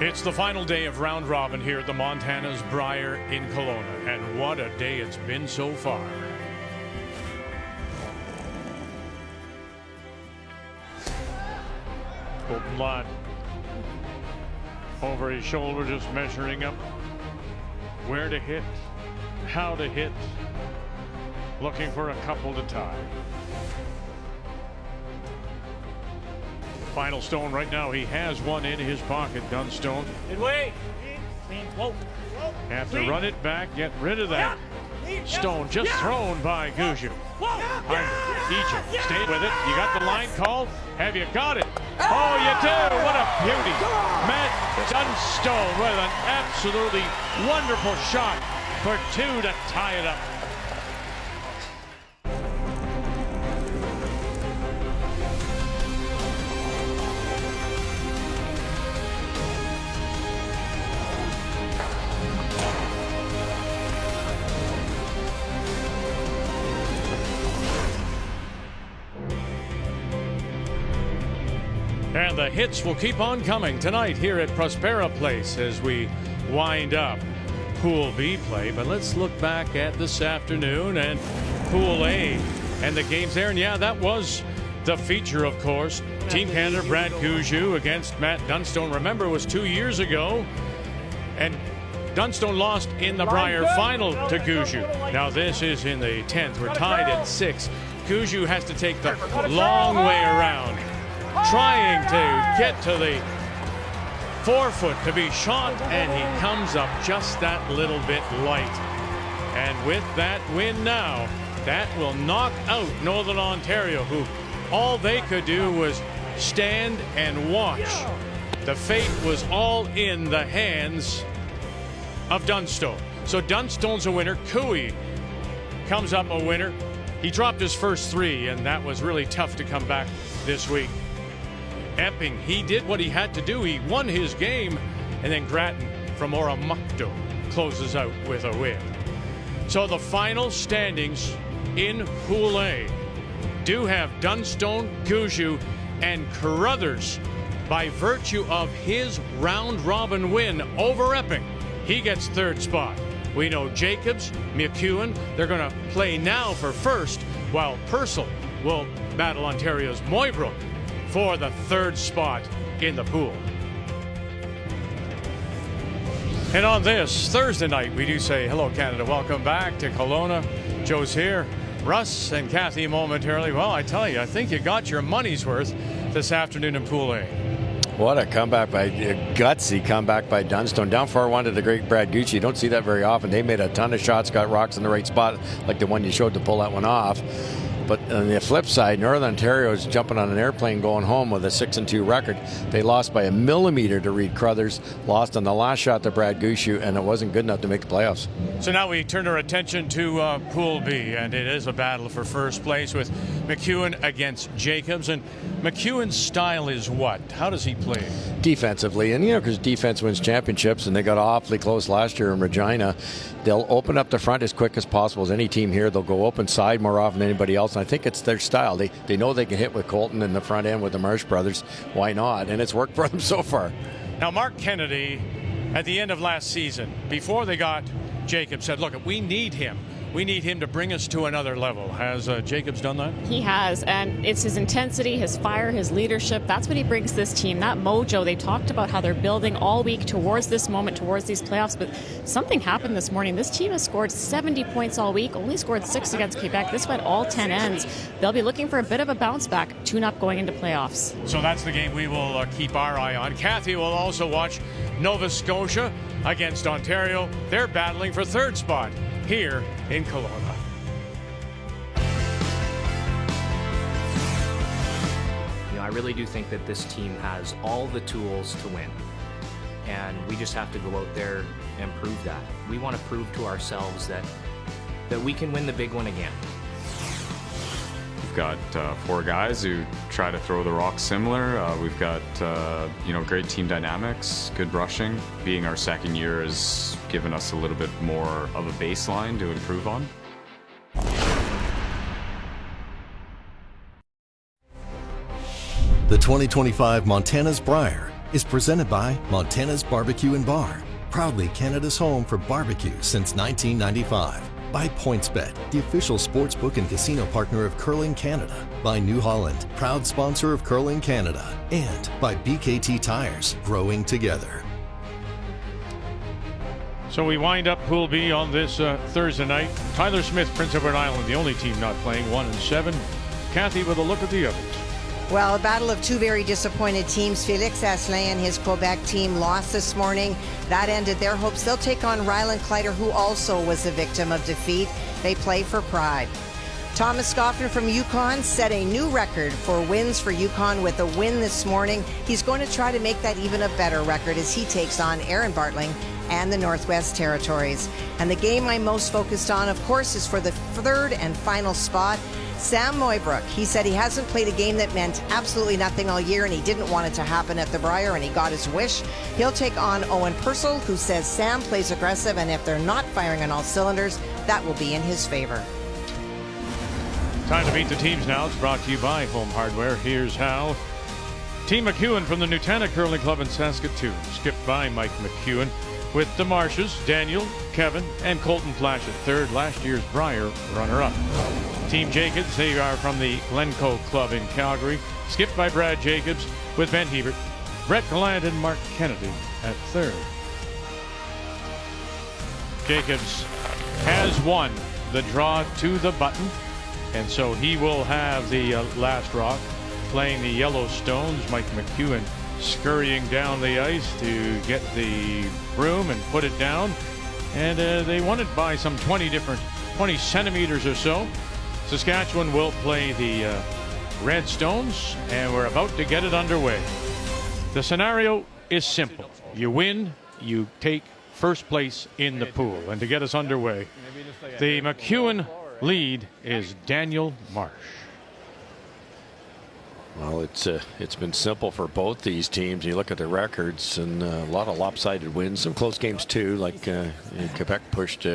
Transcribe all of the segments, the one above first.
It's the final day of round robin here at the Montana's Brier in Kelowna, and what a day it's been so far. Open line. Over his shoulder, just measuring up where to hit, how to hit, looking for a couple to tie. Final stone right now. He has one in his pocket. Dunstone. Midway. Whoa. Have to run it back, get rid of that. Stone just thrown by Gushue. Egypt, stay with it. You got the line called. Have you got it? Oh, you do. What a beauty. Matt Dunstone with an absolutely wonderful shot for two to tie it up. And the hits will keep on coming tonight here at Prospera Place as we wind up Pool B play. But let's look back at this afternoon and Pool A and the games there. And yeah, that was the feature, of course. Team Canada, Brad Gushue against Matt Dunstone. Remember, it was 2 years ago. And Dunstone lost in the Brier final to Gushue. Now this is in the 10th. We're tied at 6. Gushue has to take the long way around, trying to get to the forefoot to be shot, and he comes up just that little bit light. And with that win now, that will knock out Northern Ontario, who all they could do was stand and watch. The fate was all in the hands of Dunstone. So Dunstone's a winner. Cooey comes up a winner. He dropped his first 3, and that was really tough to come back this week. Epping, he did what he had to do. He won his game, and then Grattan from Oromocto closes out with a win. So the final standings in Pool A do have Dunstone, Gushue, and Carruthers. By virtue of his round-robin win over Epping, he gets 3rd spot. We know Jacobs, McEwen, they're going to play now for 1st, while Purcell will battle Ontario's Moybrook for the 3rd spot in the pool. And on this Thursday night, we do say hello, Canada. Welcome back to Kelowna. Joe's here. Russ and Kathy momentarily. Well, I tell you, I think you got your money's worth this afternoon in Pool A. What a comeback by gutsy comeback by Dunstone. Down 4-1 to the great Brad Gushue. You don't see that very often. They made a ton of shots, got rocks in the right spot, like the one you showed to pull that one off. But on the flip side, Northern Ontario is jumping on an airplane going home with a 6-2 record. They lost by a millimeter to Reed Carruthers, lost on the last shot to Brad Gushue, and it wasn't good enough to make the playoffs. So now we turn our attention to Pool B, and it is a battle for first place with McEwen against Jacobs. And McEwen's style is what? How does he play? Defensively, and because defense wins championships, and they got awfully close last year in Regina. They'll open up the front as quick as possible. As any team here, they'll go open side more often than anybody else, and I think it's their style. They know they can hit with Colton in the front end with the Marsh brothers. Why not? And it's worked for them so far. Now, Mark Kennedy, at the end of last season, before they got Jacobs, said, look, we need him. We need him to bring us to another level. Has Jacobs done that? He has, and it's his intensity, his fire, his leadership. That's what he brings this team, that mojo. They talked about how they're building all week towards this moment, towards these playoffs, but something happened this morning. This team has scored 70 points all week, only scored 6 against Quebec. This went all 10 ends. They'll be looking for a bit of a bounce back, tune-up going into playoffs. So that's the game we will keep our eye on. Kathy will also watch Nova Scotia against Ontario. They're battling for 3rd spot here in Kelowna. I really do think that this team has all the tools to win, and we just have to go out there and prove that. We want to prove to ourselves that we can win the big one again. We've got 4 guys who try to throw the rock similar. We've got great team dynamics, good rushing. Being our 2nd year has given us a little bit more of a baseline to improve on. The 2025 Montana's Brier is presented by Montana's Barbecue and Bar, proudly Canada's home for barbecue since 1995. By PointsBet, the official sportsbook and casino partner of Curling Canada. By New Holland, proud sponsor of Curling Canada. And by BKT Tires, growing together. So we wind up Pool B on this Thursday night. Tyler Smith, Prince Edward Island, the only team not playing, 1-7. Kathy with a look at the others. Well, a battle of two very disappointed teams. Félix Asselin and his Quebec team lost this morning. That ended their hopes. They'll take on Ryland Kleider, who also was a victim of defeat. They play for pride. Thomas Scoffin from Yukon set a new record for wins for Yukon with a win this morning. He's going to try to make that even a better record as he takes on Aaron Bartling and the Northwest Territories. And the game I'm most focused on, of course, is for the third and final spot. Sam Moybrook, he said he hasn't played a game that meant absolutely nothing all year, and he didn't want it to happen at the Brier, and he got his wish. He'll take on Owen Purcell, who says Sam plays aggressive, and if they're not firing on all cylinders, that will be in his favor. Time to meet the teams now. It's brought to you by Home Hardware. Here's how. Team McEwen from the Nutana Curling Club in Saskatoon, skipped by Mike McEwen, with the Marshes, Daniel, Kevin, and Colton Flash at third, last year's Brier runner-up. Team Jacobs, they are from the Glencoe Club in Calgary, skipped by Brad Jacobs, with Ben Hebert, Brett Gallant, and Mark Kennedy at third. Jacobs has won the draw to the button, and so he will have the last rock, playing the Yellowstones. Mike McEwen scurrying down the ice to get the broom and put it down, and they won it by some 20 centimeters or so. Saskatchewan will play the Redstones, and we're about to get it underway. The scenario is simple. You win, you take first place in the pool. And to get us underway, the McEwen lead is Daniel Marsh. Well, it's been simple for both these teams. You look at their records, and a lot of lopsided wins, some close games too. Like Quebec pushed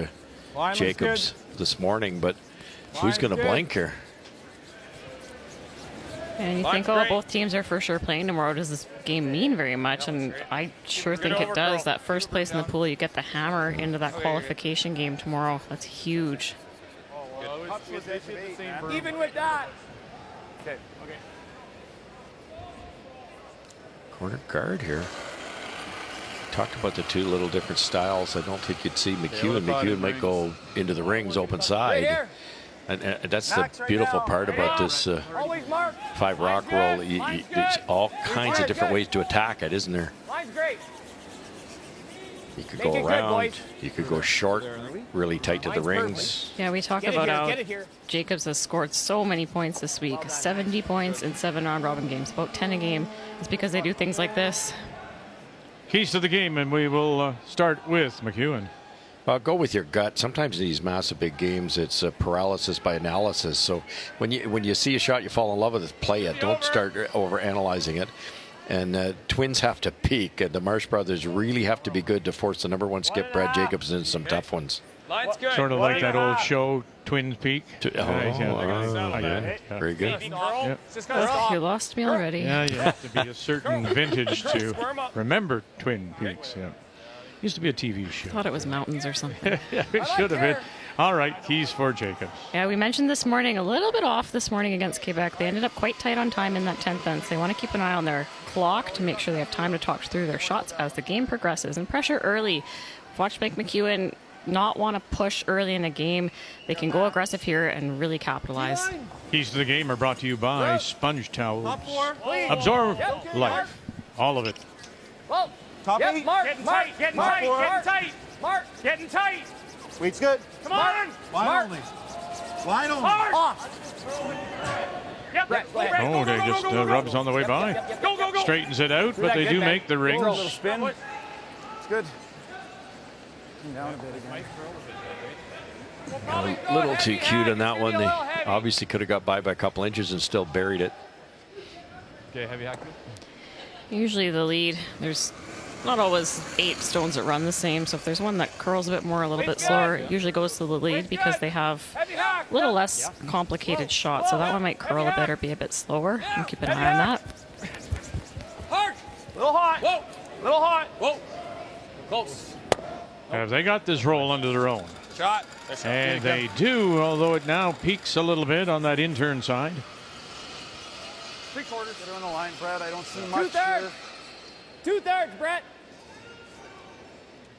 Jacobs this morning, but who's going to blank here? And you think, oh, both teams are for sure playing tomorrow. Does this game mean very much? And I sure think it does. That first place in the pool, you get the hammer into that qualification game tomorrow. That's huge. Even with that. Okay. Corner guard here. Talked about the two little different styles. I don't think you'd see McEwen. McEwen might go into the rings open side. And that's the beautiful part about this five rock roll. There's all kinds of different ways to attack it, isn't there? You could go around. You could go short, really tight to the rings. Yeah, we talk about how Jacobs has scored so many points this week. 70 points in 7 round-robin games, about 10 a game. It's because they do things like this. Keys to the game, and we will start with McEwen. Go with your gut. Sometimes in these massive big games, it's paralysis by analysis. So when you see a shot you fall in love with it, play it. Don't start over-analyzing it. And Twins have to peak. The Marsh brothers really have to be good to force the number one skip, Brad Jacobs, into some tough ones. Sort of like that old show, Twins Peak. Very good. You lost me already. Yeah, you have to be a certain vintage to remember Twin Peaks. Yeah. Used to be a TV show. I thought it was mountains or something. Yeah, it should have been. All right, keys for Jacobs. Yeah, we mentioned this morning, a little bit off this morning against Quebec. They ended up quite tight on time in that 10th bench. They want to keep an eye on their clock to make sure they have time to talk through their shots as the game progresses. And pressure early. Watch Mike McEwen not want to push early in a game. They can go aggressive here and really capitalize. Keys to the game are brought to you by Sponge Towels. Absorb life. All of it. Top eight. Getting tight. Mark, getting tight. Sweet's good. Come on. Wide only. Wide only. Oh, they just rubs on the way by. Go. Straightens it out, but they do make the rings. A little spin. It's good. Down a bit again. A little too cute on that one. They obviously could have got by a couple inches and still buried it. Okay, heavy hack. Usually the lead, there's not always 8 stones that run the same, so if there's one that curls a bit more, a little bit slower, it usually goes to the lead because they have a little less complicated shots, so that one might curl a bit or be a bit slower. And keep an eye on that. Little hot. Whoa. Little hot. Whoa. Close. Have they got this roll under their own? Shot. And they do, although it now peaks a little bit on that intern side. 3/4. Get her on the line, Brett. I don't see much 2/3. here. 2/3, Brett.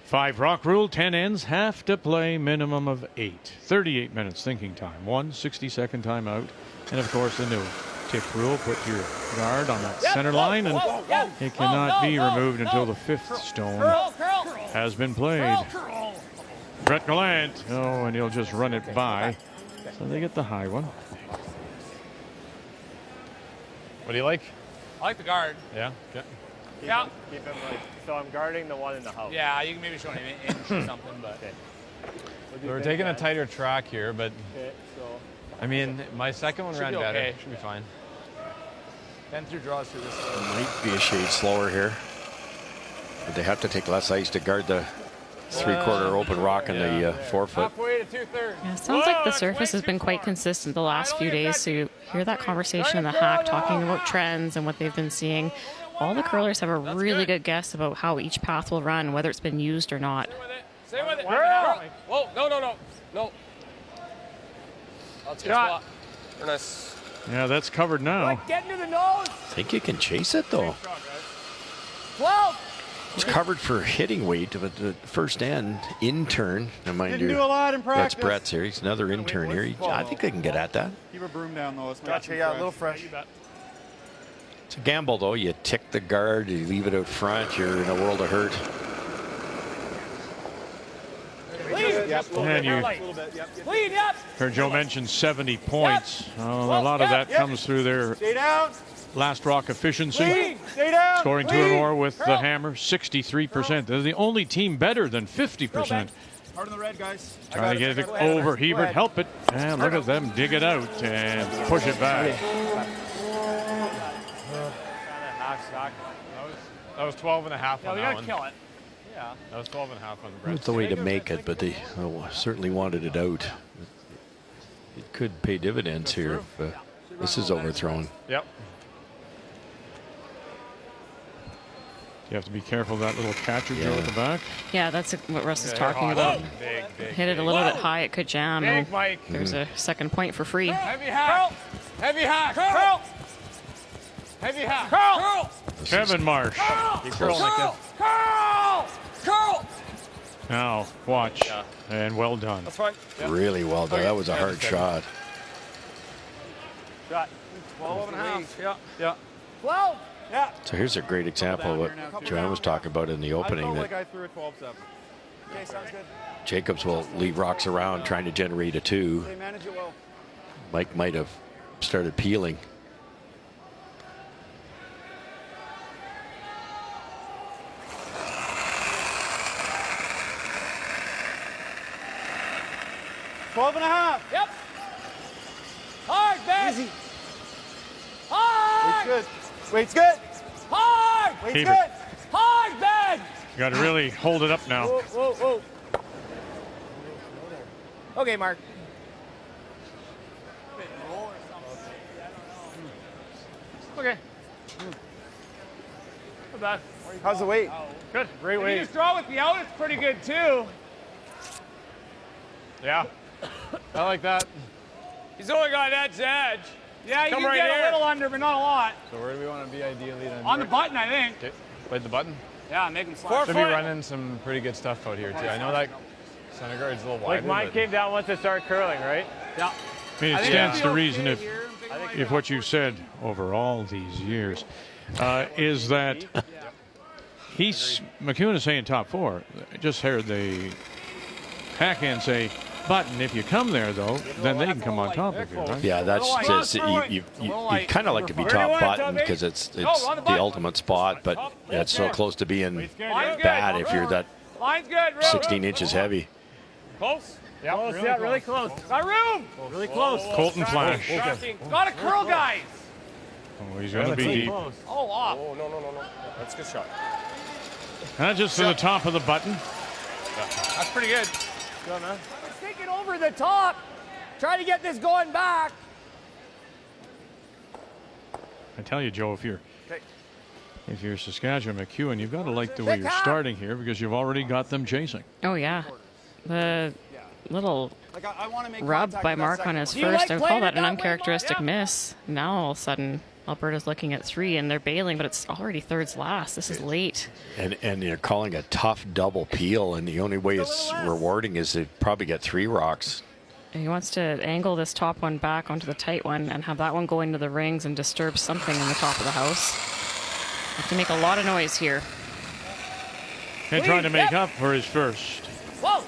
5 rock rule, 10 ends, have to play minimum of 8. 38 minutes thinking time, 1 60-second timeout. And of course the new tick rule, put your guard on that center line and it cannot be removed until the 5th stone has been played. Brett Gallant, oh, and he'll just run it by. So they get the high one. What do you like? I like the guard. Yeah. Okay. Yeah. Keep him like, so I'm guarding the one in the house. Yeah, you can maybe show him an inch or something, but. Okay. We're taking a tighter track here, but Okay, so. I mean, my second one ran better. Okay. Should be fine. 10 through draws through this. Might be a shade slower here. But they have to take less ice to guard the 3/4 open rock and the 4-foot. Halfway to 2/3. Yeah, it sounds like the surface has been quite consistent the last few days. So you hear that conversation in the hack talking about trends and what they've been seeing. All the curlers have a really good guess about how each path will run, whether it's been used or not. Stay with it. Whoa, no. That's a good spot. Very nice. Yeah, that's covered now. Get into the nose. I think you can chase it though. 12. It's covered for hitting weight, but the first end intern. Now mind Didn't you, do a lot in practice. that's Brett's here. He's another intern here. I think they can get at that. Keep a broom down though. It's Gotcha, yeah, a little fresh. It's a gamble though. You tick the guard, you leave it out front, you're in a world of hurt. And you Clean, yep. heard Joe mention 70 points. A lot of that comes through their Stay down. last rock efficiency. Clean. Stay down. Scoring 2 or more with the hammer, 63%. They're the only team better than 50%. Hard on the red, guys. Trying to get it over Hebert, help it. And look at them dig it out and push it back. That was 12 and a half on We that gotta one. kill it. Yeah. That was 12 and a half on the breast. It's the way to make it, but they certainly wanted it out. It could pay dividends here if this is overthrown. Yep. You have to be careful of that little catcher, Joe, at the back. Yeah, that's what Russ is talking about. Hit it a little bit high, it could jam. Big, And Mike. there's a second point for free. Heavy hack. Heavy hack. Curl. Heavy hack. Curl. Kevin Marsh. Curl. Now, watch. And well done. That's fine. Really well done. That was a hard shot. Shot. 12 and a half. Yeah. 12. Yeah. So here's a great example of what Joanne was talking about in the opening, I felt that like I threw a 12-7. Okay, sounds good. Jacobs will leave rocks around trying to generate a 2. They manage it well. Mike might have started peeling. $12 and a half. Yep. Hard, Ben. Easy. Hard. Weight's good. Weight's good. Hard. Weight's Keep good. it. Hard, Ben. You got to really hold it up now. Whoa. Okay, Mark. Okay. Not bad. How's the weight? Good. Great If weight. you just draw with the out, it's pretty good too. Yeah. I like that. He's only got edge to edge. Yeah, you Come can right get here. a little under, but not a lot. So where do we want to be ideally then? On the button, I think. Okay. Play the button. Yeah, make him slide. Should be running some pretty good stuff out here too. I know that center guard's a little wider. Like mine but came down once it started curling, right? Yeah. I mean, it I think stands it'll to be reason okay if what you said over all these years is that McEwen is saying top 4. I just heard the hack end say button. If you come there, though, then they can come on top of you, right? Yeah, that's just, you kind of like to be top button because it's the ultimate spot, but it's so close to being bad if you're that Line's good. 16 inches heavy. Close. Yeah, really close. Got room. Really close. Colton Flash. Got a curl, guys. Oh, he's going to be deep. All off. Oh, no. That's a good shot. Not just to the top of the button. That's pretty good. Go, man. Let's take it over the top. Try to get this going back. I tell you, Joe, if you're If you're Saskatchewan, McEwen, you've got to like the way you're starting here because you've already got them chasing. Oh, yeah. The little rub by Mark on his Do you first, like I would call playing that it an that way, uncharacteristic Mark? miss. Now, all of a sudden, Alberta's looking at 3, and they're bailing, but it's already thirds last. This is late. And you're calling a tough double peel, and the only way it's rewarding is to probably get 3 rocks. And he wants to angle this top one back onto the tight one and have that one go into the rings and disturb something in the top of the house. Have to make a lot of noise here. And trying to make up for his first. Whoa!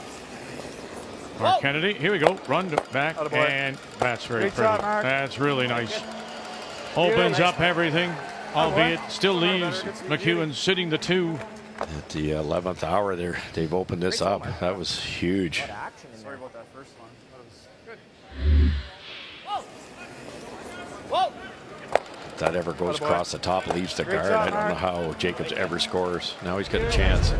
Mark Kennedy, here we go. Run back, and that's very Great pretty. job, Mark. That's really nice. Opens up everything, albeit still leaves McEwen sitting the 2. At the 11th hour, they've opened this up. That was huge. Sorry about that first one. That was Whoa! Whoa! If that ever goes across the top, leaves the guard. I don't know how Jacobs ever scores. Now he's got a chance.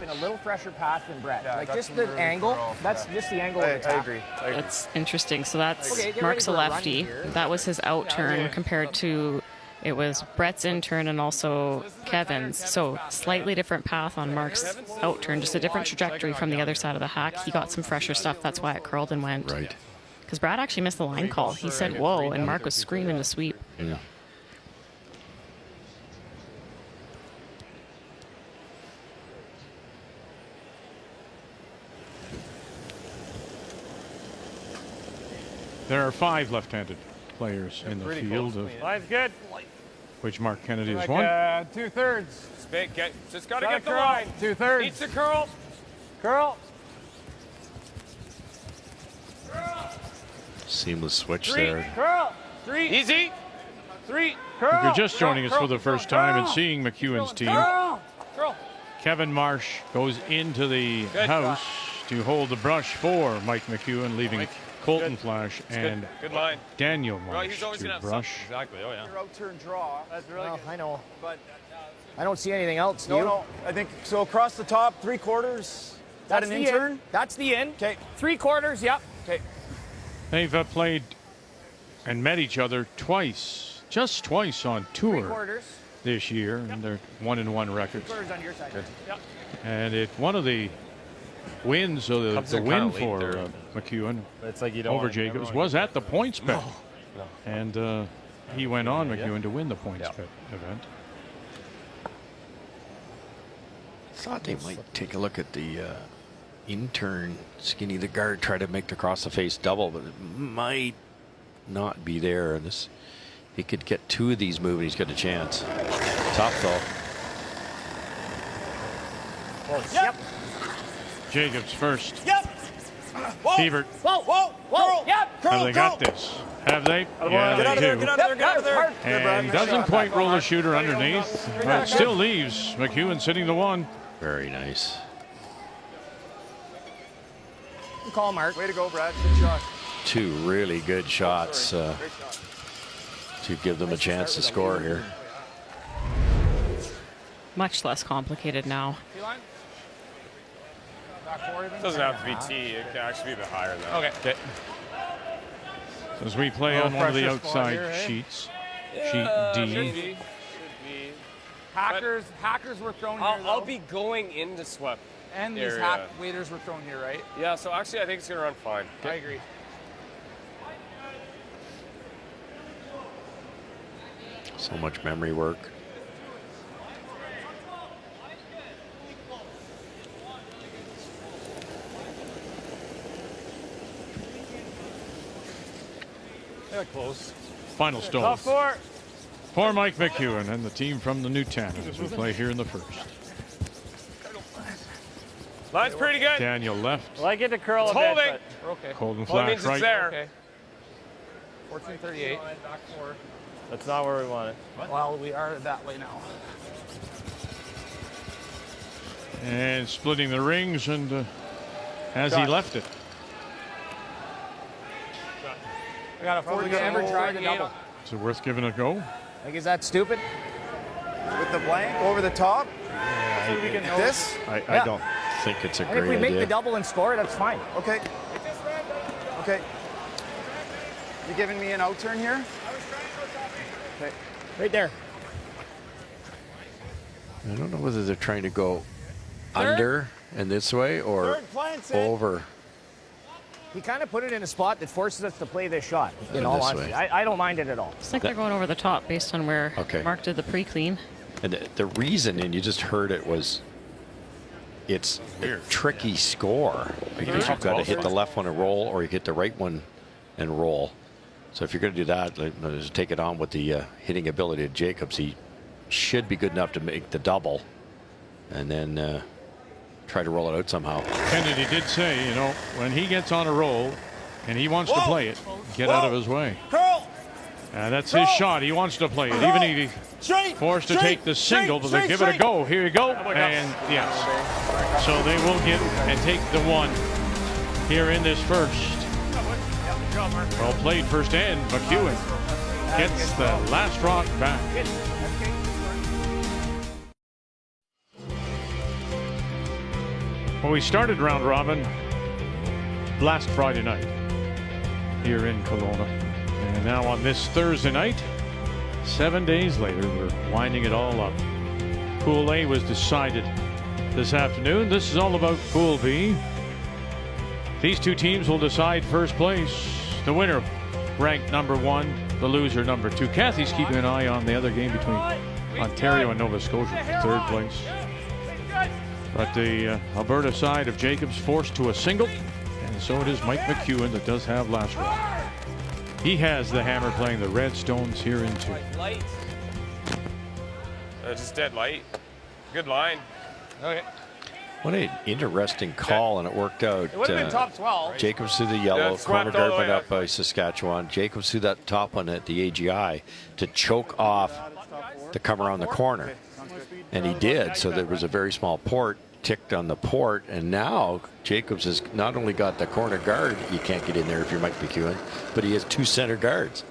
A little fresher pass than Brett. Like just the angle. That's just the angle of the tap. I agree. That's interesting. So that's Okay, get Mark's a ready for a run lefty. here. That was his out turn compared to it was Brett's in turn and also Kevin's. So slightly different path on Mark's out turn, just a different trajectory from the other side of the hack. He got some fresher stuff. That's why it curled and went. Right. Because Brad actually missed the line call. He said, whoa, and Mark was screaming to sweep. Yeah. There are 5 left-handed players in the field, of Line's good. which Mark Kennedy is Like one. 2/3. Just gotta Gotta get the curl. line. 2/3. Needs to curl. Curl. Seamless switch 3. there. Curl. 3. Easy. 3. Curl. If you're just joining us for the first time and seeing McEwen's team, Curl. Curl. Kevin Marsh goes into the house to hold the brush for Mike McEwen, leaving Colton Flash and Good line. Daniel Marsh He's always to gonna have brush. something. Exactly. Oh yeah. your out turn draw. That's really good. I know. But I don't see anything else. Do no, you? no. I think so. Across the top, 3/4. Is that an the in in. turn? That's the in. Okay. 3/4. Yep. Okay. They've played and met each other twice, just twice on tour 3/4. this year, and they're 1-1 records. 3/4 on your side. Yep. And one of the wins, of the win for McEwen It's like you don't over want- Jacobs everyone was at the points bet. And he went on, McEwen, to win the points bet event. Thought they might take a look at the in-turn Skinny the guard, try to make the cross the face double, but it might not be there. And this, he could get 2 of these moving. He's got a chance. Tough though. Yep. Jacobs first. Yep. Whoa. Hebert. Whoa. Whoa. Whoa. Yep. Have they got this? Have they? Yeah, Get out of they there. do. Get out of there. Get out of there. And doesn't quite roll the shooter underneath, but still leaves McEwen sitting the 1. Very nice. Call Mark. Way to go, Brad. Good shot. 2 really good shots to give them a chance to score here. Much less complicated now. Doesn't have to be T. It can actually be a bit higher than that. Okay. So as we play on one of the outside sheets, sheet D. Should be. Hackers were thrown here. I'll be going into swept. And these area. hack waiters were thrown here, right? Yeah, so actually I think it's going to run fine. I agree. So much memory work. Yeah, close. Final stall Top 4. for Mike McEwen and the team from the Newtown as we play here in the first. Line's pretty good. Daniel left. Well, I get to curl It's a bit, holding. but We're okay. Colton well, it Flash means right. it's there. Okay. 1438. That's not where we want it. Well, we are that way now. And splitting the rings, and as he left it. We got a 40. Ever tried the double? Is it worth giving a go? Like, is that stupid? With the blank over the top. This? I don't think it's a And great if we make idea. the double and score, that's fine. Okay. Okay. You giving me an out turn here? Okay. Right there. I don't know whether they're trying to go under and this way or over. He kind of put it in a spot that forces us to play this shot. In all honesty, I don't mind it at all. It's like they're going over the top based on where Mark did the pre-clean. And the reason, and you just heard it, was it's a tricky score because you've got to hit the left one and roll, or you hit the right one and roll. So if you're going to do that, just take it on with the hitting ability of Jacobs. He should be good enough to make the double, and then try to roll it out somehow. Kennedy did say, you know, when he gets on a roll and he wants to play it, get out of his way. That's his shot. He wants to play it. Even if he's forced to take the single, but they give it a go. Here you go. And yes. So they will get and take the one here in this first. Well played first end. McEwen gets the last rock back. Well, we started round robin last Friday night here in Kelowna. And now on this Thursday night, 7 days later, we're winding it all up. Pool A was decided this afternoon. This is all about Pool B. These two teams will decide first place. The winner ranked number 1, the loser number 2. Kathy's keeping an eye on the other game between Ontario and Nova Scotia for third place. But the Alberta side of Jacobs forced to a single, and so it is Mike McEwen that does have last round. He has the hammer playing the Redstones here in 2. Just dead light. Good line. Okay. What an interesting call, and it worked out. It would have been top 12. Jacobs through the yellow, corner guard went up by Saskatchewan. Jacobs through that top one at the AGI to choke off to come around the corner. And he did, so there was a very small port ticked on the port, and now Jacobs has not only got the corner guard, you can't get in there if you're Mike McEwen, but he has 2 center guards.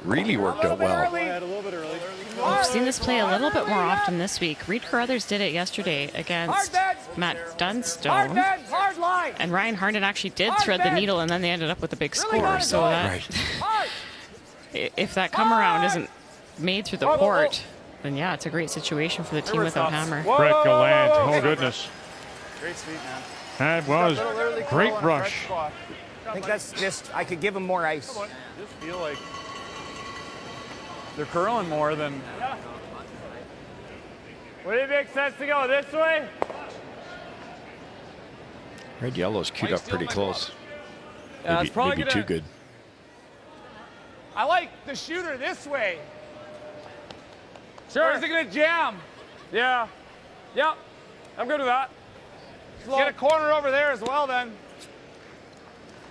Really worked out well. We've seen this play a little bit more often this week. Reed Carruthers did it yesterday against Matt Dunstone. And Ryan Harden actually did thread the needle, and then they ended up with a big score. So that if that come around isn't made through the port, then yeah, it's a great situation for the team without hammer. Brett Gallant, oh goodness. Great speed, man. That was great rush. I think that's just, I could give him more ice. I just feel like they're curling more than. Would it make sense to go this way? Red yellow's queued up pretty close. Maybe too good. I like the shooter this way. Sure. Or is it going to jam? Yeah. Yep. I'm good with that. Get a corner over there as well, then.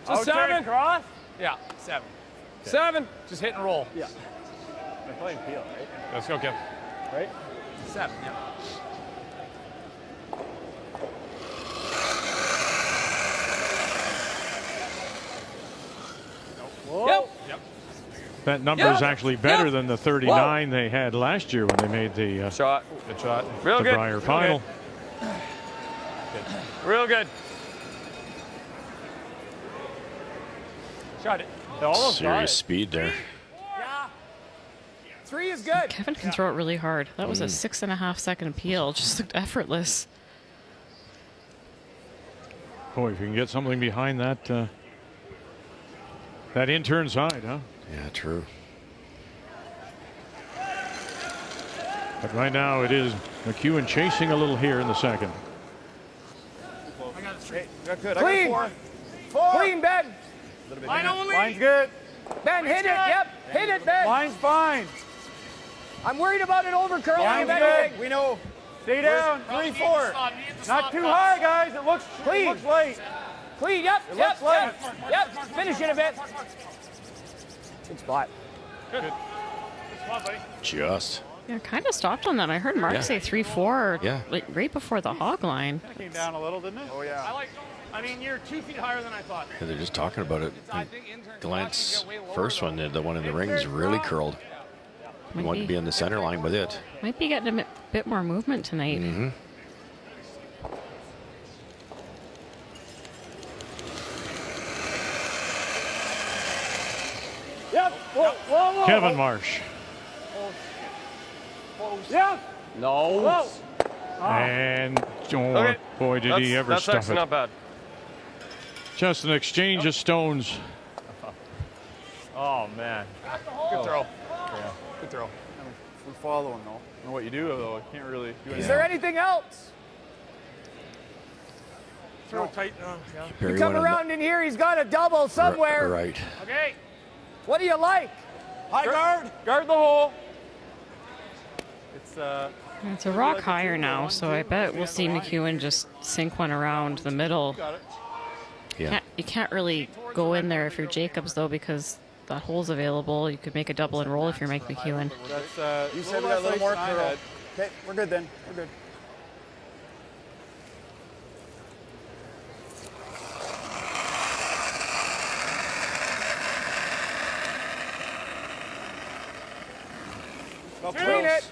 Just 7. Cross? Yeah, 7. 7. Just hit and roll. Yeah. They're playing field, right? Let's go, Kim. Right? 7, yeah. Yep. That number is actually better than the 39 they had last year when they made the shot. Good shot. Real the good. Brier final. Real good. Shot it. Serious speed there. Yeah. 3 is good. Kevin can throw it really hard. That was a 6.5 second appeal. Just looked effortless. Boy, if you can get something behind that that intern side, huh? Yeah, true. But right now it is McEwen chasing a little here in the second. Hey, good. Clean. I got 4. Clean, Ben. Line only. Line's good. Ben, hit it. Yep. Hit it, Ben. Line's fine. I'm worried about it over curling. Line's good. We know. Stay down. 3-4. Not too high, guys. It looks clean. It looks light. Clean. Yep. It looks light. Yep. Finish it a bit. Good spot. Good. Good spot, buddy. Just. Yeah, kind of stopped on that. I heard Mark say 3-4, like right before the hog line. Kind of came down a little, didn't it? Oh yeah. I mean, you're 2 feet higher than I thought. Yeah, they're just talking about it. Gallant's first one, the one in the ring, is really curled. He wanted to be on the center line with it. Might be getting a bit more movement tonight. Mm-hmm. Yep. Whoa. Kevin Marsh. Yeah. No. Whoa. And boy, did he ever that's stuff actually it. not bad. Just an exchange of stones. Oh, man. Good throw. Yeah. Good throw. We're following, though. I don't know what you do, though. I can't really do anything. Is there anything else? Throw tight. Yeah. You come around in here, he's got a double somewhere. Right. Okay. What do you like? High guard. Guard the hole. It's a rock higher now, so I bet we'll see McEwen just sink one around the middle. Yeah. You can't really go in there if you're Jacobs, though, because that hole's available. You could make a double and roll if you're Mike McEwen. You said we got a little more curl. Okay, we're good then. We're good. Clean it.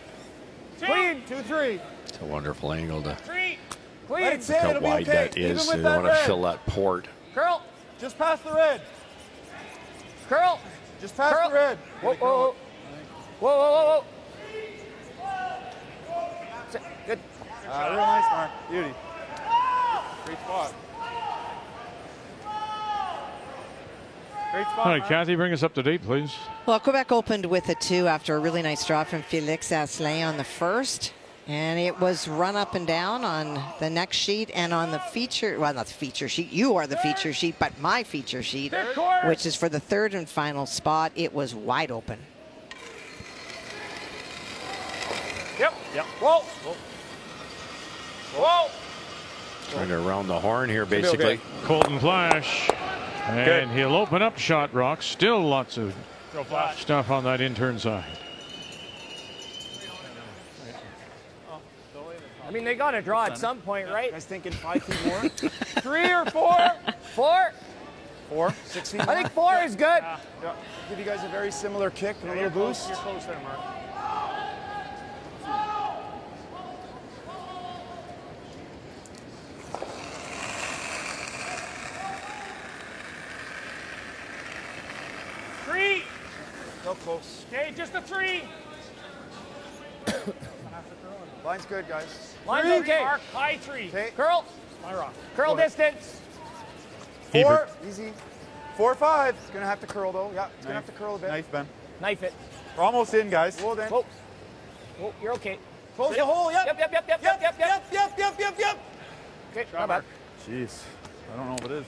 Clean. 2-3. It's a wonderful angle to Clean. Let it sit. look how It'll be wide okay. that is. Even You with want to red. fill that port. Curl. Just past the red. Curl. Just past the red. Whoa, whoa, whoa. Whoa, whoa, whoa. Good. Real nice, Mark. Beauty. Great spot. Great spot. All right, Kathy, bring us up to date, please. Well, Quebec opened with a 2 after a really nice draw from Félix Asselin on the first. And it was run up and down on the next sheet and on the feature, well, not the feature sheet. You are the feature sheet, but my feature sheet, which is for the third and final spot, it was wide open. Yep. Whoa. Whoa. Trying to round the horn here, basically. Colton Flash. And he'll open up shot rock. Still lots of stuff on that intern side. I mean, they got to draw at some point, right? You guys thinking 5 feet more? 3 or 4? 4? 4? 6 feet more? I think 4 is good. Yeah. Give you guys a very similar kick and a little boost. You're close there, Mark. Three. So close. Okay, just a 3. Line's good, guys. Line's okay. Mark, high 3. Okay. Curl. My rock. Curl distance. 4. Easy. 4-5. It's going to have to curl, though. Yeah, it's going to have to curl a bit. Knife, Ben. Knife it. We're almost in, guys. Whoa, then. Whoa. Whoa, you're okay. Close the hole. Yep. Yep. Okay, not bad. Jeez. I don't know what it is.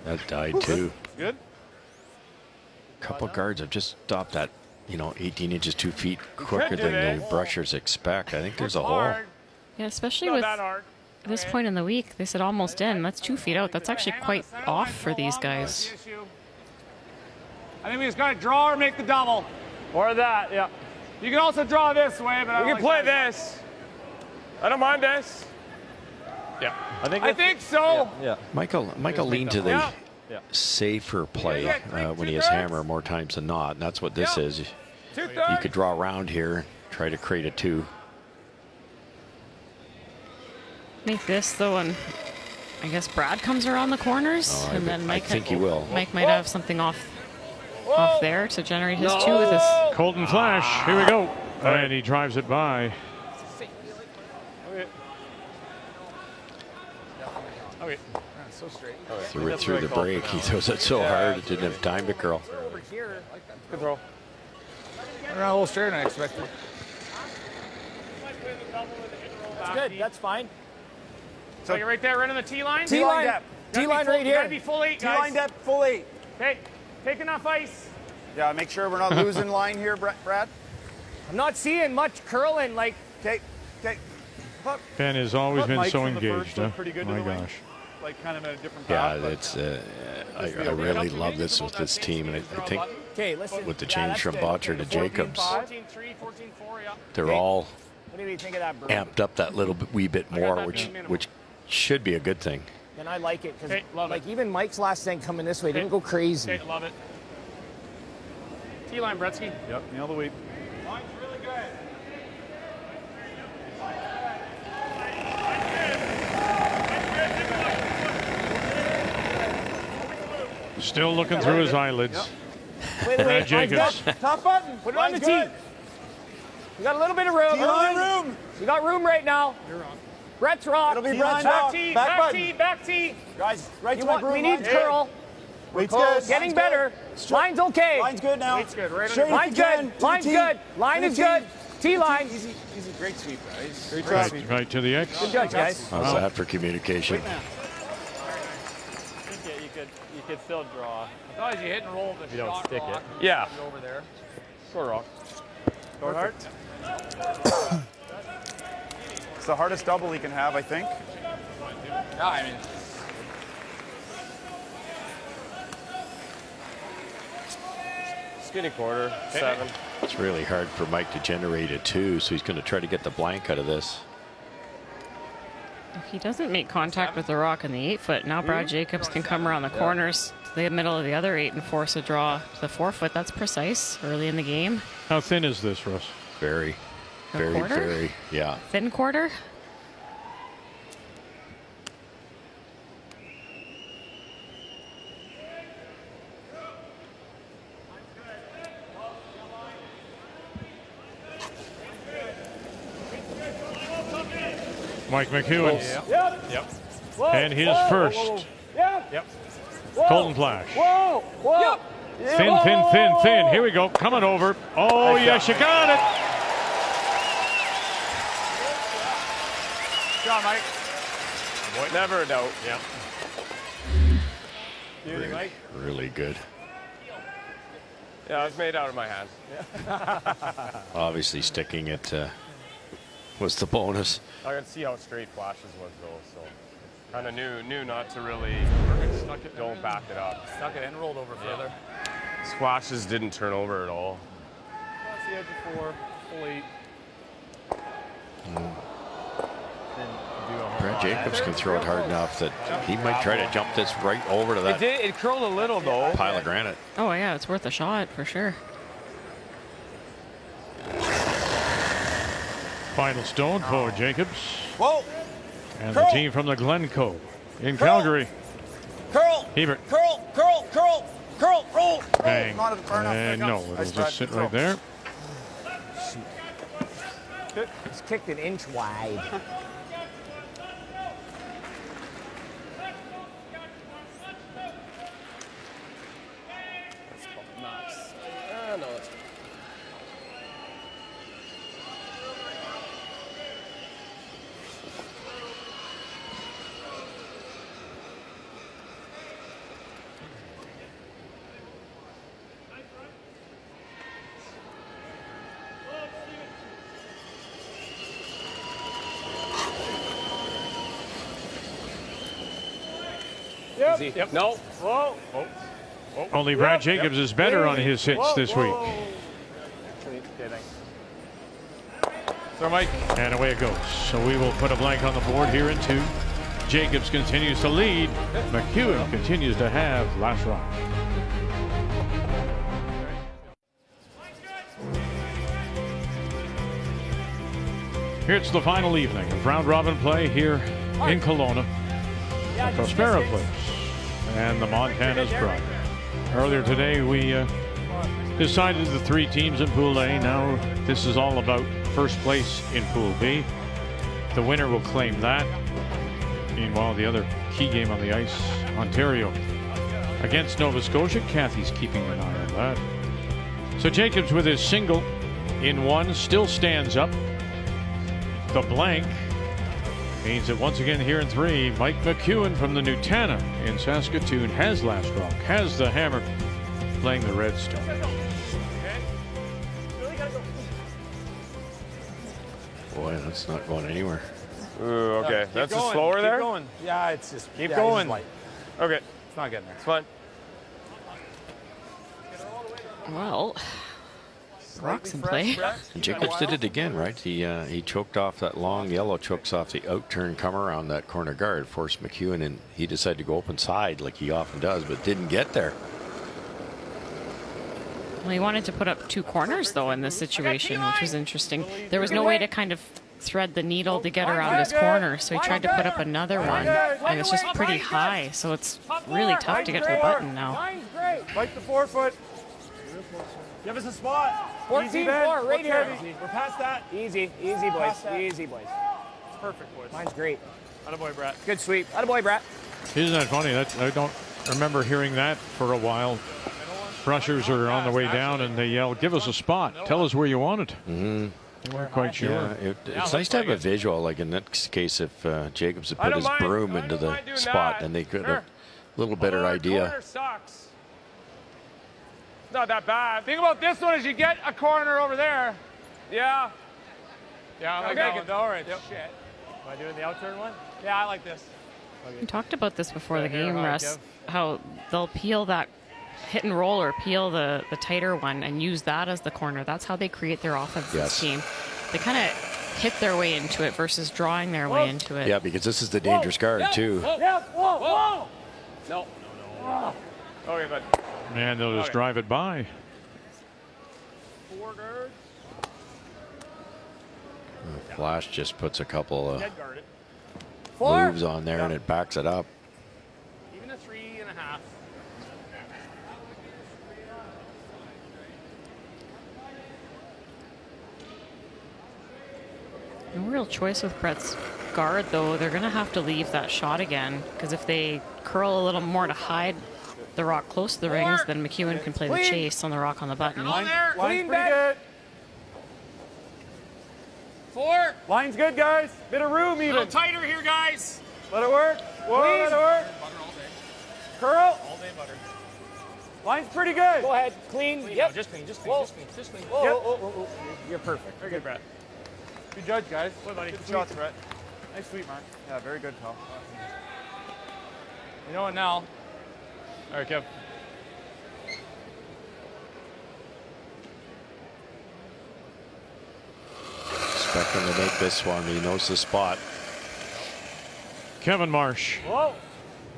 That died, too. Good. Couple guards have just stopped that, 18 inches, 2 feet quicker than the brushers expect. I think there's a hole. Yeah, especially with this point in the week, they said almost in. That's 2 feet out. That's actually quite off for these guys. I think we just got to draw or make the double. Or that, yeah. You can also draw this way, but we can play this. I don't mind this. Yeah. I think so. Yeah. Michael leaned to the safer play when he has hammer more times than not. And that's what this is. You could draw around here, try to create a 2. Make this, though, and I guess Brad comes around the corners, and then Mike, I think he will. Mike might have something off there to generate his 2 with this. Colton Flash, here we go. And he drives it by. Okay. So straight. Threw it through the break. He throws it so hard it didn't have time to curl. Over here. Good throw. Around a little straighter than I expected. That's good. That's fine. So you're right there, right on the T line? T-line depth. T-line right here. Gotta be full 8, guys. T-line depth, full 8. Okay. Take enough ice. Yeah, make sure we're not losing line here, Brad. I'm not seeing much curling. Like, okay. Ben has always been Mike so from the engaged. first looked pretty good to My the wing. gosh. Like kind of in a different Yeah, path, it's. I really love this with this team, and I think with the change from Botcher to Jacobs, 14-3, 14-4, yeah. they're all What do you think of that, bro? amped up that wee bit more, which should be a good thing. And I like it because, like, even Mike's last thing coming this way didn't go crazy. Okay, love it. T-line, Bretsky. Yep, nail the weep. Line's really good. Still looking through his eyelids. Wait, Brad Jacobs. Top button. Put it on the tee. We got a little bit of room. Room. We got room right now. You're wrong. Brett's rock. It'll be Brett's rock. Back tee. Guys, right to my broom. We need line. curl. Weight's good. Getting better. Line's okay. Line's good now. Weight's good. Right Straight Line's good. Line's good. Line is good. T-line. Easy. Great sweep, guys. Great job. Right to the X. Good judge, guys. How's that for communication? You could still draw. As long as you hit and roll the You don't shot stick rock, it. Yeah. Over there. Score rock. Go hard. It's the hardest double he can have, I think. Yeah, I mean. Skinny quarter, 7. It's really hard for Mike to generate a 2, so he's going to try to get the blank out of this. If he doesn't make contact with the rock in the 8-foot, now Brad Jacobs can come around the corners to the middle of the other 8 and force a draw to the 4-foot. That's precise early in the game. How thin is this, Russ? Very, quarter? very, yeah. Thin quarter? Mike McEwen. Yep. And his first. Yep. Colton Flash. Whoa. Thin. Here we go. Coming over. Oh, yes, you got it. John, Mike. Never a doubt. Yeah. Really good. Yeah, it was made out of my hand. Obviously sticking it was the bonus. I can see how straight Flashes was though, so kind of knew not to really don't back it up. Stuck it and rolled over further. Flashes didn't turn over at all. That's the edge of 4, full 8. Brad Jacobs can throw it hard enough that he might try to jump this right over to that It curled a little though. pile of granite. Oh, yeah, it's worth a shot for sure. Final stone for Jacobs. Whoa. And the team from the Glencoe in Calgary. Curl. Hebert. Curl. Roll. Bang. Not far enough. And no, it'll just sit right there. It's kicked an inch wide. Yep. No. Whoa. Only Brad Jacobs is better on his hits this week. So, Mike. And away it goes. So we will put a blank on the board here in 2. Jacobs continues to lead. McEwen continues to have last rock. Here it's the final evening of round robin play here in Kelowna at Prospera Place and the Montana's Brier. Earlier today we decided the 3 teams in Pool A. Now this is all about first place in Pool B. The winner will claim that. Meanwhile, the other key game on the ice, Ontario against Nova Scotia. Kathy's keeping an eye on that. So Jacobs with his single in 1 still stands up. The blank means that once again here in 3, Mike McEwen from the Nutana in Saskatoon has last rock, has the hammer, playing the Redstone. Boy, that's not going anywhere. Ooh, okay. That's going, a slower there? Keep going. Yeah, it's just... Keep going. Okay. It's not getting there. It's fine. Well, rock's in play. And Jacobs did it again, right? He choked off that long yellow, chokes off the out-turn come around that corner guard, forced McEwen, and he decided to go open side like he often does, but didn't get there. Well, he wanted to put up 2 corners, though, in this situation, which was interesting. There was no way to kind of thread the needle to get around his corner, so he tried to put up another one, and it's just pretty high, so it's really tough to get to the button now. Like the 4-foot. Give us a spot. 14-4 right here. We're past that. Easy, boys. Easy, boys. It's perfect, boys. Mine's great. Attaboy, Brett. Good sweep. Attaboy, Brett. Isn't that funny? I don't remember hearing that for a while. Rushers are on the way down and they yell, "Give us a spot. Tell us where you want it." Mm-hmm. They weren't quite sure. Yeah, it's nice to have a visual. Like in that case, if Jacobs had put his broom into the spot, then they could have a little better idea. Corner sucks. It's not that bad. Think about this one as you get a corner over there. Yeah. Yeah, I like Okay. that one. All right. Yep. Shit. Am I doing the outturn one? Yeah, I like this. We talked about this before the Here, game, how, Russ, Kev? how they'll peel that hit and roll or peel the tighter one and use that as the corner. That's how they create their offense, this team. They kind of hit their way into it versus drawing their way into it. Yeah, because this is the dangerous guard, too. Whoa. No. Okay, bud. And they'll just drive it by. 4 guards. Flash just puts a couple of Dead guard it. 4. moves on there and it backs it up. Even a 3.5. No real choice with Brett's guard, though. They're going to have to leave that shot again, because if they curl a little more to hide the rock close to the rings, then McEwen can play the chase on the rock on the button. On there. Line's Clean pretty back. good. 4. Line's good, guys. Bit of room A even. little tighter here, guys. Let it work. Whoa, Please. let it work. Curl. All day butter. Line's pretty good. Go ahead. Clean. Yep. Just clean. Whoa. Whoa, Yep. whoa. You're perfect. Very good, Brett. Good judge, guys. Good shots, Brett. Nice sweep, man. Yeah, very good, pal. You know what now? All right, Kev. Expecting to make this one. He knows the spot. Kevin Marsh. Whoa.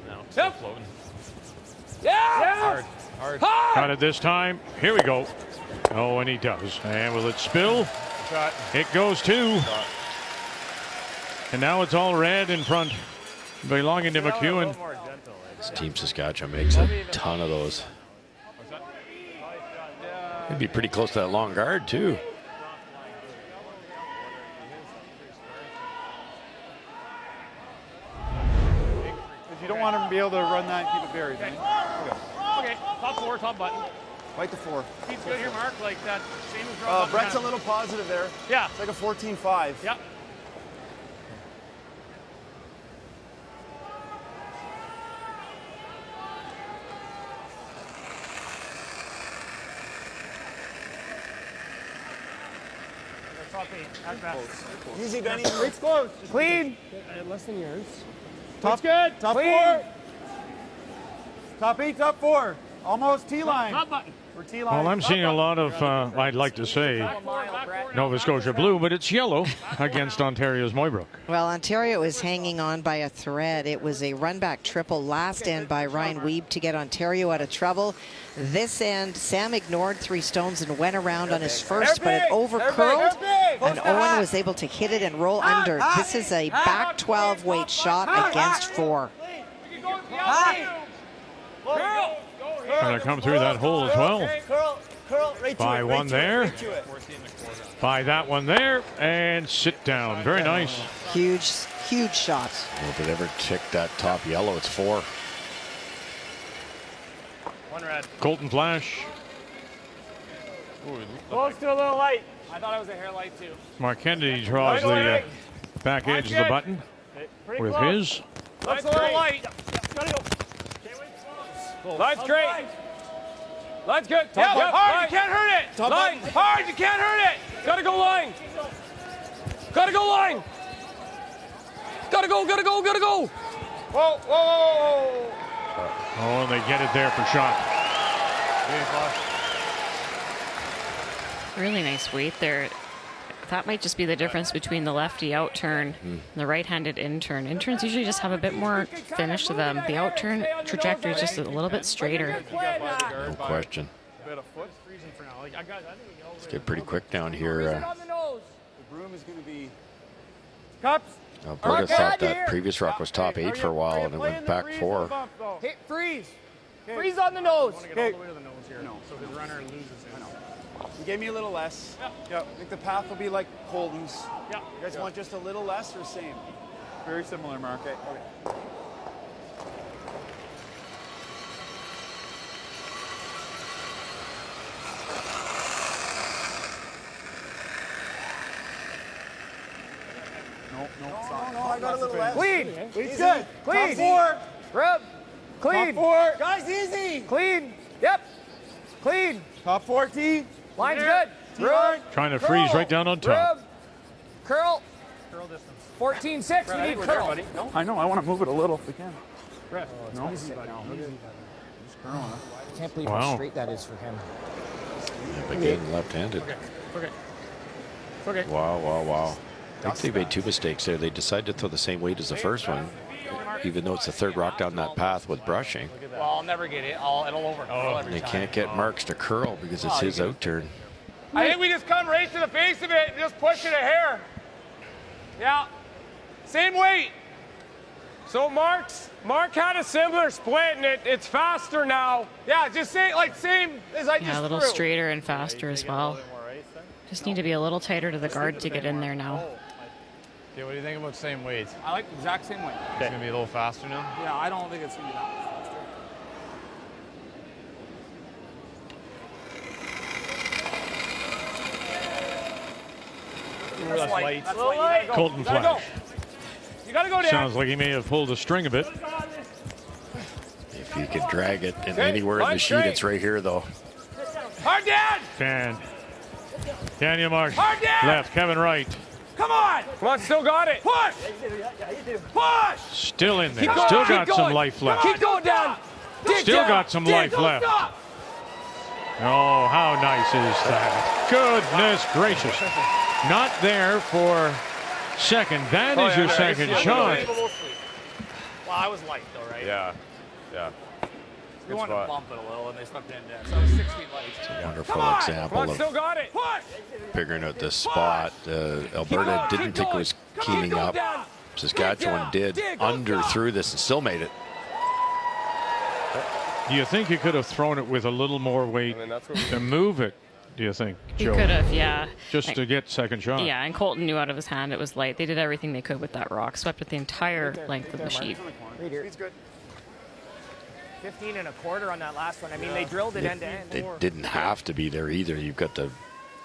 No, still floating. Yeah. Hard. Got it this time. Here we go. Oh, and he does. And will it spill? Shot. It goes too. And now it's all red in front, belonging to McEwen. This team Saskatchewan makes a ton of those. It'd be pretty close to that long guard, too. You don't want him to be able to run that and keep it buried. Okay. Top 4, top button. Fight the 4. Feet's good here, Mark. Like that. Same as draw. Brett's a little positive there. Yeah. It's like a 14-5. Yep. Top 8. At best. Easy, Benny. It's close. Clean. Less than yours. Top good. Top Clean. 4. Top 8, top 4. Almost T-line. Top button. We're T-line. Well, I'm seeing a lot of, I'd like to say, Nova Scotia blue, but it's yellow against Ontario's Moybrook. Well, Ontario is hanging on by a thread. It was a run-back triple last end by Ryan Weeb to get Ontario out of trouble. This end, Sam ignored 3 stones and went around on his first, but it over-curled, and Owen was able to hit it and roll under. This is a back 12 weight shot against 4. Going to come through that hole as well. By one there. By that one there. And sit down. Very nice. Huge shot. Well, if it ever ticked that top yellow, it's 4. One red. Colton Flash. Close to a little light. I thought it was a hair light too. Mark Kennedy draws the back edge of the button with his. Looks a little light. Line's straight. Line's good. Yeah, hard, you can't hurt it. Line, hard, you can't hurt it. Gotta go line. Gotta go line. Gotta go. Whoa. Oh, and they get it there for shot. Really nice weight there. That might just be the difference between the lefty out turn and the right-handed in turn. In turns usually just have a bit more finish to them. The out turn trajectory is just a little bit straighter. No question. Let's get pretty quick down here. The broom is going to be cups. Alberta thought that previous rock was top 8 for a while, and it went back 4. Hit freeze. Freeze on the nose. Okay. So his runner loses him. You gave me a little less. Yeah. I think the path will be like Colton's. Yeah. You guys want just a little less or same? Very similar, Mark. Okay. No, I got a little less. Clean. He's good. Clean. Top 4. Rub. Clean. Top 4. Guys, easy. Clean. Yep. Clean. Top 4, T. Line's good. Rub. Trying to freeze right down on top. Rub. Curl. Curl distance. 14-6. We need curl. No? I know. I want to move it a little if we can. No? He's curling. I can't believe Wow. how straight that is for him. Again, left-handed. Okay. Wow. I think they made 2 mistakes there. They decided to throw the same weight as the first one, even though it's the 3rd rock down that path with brushing. Well, I'll never get it. It'll over curl every They time. can't get Marks to curl because it's his out turn. I think we just come right to the base of it and just push it a hair. Yeah. Same weight. So Mark had a similar split and it's faster now. Yeah, just same as I just Yeah, a little threw. straighter and faster as well. Just need to be a little tighter to the guard to get in there now. Okay, what do you think about same weight? I like the exact same weight. It's gonna be a little faster now. Yeah, I don't think it's gonna be that much faster. That's light. That's light. Colton You gotta go. Flash. You gotta go down. Sounds like he may have pulled a string a bit. If you can drag it Okay, anywhere in the line sheet, straight. it's right here, though. Hard, Dad. And Daniel Marsh Hard, Dad. left. Kevin Wright Come on. Come on, still got it. Push. Push. still in there. Keep going, Still keep got some going. life left. Keep going down. Dig Still down. got some Dig, life don't left. stop. Oh, how nice is that? Goodness gracious. Not there for second. That is your second shot. Well, I was light though, right? Yeah. We Good wanted to spot. bump it a little, and they slipped in there. So I was 6 feet light. Wonderful Come on, example still of got it. Push. figuring out this spot. Alberta didn't think it was keening up. Saskatchewan did, under through this and still made it. Do you think you could have thrown it with a little more weight I mean, that's what we to move it? Do you think, He Joe? could have, yeah. Just to get second shot. Yeah, and Colton knew out of his hand it was light. They did everything they could with that rock, swept it the entire length of the sheet. Right here. He's good. 15 1/4 on that last one. I mean, they drilled it end to end. They didn't have to be there either. You've got the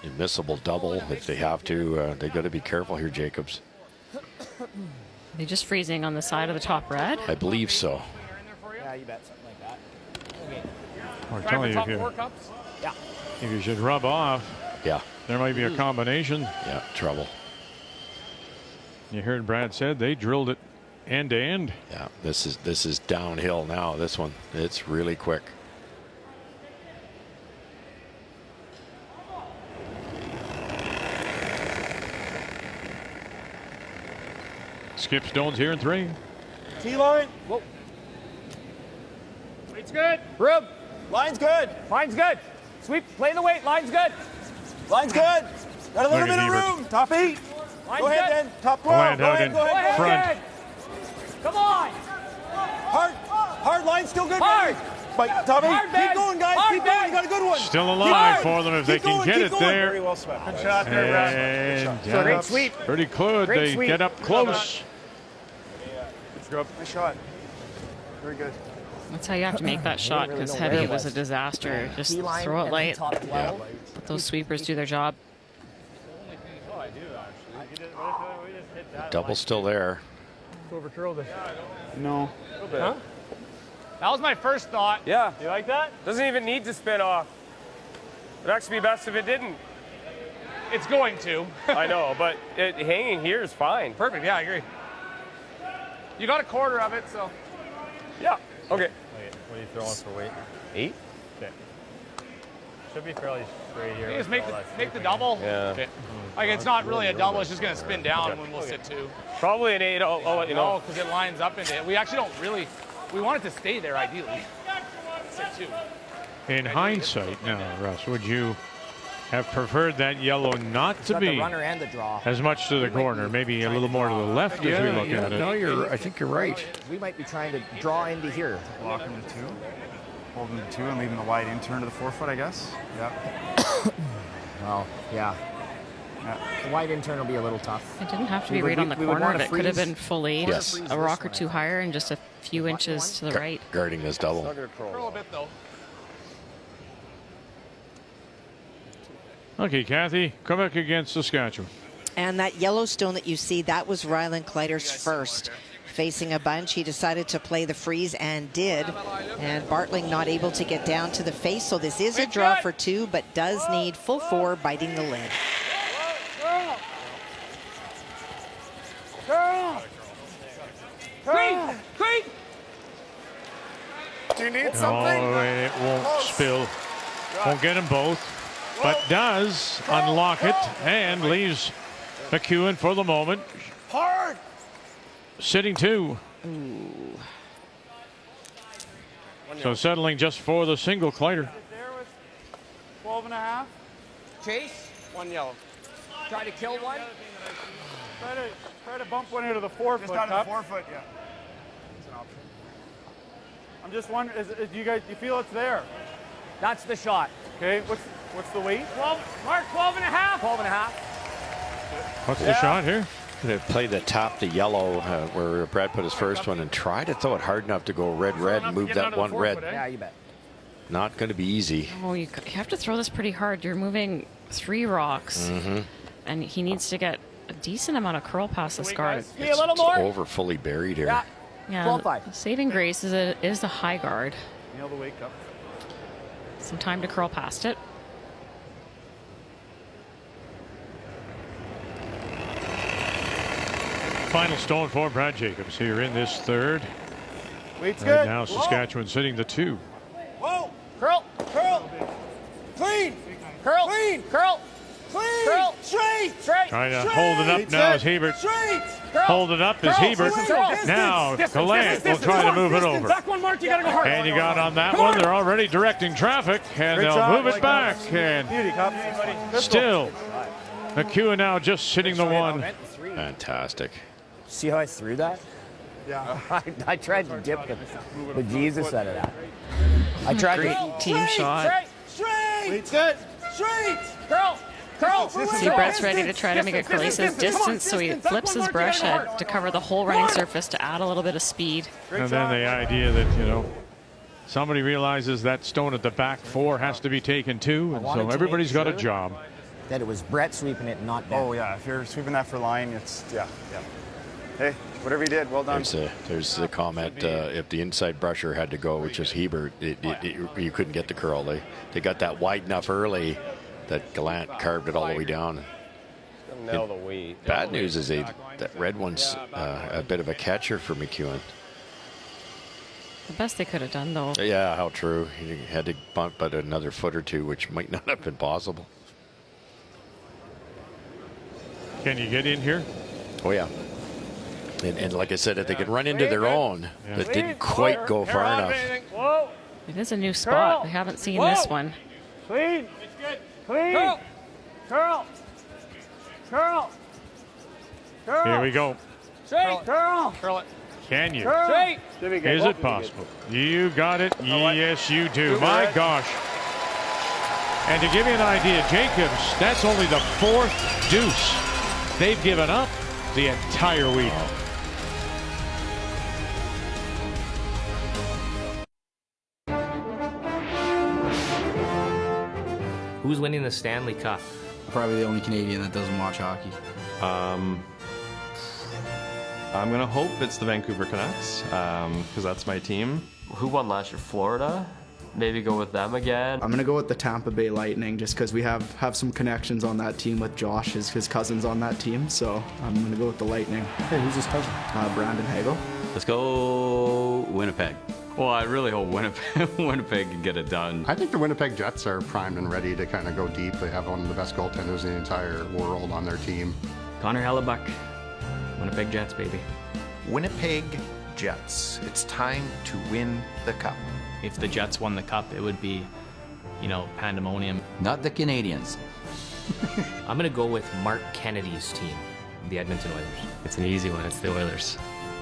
admissible double. If they have to, they got to be careful here, Jacobs. They're just freezing on the side of the top red. I believe so. Yeah, you bet. Something like that. Okay. I'm Try telling for you, top 4 cups. Yeah. if you should rub off, Yeah, there might be a combination. yeah, trouble. You heard Brad said they drilled it end to end. Yeah, this is downhill now. This one, it's really quick. Skip Stone's here in 3. T-line. Whoa. Weight's good. Rib. Line's good. Line's good. Sweep. Play the weight. Line's good. Line's good. Got a little Look bit at of Hebert. room. Top 8. Line's Go ahead, good. then. Top 12. Land Go out ahead, in go ahead, go ahead. front. Good. Come on. Hard line, still good. Hard. But top 8. Hard, Ben. Keep going, guys. Hard, Keep going. Ben. You got a good one. Still alive Keep for them if they Keep can going, get keep it going. there. Very well swept. Good shot there, Brad. And Good shot. yeah, Great sweep. pretty good. Great They sweep. get up close. Nice shot. Very good. That's how you have to make that shot, because know heavy where it was a was. disaster. Just T-line throw it and light. top 12. Let those sweepers do their job. Double still there. No. Huh? That was my first thought. Yeah. You like that? Doesn't even need to spin off. It'd actually be best if it didn't. It's going to. I know, but hanging here is fine. Perfect. Yeah, I agree. You got a quarter of it, so. Yeah. Okay. What are you throwing for weight? 8? Okay. Should be fairly straight here. You just with make all the, that make the sweeping. double. Yeah. Okay. Like it's not really a double. It's just gonna spin down when we'll sit 2. Probably an 8. I'll let you know. No, because it lines up into it. We actually don't really. We want it to stay there ideally. Sit 2. In hindsight, now, Russ, would you have preferred that yellow not It's to got be the runner and the draw. as much to the corner, maybe a little more to the left as we look at it? No, I think you're right. We might be trying to draw into here. Locking the 2. Holding the 2 and leaving the wide in turn to the 4 foot, I guess. Yeah. Oh, yeah. The wide intern will be a little tough. It didn't have to be right on the corner. It could have been full 8, Yes. a rock or 2 higher, and just a few inches to the right. Guarding this double. Curl a bit, though. Okay, Kathy, Quebec against Saskatchewan. And that Yellowstone that you see, that was Rylan Kleider's first. Facing a bunch, he decided to play the freeze and did. And Bartling not able to get down to the face, so this is a draw for 2, but does need full 4 biting the lid. Clean! Do you need something? Oh, it won't spill. Won't get them both, but does unlock it and leaves McEwen for the moment. Hard! Sitting 2. So settling just for the single Kleider. There with 12 and a half. Chase. 1 yellow. Try to kill one. Try to bump one into the 4 foot. Just out of the 4 foot, yeah. It's an option. I'm just wondering, do you feel it's there? That's the shot. Okay, what's the weight? 12 and a half. 12 and a half. What's the shot here? They play the top to yellow where Brad put his first one and try to throw it hard enough to go red and move that one red. Yeah, you bet. Not going to be easy. Oh, you have to throw this pretty hard. You're moving 3 rocks, and he needs to get a decent amount of curl past this guard. Be a little more. Over fully buried here. Yeah. Yeah, 12-5. saving grace is the high guard. Nail the wake up. Some time to curl past it. Final stone for Brad Jacobs here in this third. Weight's Right good. now Saskatchewan sitting the 2. Whoa! Curl. Curl! Clean! Curl. Clean! Curl. Clean! Curl. Straight! Straight. Trying to hold it up now is Hebert. Straight! Curl. Hold it up is Hebert. Now Gallant will try to move it over. Back one, Mark. You gotta go hard. And you got on that one. They're already directing traffic, and they'll job, move it back. And Beauty, Cup. still, McEwen now just sitting the 1. Fantastic. See how I threw that? Yeah. I tried to dip the Jesus out of that. I tried Great to. team shot. Straight! Weight's good. Straight! Curl. Curl. See, Brett's ready to try to make a curl. He says distance, so he flips his brush head to cover the whole running surface to add a little bit of speed. And then the idea that, somebody realizes that stone at the back 4 has to be taken too, and so everybody's got a job. That it was Brett sweeping it, not Ben. Oh, yeah. If you're sweeping that for line, it's, yeah. Hey, whatever you did, well done. There's the comment, if the inside brusher had to go, which is Hebert, you couldn't get the curl. They got that wide enough early that Gallant carved it all the way down. Nail the weight. Bad news is that red one's a bit of a catcher for McEwen. The best they could have done, though. Yeah, how true. He had to bump it another foot or 2, which might not have been possible. Can you get in here? Oh, yeah. And like I said, if they could run into their own, that didn't quite go far enough. Whoa! It is a new spot. I haven't seen this one. Clean! Clean! Curl. Curl! Curl! Curl! Here we go. Straight. Curl! Curl it. Can you? Straight. Is it possible? You got it. Yes, you do. My gosh. And to give you an idea, Jacobs, that's only the 4th deuce they've given up the entire week. Who's winning the Stanley Cup? Probably the only Canadian that doesn't watch hockey. I'm going to hope it's the Vancouver Canucks because that's my team. Who won last year? Florida? Maybe go with them again. I'm going to go with the Tampa Bay Lightning just because we have some connections on that team with Josh, his cousin's on that team. So I'm going to go with the Lightning. Hey, who's his cousin? Brandon Hagel. Let's go Winnipeg. Well, I really hope Winnipeg can get it done. I think the Winnipeg Jets are primed and ready to kind of go deep. They have one of the best goaltenders in the entire world on their team. Connor Hellebuck. Winnipeg Jets, baby. Winnipeg Jets. It's time to win the cup. If the Jets won the cup, it would be, pandemonium. Not the Canadians. I'm going to go with Mark Kennedy's team, the Edmonton Oilers. It's an easy one. It's the Oilers.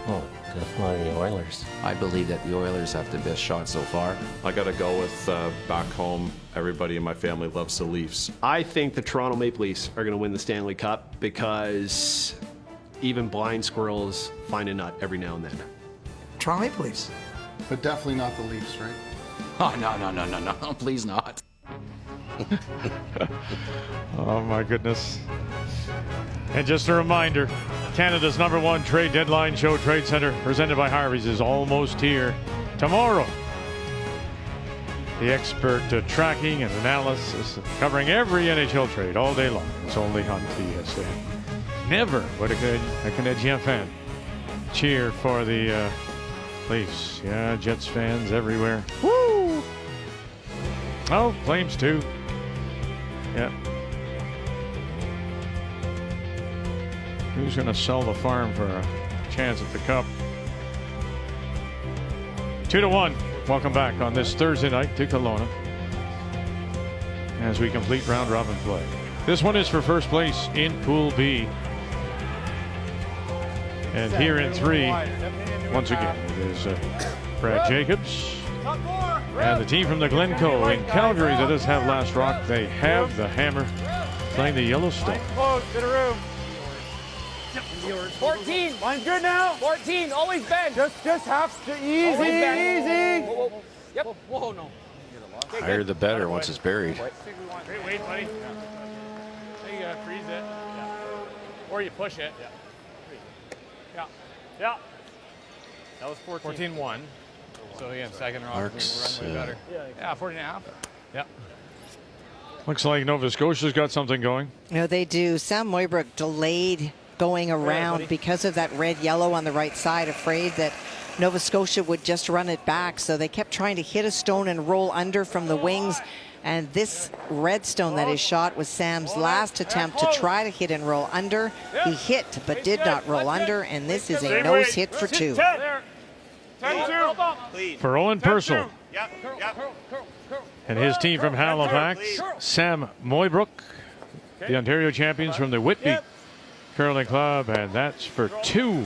Oh, Definitely the Oilers. I believe that the Oilers have the best shot so far. I got to go with back home. Everybody in my family loves the Leafs. I think the Toronto Maple Leafs are going to win the Stanley Cup because even blind squirrels find a nut every now and then. Toronto Maple Leafs. But definitely not the Leafs, right? Oh, no. Please not. Oh, my goodness. And just a reminder, Canada's #1 trade deadline show, Trade Center, presented by Harvey's, is almost here tomorrow. The expert tracking and analysis covering every NHL trade all day long. It's only on TSN. Never would a Canadien fan cheer for the Leafs. Yeah, Jets fans everywhere. Woo! Oh, Flames too. Yeah. Who's going to sell the farm for a chance at the Cup? 2-1. Welcome back on this Thursday night to Kelowna as we complete round robin play. This one is for first place in Pool B. And here in 3, once again, it is Brad Jacobs and the team from the Glencoe in Calgary that does have last rock. They have the hammer playing the Yellowstone. Close to the room. 14. Line's good now. 14. Always bend. Just have to easy. Whoa. Yep. Whoa, no. Higher the better once it's buried. Great weight, buddy. You freeze it. Yeah. Or you push it. Yeah. That was 14-1. So again, second rock Marks, run way better. Yeah, 14.5. Yeah. Looks like Nova Scotia's got something going. No, they do. Sam Moybrook delayed going around because of that red-yellow on the right side, afraid that Nova Scotia would just run it back. So they kept trying to hit a stone and roll under from the wings. And this red stone that is shot was Sam's last attempt to try to hit and roll under. He hit but did not roll under, and this is a nose hit for 2. 10-2. For Owen Purcell and his team from Halifax, Sam Moybrook, the Ontario champions from the Whitby Curling Club, and that's for 2.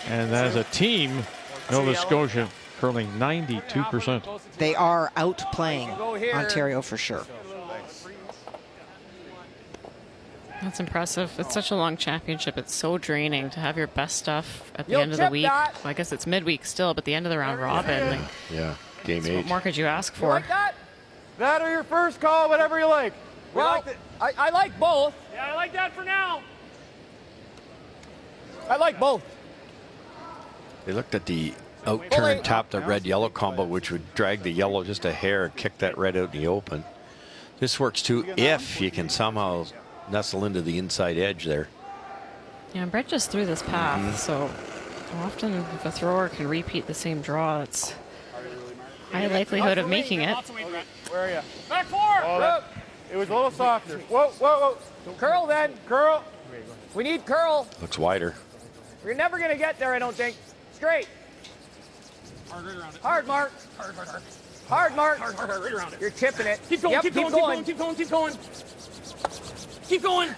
And as a team, Nova Scotia curling 92%. They are outplaying Ontario for sure. That's impressive. It's such a long championship. It's so draining to have your best stuff at the end of the week. Well, I guess it's midweek still, but the end of the round robin. Like, yeah, game 8. What more could you ask for? Like that or your first call, whatever you like. Well, I like both. Yeah, I like that for now. I like both. They looked at the out-turn, tap the red-yellow combo, which would drag the yellow just a hair and kick that red out in the open. This works too if you can somehow nestle into the inside edge there. Yeah, Brett just threw this path, so often if a thrower can repeat the same draw, it's high likelihood of making it. Where are you? Back 4. Oh, it was a little softer. Whoa. Curl then. Curl. We need curl. Looks wider. We're never going to get there, I don't think. Straight. Hard, Mark. Hard, Mark. Right around it. You're tipping it. Keep going, yep, keep going. Keep going.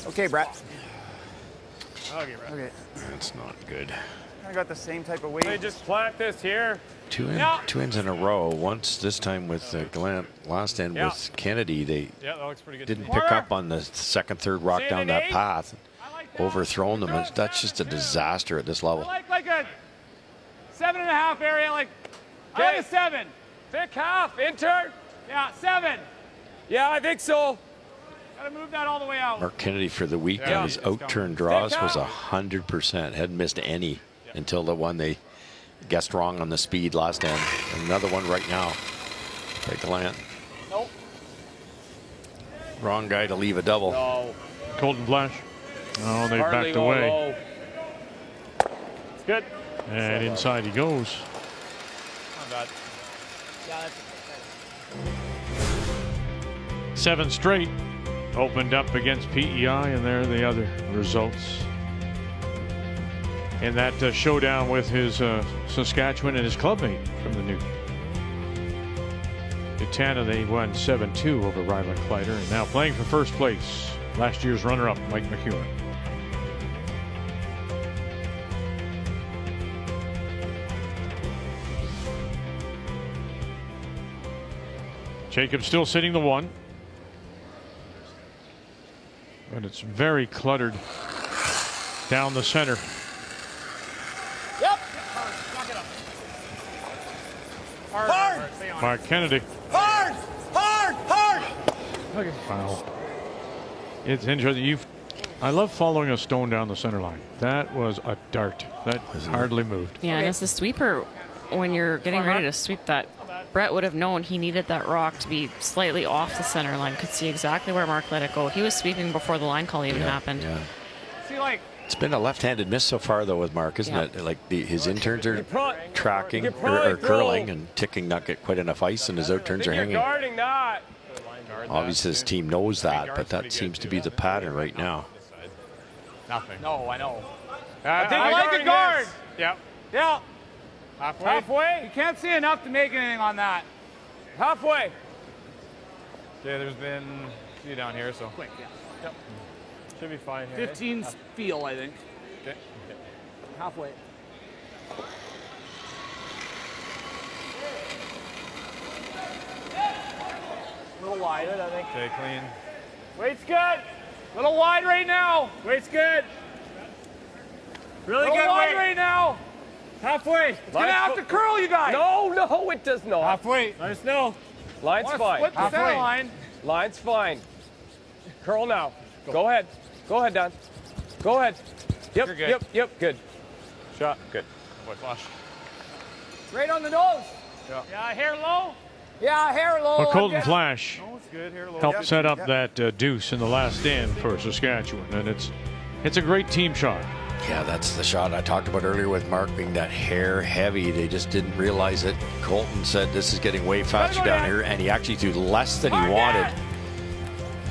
Okay, Brett. Okay. That's not good. I got the same type of weight. They just flat this here. Two ends in a row. Once this time with Glant, last end with Kennedy. They that looks pretty good didn't pick up on the second, third rock down that path. Overthrown them. That's just a disaster at this level. I like a 7.5 area. I like a 7. Thick half. Intern. Yeah, 7. Yeah, I think so. Gotta move that all the way out. Mark Kennedy for the week on his out-turn draws was 100%. Hadn't missed any until the one they guessed wrong on the speed last end. Another one right now by Glant. Nope. Wrong guy to leave a double. No. Colton Flash. Oh, they Hardly backed away. Low. It's good. And inside he goes. Not bad. Yeah, that's 7 straight. Opened up against PEI, and there are the other results. In that showdown with his Saskatchewan and his clubmate from the New. Utana, they won 7-2 over Ryland Kleider, and now playing for first place, last year's runner-up, Mike McEwen. Jacobs still sitting the 1. But it's very cluttered down the center. Yep. Hard. Mark Kennedy. Hard. Wow. It's interesting. I love following a stone down the center line. That was a dart. That hardly moved. Yeah, and as the sweeper, when you're getting ready to sweep that, Brett would have known he needed that rock to be slightly off the center line. Could see exactly where Mark let it go. He was sweeping before the line call even happened. Yeah. See, like, It's been a left-handed miss so far, though, with Mark, isn't it? Like his in-turns are tracking or curling and ticking, not get quite enough ice, and his out-turns are You're hanging. guarding that. Obviously, his team knows that, but that seems to be the pattern right now. Nothing. no, I know. I think I like a guard. Yep. Yeah. Halfway. You can't see enough to make anything on that. Halfway. Okay, there's been a few down here, so. Quick, yeah. Yep. Should be fine here. 15's feel, I think. Okay. Halfway. A little wide, I think. Okay, clean. Weight's good. A little wide right now. Weight's good. Really good wide right now. Halfway. It's going to have to curl, you guys. No, it does not. Halfway. Let us know. Line's fine. Split the center line. Line's fine. Curl now. Go ahead. Go ahead, Don. Go ahead. Yep, You're good. yep, good. Shot, good. Boy, flush. Right on the nose. Yeah. Hair low. Yeah, hair low. Well, Colton Flash No, it's good here. helped set up that deuce in the last stand for Saskatchewan, and it's a great team shot. Yeah, that's the shot I talked about earlier with Mark being that hair heavy. They just didn't realize it. Colton said this is getting way faster down here, and he actually threw less than he wanted.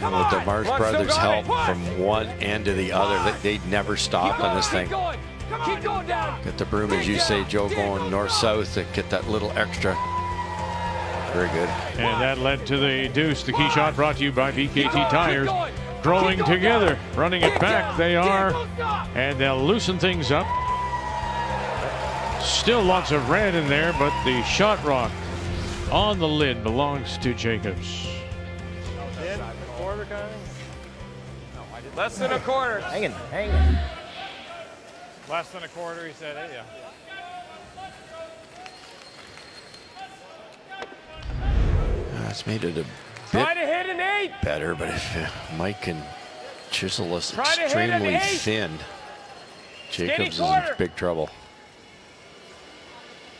And with the Mars brothers' help from one end to the other, they'd never stop on this thing. Keep going down. Get the broom, as you say, Joe, going north-south to get that little extra. Very good. And that led to the deuce. The key shot brought to you by BKT Tires. Growing together, running it back, they are, and they'll loosen things up. Still lots of red in there, but the shot rock on the lid belongs to Jacobs. Less than a quarter. Hanging. Less than a quarter, he said. Hey, yeah. That's made it a Try bit to hit an 8. better, but if Mike can chisel us Try to hit an extremely 8. thin, Jacobs is in quarter. big trouble. What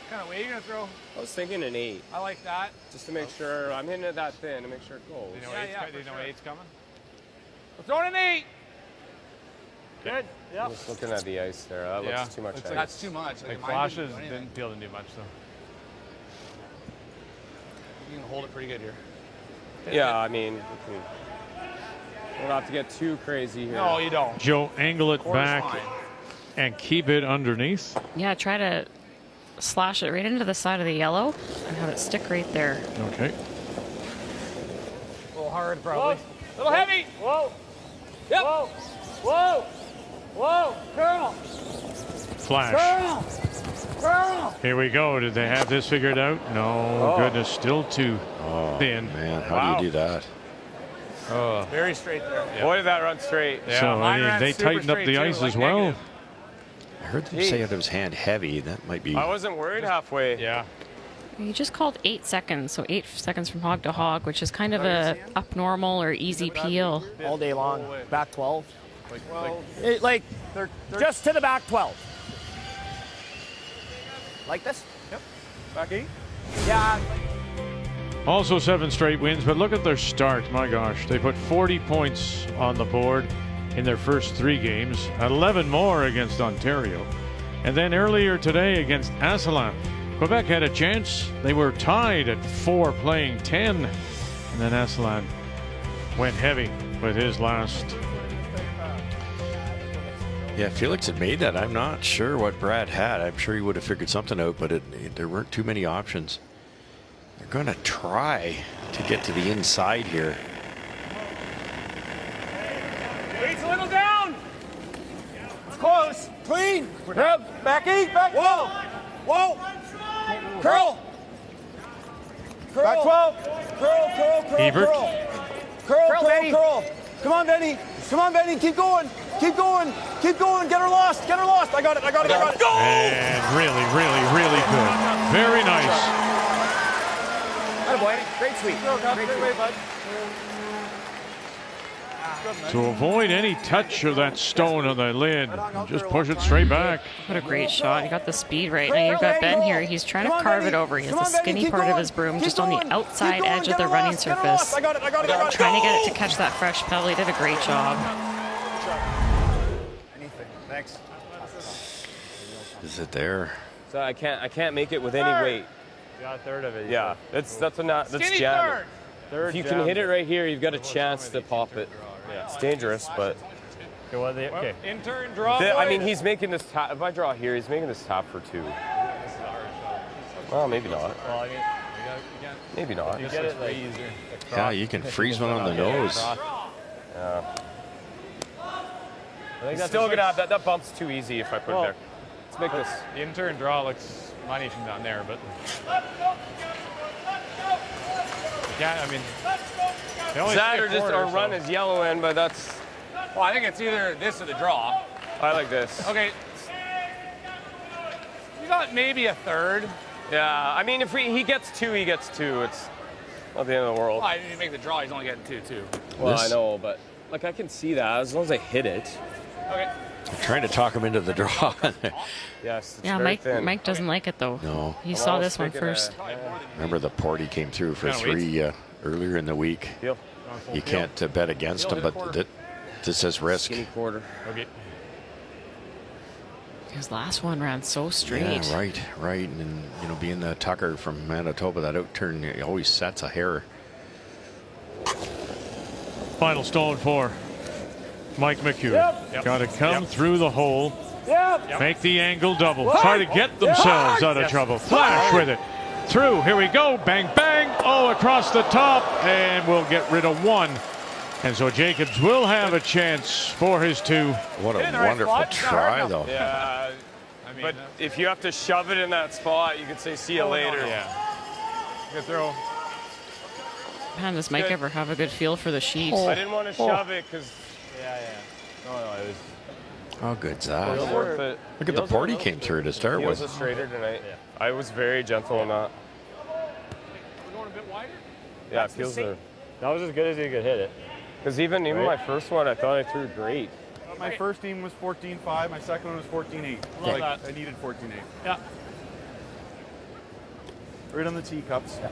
kind of weight are you going to throw? I was thinking an 8. I like that. Just to make sure I'm hitting it that thin to make sure it goes. Do you know, Yeah, do you know eight's coming? We're throwing an 8. Good. Yep. Just looking at the ice there. That looks too much ice. That's too much. Like mine flashes do anything. didn't feel to do much, though. You can hold it pretty good here. Yeah, I mean, we don't have to get too crazy here. No, you don't. Joe, angle it Quarter's back fine. and keep it underneath. Yeah, try to slash it right into the side of the yellow and have it stick right there. Okay. A little hard, probably. A little heavy. Whoa. Yep. Whoa. Whoa. Whoa. Curl. Flash. Curl. Here we go. Did they have this figured out? No, goodness, still too thin. Man, how do you do that? Very straight there. Boy, did that run straight. Yeah. So mine ran they super tightened up straight the too, ice like as well. negative. I heard them say it was hand heavy. That might be. I wasn't worried halfway. Yeah. You just called 8 seconds, so 8 seconds from hog to hog, which is kind of a up normal or easy peel. All day long. Back 12. They're Just to the back 12. Like this? Yep. Back 8. Yeah. Also 7 straight wins, but look at their start. My gosh, they put 40 points on the board in their first 3 games, 11 more against Ontario. And then earlier today against Asselin, Quebec had a chance. They were tied at 4 playing 10. And then Asselin went heavy with his last. Yeah, Felix had made that. I'm not sure what Brad had. I'm sure he would have figured something out, but there weren't too many options. They're going to try to get to the inside here. Weight's a little down. It's close. Clean. Back 8. Back. Whoa. Whoa. Curl. Back 12. Curl. Hebert. Curl. Come on, Benny. Keep going. Get her lost. I got it. Go! And really good. Very nice. Attaboy. Great sweep. Great way, bud. To avoid any touch of that stone on the lid, just push it straight back. What a great shot. He got the speed right. Now you've got Ben here. He's trying to carve it over. He has the skinny part of his broom just on the outside edge of the running surface. Trying to get it to catch that fresh pebble. He did a great job. Thanks. Is it there? So I can't make it with any weight. Got a third of it. Yeah, that's jam. If you can hit it right here, you've got a chance to pop it. Yeah. It's dangerous, but. Okay. In turn, draw. I mean, he's making this tap. If I draw here, he's making this tap for 2. Well, maybe not. Well, I mean, maybe not. You get it like easier. Yeah, you can freeze one on the nose. Yeah. I think that's still gonna have that bump's too easy if I put it there. Let's make this. The in-turn draw looks money from down there, but yeah, I mean, that or run is yellow in, but that's. Well, I think it's either this or the draw. I like this. Okay. You got maybe a third. Yeah, I mean, if he gets 2, he gets 2. It's not the end of the world. Well, I didn't make the draw. He's only getting 2 too. Well, I know, but like I can see that as long as I hit it. Okay. I'm trying to talk him into the draw. Yes. Yeah, Mike doesn't like it though. No. He saw this one first. Remember the Porty came through for 3 earlier in the week. You can't bet against him, but this is risk. Skinny quarter. Okay. His last one ran so straight. Yeah, right. And being the Tucker from Manitoba, that out turn always sets a hair. Final stone for Mike McEwen. Got to come through the hole. Make the angle double. Try to get themselves out of trouble. Flash with it. Through. Here we go. Bang, bang. Oh, across the top. And we'll get rid of 1. And so Jacobs will have a chance for his 2. What a wonderful try, though. Yeah. But if you have to shove it in that spot, you could say, see you later. Yeah. Good throw. Man, does Mike ever have a good feel for the sheet? I didn't want to shove it because. Yeah. No, it was. How good's that? Look at the Porty came through to start with. He was a straighter tonight. Yeah. I was very gentle on that. We're going a bit wider? Yeah, it feels That was as good as you could hit it. Because even my first one, I thought I threw great. My first team was 14-5. My second one was 14-8. I needed 14-8. Yeah. Right on the teacups. Yeah.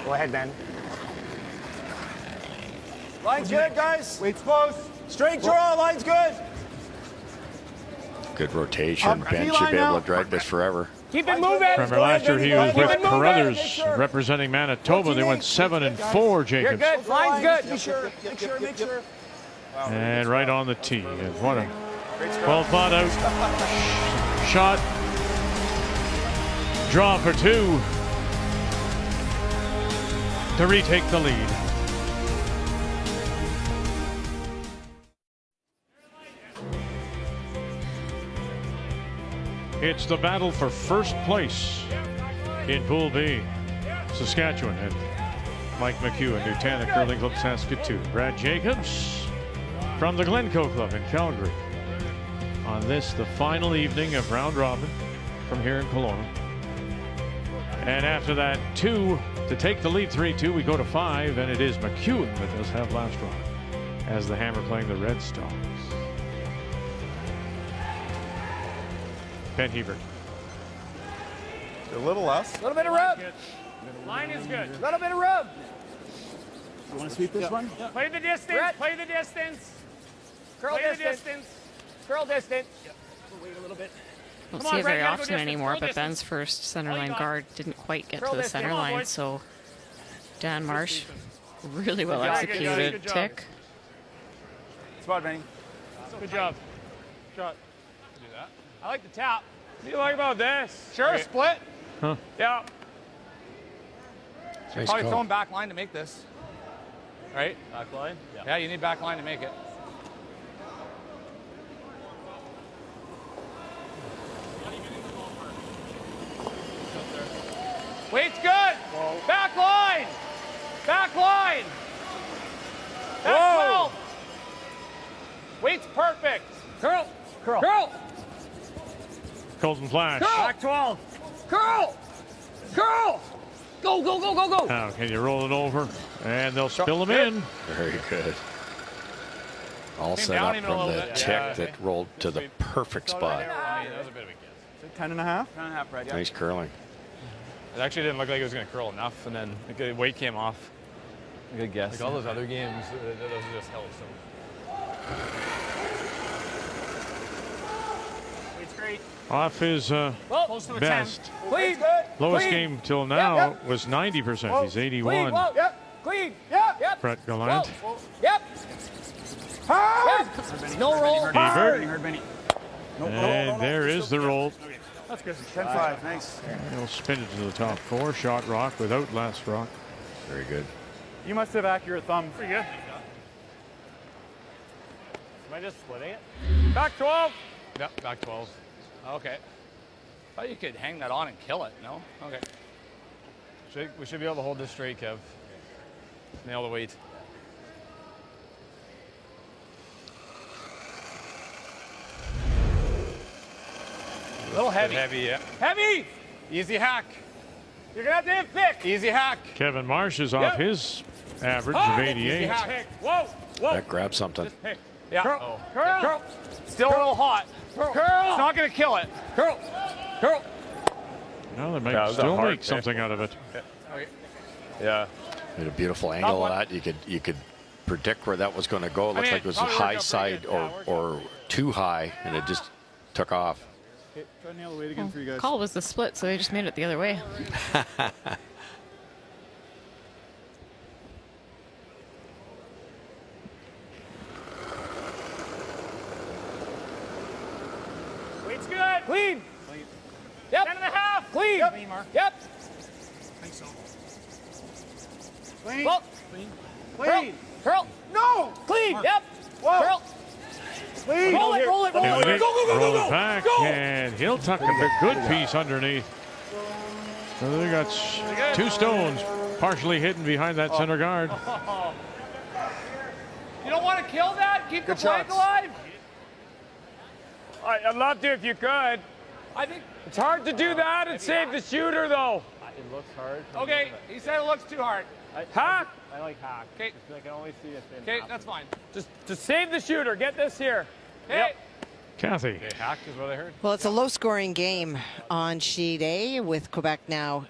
Go ahead, Ben. Line's good, guys. Weight's close. Straight draw. Line's good. Good rotation. Ben should be able to drag this forever. Keep it moving. Remember last year he was with Carruthers representing Manitoba. They went 7-4, Jacobs. You're good. Line's good. Make sure. And right on the tee. And what a well thought out shot. Draw for 2 to retake the lead. It's the battle for first place in Pool B. Saskatchewan and Mike McEwen, Nutana Curling Club Saskatoon. Brad Jacobs from the Glencoe Club in Calgary. On this, the final evening of round robin from here in Kelowna. And after that, 2 to take the lead, 3-2, we go to 5, and it is McEwen that does have last round as the Hammer playing the Red Stars. Ben Hebert. A little less. A little bit of rub. Line is good. A little bit of rub. You want to sweep this one? Yeah. Play the distance. Play the distance. Curl distance. Curl distance. Yep. We'll wait a little bit. Don't see it very often anymore, but Ben's first centerline guard didn't quite get to the center line, so Dan Marsh, really well executed. Tick. Spot, Benny. Good job. Shot. Do that. I like the tap. What do you like about this? Sure, split. Huh. Yeah. Nice probably throwing back line to make this. right? Back line? Yeah, you need back line to make it. Wait's good. Whoa. Back line. Back line. Back 12. Wait's perfect. Curl. Curl. Curl. Colton Flash. Curl. Back 12. Curl. Curl. Go, go, go, go, go. Now, can you roll it over? And they'll spill them in. Very good. All Came set down up even a from little the bit. tick Yeah. that rolled to the perfect spot. That was a bit of a guess. 10 and a half? 10 and a half, Brad. Yeah. Nice curling. It actually didn't look like it was going to curl enough, and then the weight came off. Good guess. Like all those other games, those just held so. Wait's great. Off his Close to a 10. best. Clean. Lowest Clean. game till now Yep. was 90%. He's 81. Clean. Whoa. Yep. Clean. Yep. Yep. Brett Gallant. Whoa. Yep. Hard. Yep. No roll. Ebert. And there is the roll. That's good. 10-5, nice. He'll spin it to the top 4. Shot rock without last rock. Very good. You must have accurate thumb. Pretty good. Am I just splitting it? Back 12. Yep, back 12. Okay. Thought you could hang that on and kill it, no? Okay. We should be able to hold this straight, Kev. Nail the weight. A little heavy. Heavy, yeah. Heavy! Easy hack. You're gonna have to hit thick. Easy hack. Kevin Marsh is off his average of 88. Easy hack. Whoa, whoa. That grabbed something. Pick. Yeah. Curl. Curl. Curl. Still a little hot. Curl. It's not gonna kill it. Curl. Curl. No, they might still make something out of it. Okay. Yeah. Made a beautiful angle of that. You could predict where that was going to go. It looked like it was high side or too high, and it just took off. Okay, try to nail the weight again for you guys. Call was the split, so they just made it the other way. Weight's good. Clean. Yep. 10 and a half. Clean. Yep. Clean, Mark. Yep. I think so. Clean. Well. Clean. Clean. Curl. No. Clean. Mark. Yep. Whoa. Curl. Clean. Roll it, roll it, roll it. Go, go, go, Roll go, it back, go. and he'll tuck a good piece underneath. So they got 2 stones partially hidden behind that center guard. You don't want to kill that? Keep the flank alive? I'd love to if you could. I think it's hard to do that and save the shooter, though. It looks hard. Okay, he said it looks too hard. Hack? I like hack. Okay. I can only see it. Okay, that's fine. Just to save the shooter, get this here. Okay. Yep. Kathy. Okay, hack is what I heard. Well, it's a low-scoring game on sheet A with Quebec now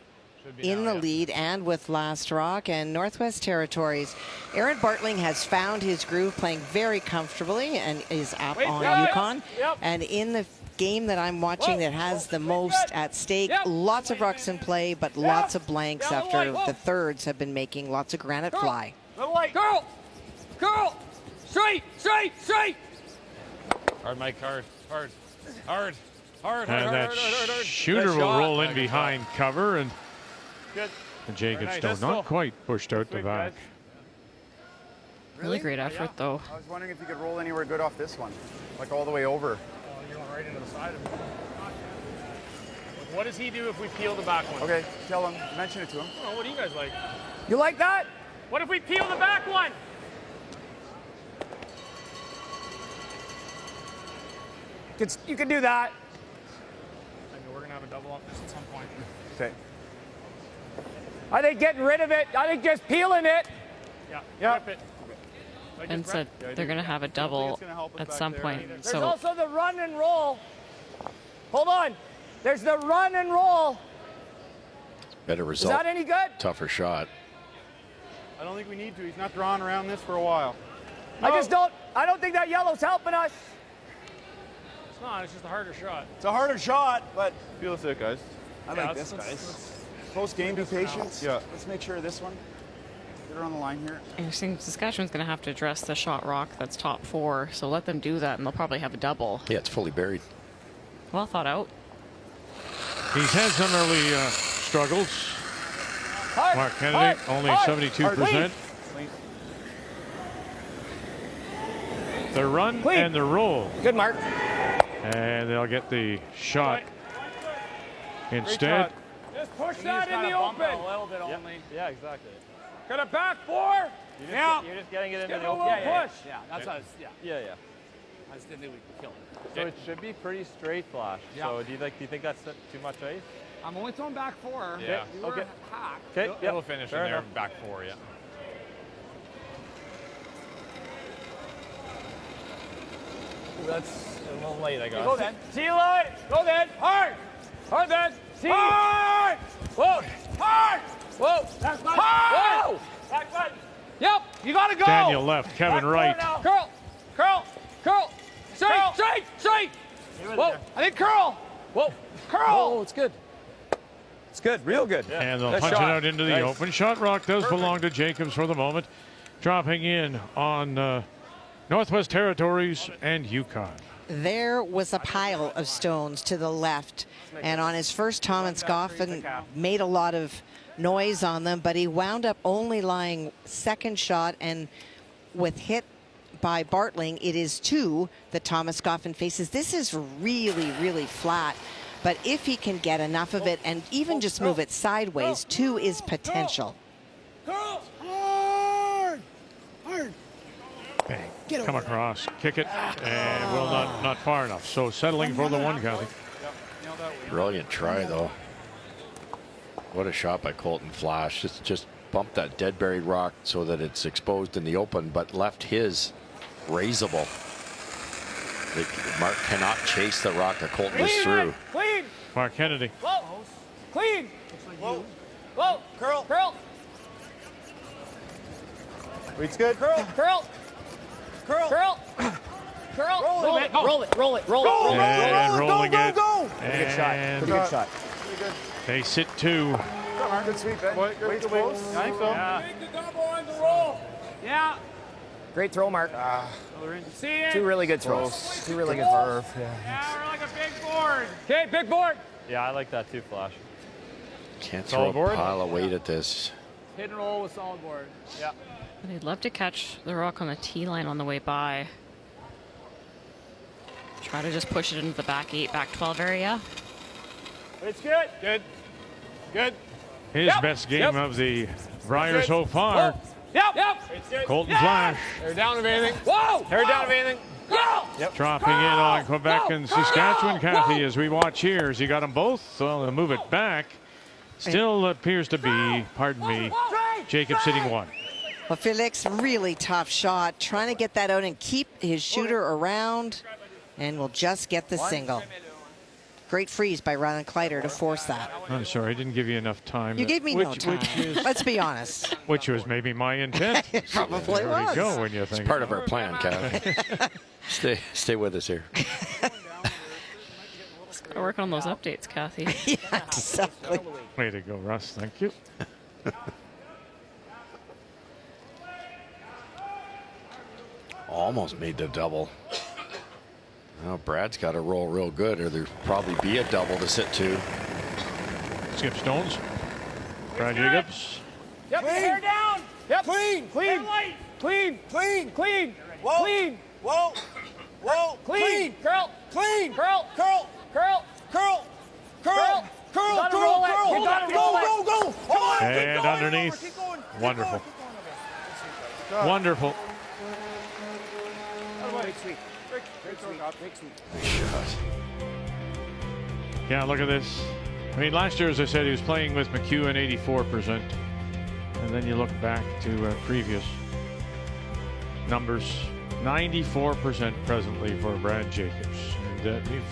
in the lead and with last rock and Northwest Territories. Aaron Bartling has found his groove, playing very comfortably, and is up on Yukon. Yep. And in the game that I'm watching that has the most at stake, lots of rucks in play, but lots of blanks after the thirds have been making lots of granite fly. Little light. Girl! Girl! Straight! Straight! Straight! Hard, Mike. Hard. Hard. Hard. Hard. And hard, that hard, hard, hard. shooter Good will shot. roll in Good behind shot. cover, and Good. the Jacobs Very still nice. not quite pushed out the back. Really great effort, though. I was wondering if you could roll anywhere good off this one, like all the way over. You're going right into the side of it. What does he do if we peel the back one? Okay, tell him, mention it to him. Oh, what do you guys like? You like that? What if we peel the back one? You can do that. I mean, we're going to have a double up this at some point. Okay. I think getting rid of it. I think just peeling it. Yeah. Rip it. And said they're going to have a double at some point. There's So also the run and roll. Hold on. There's the run and roll. Better result. Is that any good? Tougher shot. I don't think we need to. He's not drawing around this for a while. I don't think that yellow's helping us. It's not. It's just a harder shot. It's a harder shot, but feel it, guys. I like this, let's- guys. Post game, be patient. Yeah. Let's make sure this one. Get her on the line here. I think Saskatchewan's going to have to address the shot rock that's top 4. So let them do that, and they'll probably have a double. Yeah, it's fully buried. Well thought out. He's had some early struggles. Mark Kennedy, only 72%. the run and the roll. Good, Mark. And they'll get the shot instead. Just push that in the open. A little bit only. Yeah, exactly. Got a back 4. You're just getting it into the open. Push. Yeah, that's what I was, yeah. I just didn't think we could kill it. So it should be pretty straight, Flash. Yeah. So do you think that's too much ice? I'm only throwing back 4. Yeah. Okay. Hack. Okay. It'll finish in there. Back 4. Yeah. That's a little late, I guess. Go then. See you later. Go then. Hard. Hard then. See you. Hard. Whoa. Hard. Whoa. That's hard. Whoa. Back foot. Yep. You got to go. Daniel left. Kevin right. Curl. Curl. Curl. Straight. Straight. Whoa. I think curl. Whoa. Curl. Oh, it's good. It's good. Real good. Yeah. And they'll punch it out into the open. Shot rock does belong to Jacobs for the moment. Dropping in on Northwest Territories and Yukon. There was a pile of stones to the left, and on his first, Thomas Goffin made a lot of noise on them, but he wound up only lying second shot, and with hit by Bartling, it is 2 that Thomas Goffin faces. This is really, really flat, but if he can get enough of it and even just move it sideways, 2 is potential. Okay. Come across, kick it, and will not far enough. So settling for the 1, Kathy. Brilliant try, though. What a shot by Colton Flash. Just bumped that dead buried rock so that it's exposed in the open, but left his raisable. Mark cannot chase the rock that Colton was through. Clean. Mark Kennedy. Whoa. Clean. Whoa. Whoa. Curl. Curl. It's good. Curl. Curl. Curl. Curl. Curl. Roll it. Roll it. Roll it. Roll it. And rolling it. Pretty good shot. Pretty good shot. They sit 2. Good sweep, Ben. Wait's close. I think so. Take the double on the roll. Yeah. Great throw, Mark. See it. 2 really good throws. 2 really good throws. Yeah, we're like a big board. Okay, big board. Yeah, I like that too, Flash. Can't throw a pile of weight at this. Hit and roll with solid board. Yeah. They'd love to catch the rock on the tee line on the way by. Try to just push it into the back 8, back 12 area. It's good. Good. Good. His best game of the Brier so far. Yep. Colton Flash. They're down of anything. Whoa. They're down of anything. Go. Yep. Dropping in on Quebec and Saskatchewan, Kathy, as we watch here. As he got them both, so they'll move it back. Still appears to be, pardon me, Jacob sitting 1. Well, Felix, really tough shot, trying to get that out and keep his shooter around, and will just get the single. Great freeze by Rylan Kleider to force that. I'm sorry, I didn't give you enough time. You gave me no time. Let's be honest. Which was maybe my intent. Probably there was. We go when you think. It's part of our plan, Kathy. Stay with us here. Gotta work on those updates, Kathy. Yeah, exactly. Way to go, Russ. Thank you. Almost made the double. Now Brad's got to roll real good, or there'd probably be a double to sit 2. Skip Stones. Brad Jacobs. Yep. Clean. Hair down. Yep. Clean. Clean. Clean. Clean. Clean. Whoa. Clean. Whoa. Whoa. Clean. Curl. Clean. Curl. Curl. Curl. Curl. Curl. Curl. Gotta Curl. roll it. Curl. You gotta Go. roll it. Go. Go. Come on. Keep And going. underneath. Keep going. Keep Wonderful. going. Wonderful. Great sweep. Great sweep. Great sweep. Nice shot. Yeah, look at this. I mean, last year, as I said, he was playing with McEwen 84%. And then you look back to previous numbers. 94% presently for Brad Jacobs. And it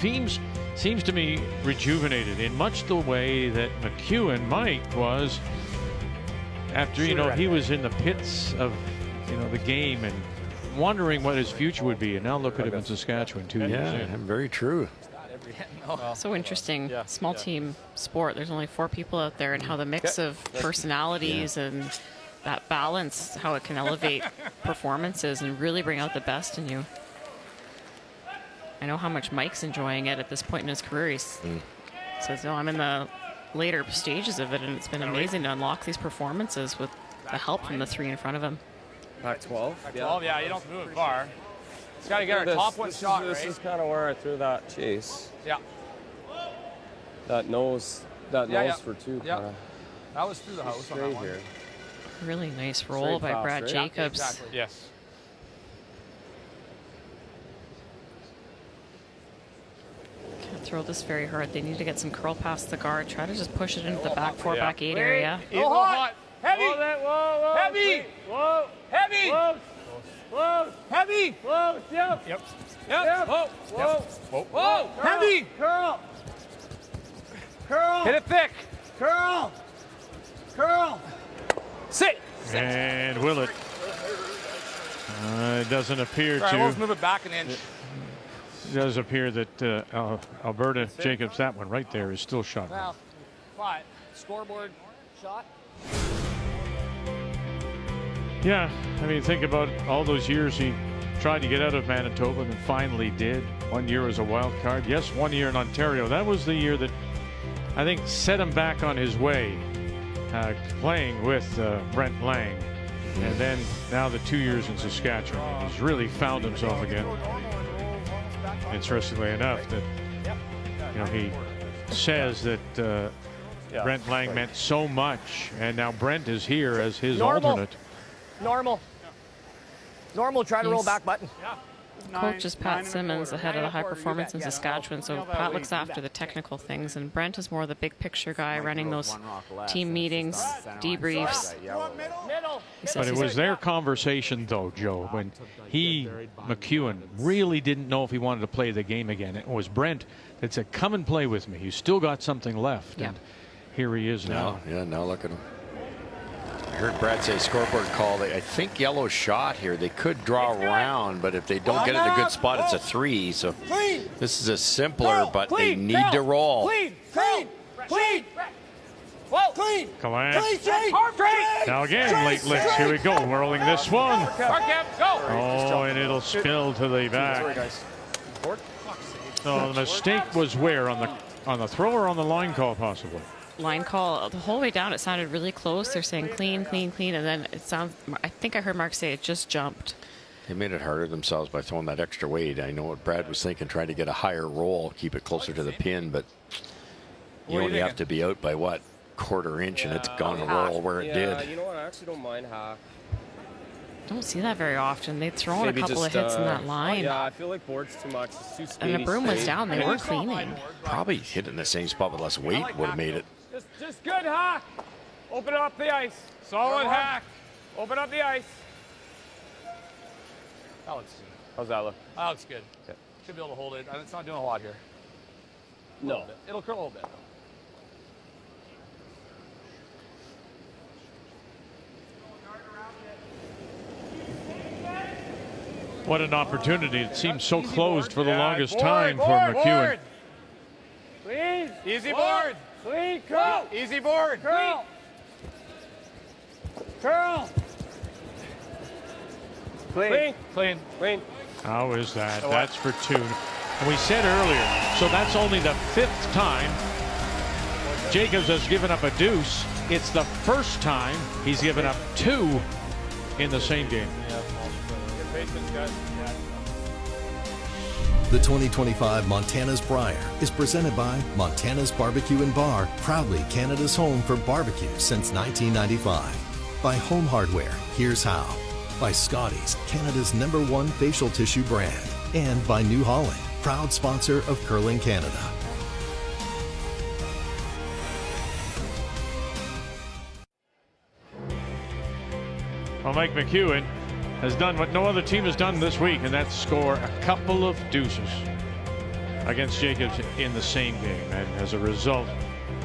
seems to me rejuvenated in much the way that McEwen, Mike, was after, he was in the pits of, the game and wondering what his future would be. And now look at him in Saskatchewan 2 years in. Yeah, very true. So interesting. Small team sport. There's only 4 people out there, and how the mix of personalities and that balance, how it can elevate performances and really bring out the best in you. I know how much Mike's enjoying it at this point in his career. He says, I'm in the later stages of it, and it's been amazing to unlock these performances with the help from the 3 in front of him. Pac-12? Yeah, you don't move it far. It's got to get our top one shot, This right? is kind of where I threw that chase. Yeah. That nose for two. Yeah. Kinda. That was through the house on that Straight one. here. Really nice roll by fast, Brad right? Jacobs. Yeah, exactly. Yes. Can't throw this very hard. They need to get some curl past the guard. Try to just push it into the back 4, back 8 area. Go hot. Heavy. Whoa, Heavy. Whoa. Heavy. Close. Heavy. Close. Yep. Yep. Whoa. Whoa. Whoa. Heavy. Curl. Curl. Hit it thick. Curl. Curl. Sit. And will it? It doesn't appear All right, let's to. move it back an inch. It does appear that Alberta Jacobs, that one right there, is still shot. Now, but scoreboard shot. Yeah, I mean, think about all those years he tried to get out of Manitoba and finally did. 1 year as a wild card. Yes, 1 year in Ontario. That was the year that I think set him back on his way, playing with Brent Lang. And then now the 2 years in Saskatchewan. He's really found himself again. Interestingly enough, that he says that Brent Lang meant so much, and now Brent is here as his alternate. Normal. Try to roll back button. Coach is Pat Simmons, the head of the high performance in Saskatchewan. So Pat looks after the technical things, and Brent is more the big picture guy running those team meetings, debriefs. But it was their conversation, though, Joe, when McEwen, really didn't know if he wanted to play the game again. It was Brent that said, come and play with me. You still got something left. Yeah. And here he is now. Yeah, now look at him. I heard Brad say scoreboard call. I think yellow shot here. They could draw around, but if they don't get it in a good spot, it's a 3. So this is a simpler, but they need to roll. Clean. Whoa. Clean. Now again, late licks. Here we go. Whirling this one. Go. Oh, and it'll spill to the back. So the mistake was where? On the throw or on the line call, possibly? Line call the whole way down. It sounded really close. They're saying clean, and then it sounds. I think I heard Mark say it just jumped. They made it harder themselves by throwing that extra weight. I know what Brad was thinking, trying to get a higher roll, keep it closer to the pin, but you only have to be out by what, quarter inch, and it's gone to roll where it did. You know what? I actually don't mind hack. Don't see that very often. They've thrown a couple of hits in that line. Yeah, I feel like board's too much. It's too speedy. And the broom was down. They were cleaning. Probably hit in the same spot with less weight would have made it. Just good hack. Open up the ice. Solid hack. Open up the ice. That looks good. How's that look? That looks good. Okay. Should be able to hold it. It's not doing a lot here. No. It'll curl a little bit. What an opportunity. It seemed so closed for the longest time for McEwen. Clean. Easy board. Clean. Curl. Easy board. Curl. Clean. How is that? That's for 2. And we said earlier, so that's only the 5th time Jacobs has given up a deuce. It's the first time he's given up 2 in the same game. The 2025 Montana's Brier is presented by Montana's Barbecue and Bar, proudly Canada's home for barbecue since 1995. By Home Hardware, here's how. By Scotties, Canada's #1 facial tissue brand. And by New Holland, proud sponsor of Curling Canada. Well, Mike McEwen has done what no other team has done this week, and that's score a couple of deuces against Jacobs in the same game. And as a result,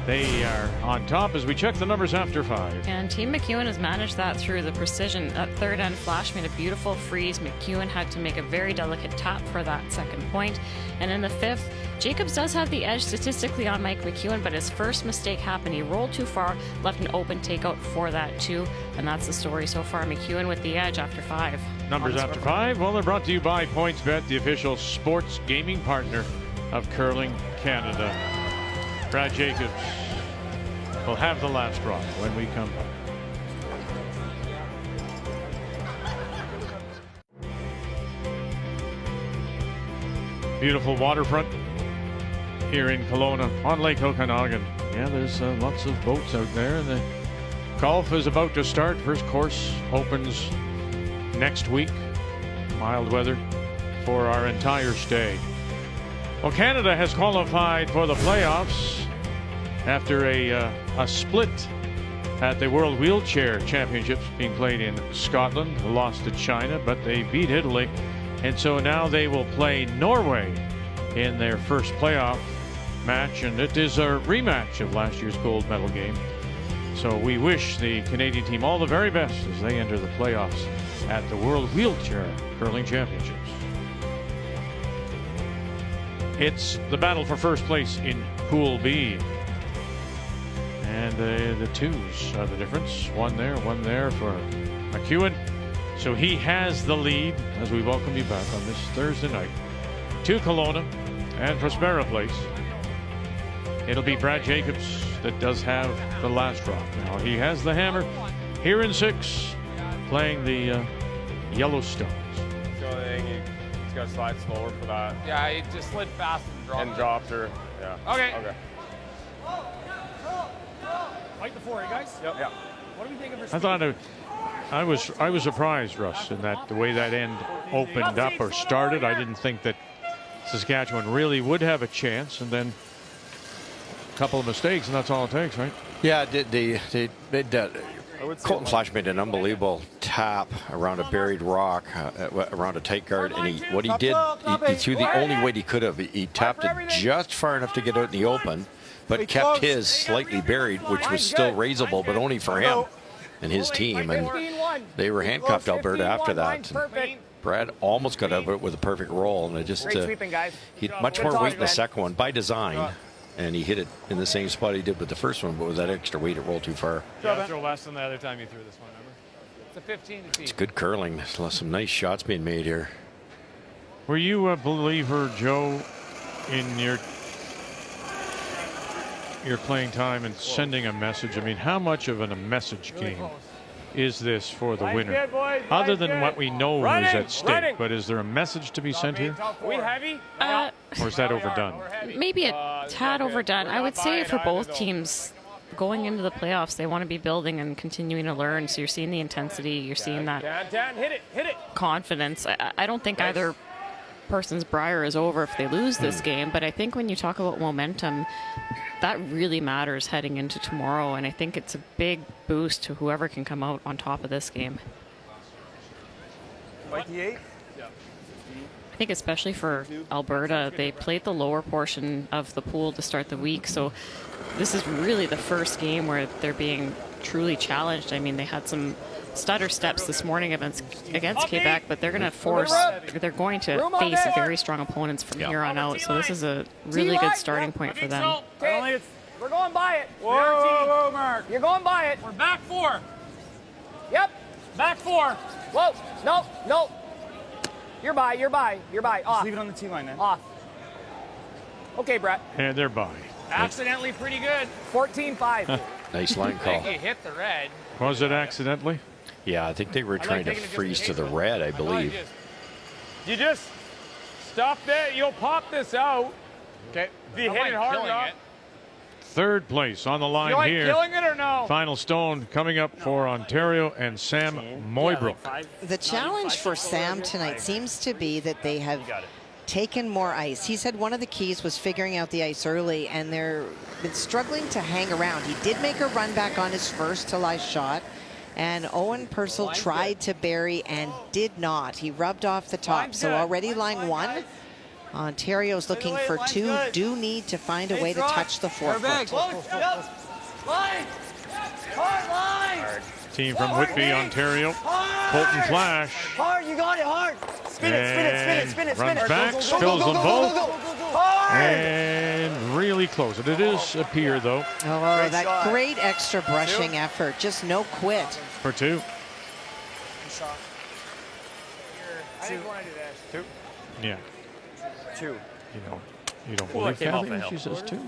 they are on top as we check the numbers after 5. And Team McEwen has managed that through the precision. That third end flash made a beautiful freeze. McEwen had to make a very delicate tap for that second point. And in the 5th, Jacobs does have the edge statistically on Mike McEwen, but his first mistake happened. He rolled too far, left an open takeout for that too. And that's the story so far. McEwen with the edge after 5. Numbers after 5. Well, they're brought to you by PointsBet, the official sports gaming partner of Curling Canada. Brad Jacobs will have the last draw when we come back. Beautiful waterfront here in Kelowna on Lake Okanagan. Yeah, there's lots of boats out there. The golf is about to start. First course opens next week. Mild weather for our entire stay. Well, Canada has qualified for the playoffs after a split at the World Wheelchair Championships being played in Scotland. Lost to China, but they beat Italy. And so now they will play Norway in their first playoff match, and it is a rematch of last year's gold medal game. So we wish the Canadian team all the very best as they enter the playoffs at the World Wheelchair Curling Championships. It's the battle for first place in Pool B. And the twos are the difference. One there for McEwen. So he has the lead as we welcome you back on this Thursday night to Kelowna and Prospera Place. It'll be Brad Jacobs that does have the last rock. Now he has the hammer here in 6, playing the Yellowstones. So I think he's got to slide slower for that. Yeah, he just slid fast and dropped. And dropped her. Yeah. Okay. Okay. Fight the 4, you guys? Yep. Yeah. What do we think of her I thought I was surprised, Russ, in that the way that end opened up or started. I didn't think that Saskatchewan really would have a chance, and then a couple of mistakes, and that's all it takes, right? Yeah, Colton Flash made an unbelievable tap around a buried rock, around a tight guard, and he threw the only weight he could have. He tapped it just far enough to get out in the open, but kept his slightly buried, which was still raisable, but only for him and his team. And they were handcuffed, Alberta, after that. And Brad almost got out of it with a perfect roll, and it just he had much more weight in the second one by design. And he hit it in the same spot he did with the first one, but with that extra weight, it rolled too far. Yeah, throw less than the other time you threw this one, remember? It's a 15 to It's good curling. There's some nice shots being made here. Were you a believer, Joe, in your playing time and sending a message? I mean, how much of a message game is this for the winner? Other than what we know is at stake, but is there a message to be sent here? Are we heavy? Or is that overdone? Maybe a tad overdone. I would say for both teams, going into the playoffs, they want to be building and continuing to learn. So you're seeing the intensity, you're seeing that hit it. confidence. I don't think either person's Brier is over if they lose this game, but I think when you talk about momentum, that really matters heading into tomorrow, and I think it's a big boost to whoever can come out on top of this game. I think especially for Alberta, they played the lower portion of the pool to start the week, so this is really the first game where they're being truly challenged. I mean, they had some stutter steps this morning against Quebec, but they're going to face very strong opponents from here on out, so this is a really good starting point for them. We're going by it. Whoa, Mark. You're going by it. We're back 4. Yep. Back 4. Whoa. No. You're by. Off. Just leave it on the tee line then. Off. Okay, Brett. And they're by. Accidentally pretty good. 14-5. Nice line call. You hit the red. Was it accidentally? Yeah, I think they were trying to freeze to the red, I believe. You just stop there. You'll pop this out. Okay. If you hit it hard enough. Third place on the line You like here. killing it or no? Final stone coming up for Ontario and Sam Moybrook. The challenge for Sam tonight seems to be that they have taken more ice. He said one of the keys was figuring out the ice early, and they're been struggling to hang around. He did make a run back on his first to last shot, and Owen Purcell tried to bury and did not. He rubbed off the top, so already line 1. Ontario's looking for 2, do need to find a way to touch the 4-foot. Team from Whitby, Ontario. Colton Flash. Hard, you got it, hard. Spin it. Runs back, spills them both. And really close. It is a pier, though. Oh, that great extra brushing effort. Just no quit. For 2. I didn't want to do that. 2? Yeah. 2. You don't believe Kathy when she says 2?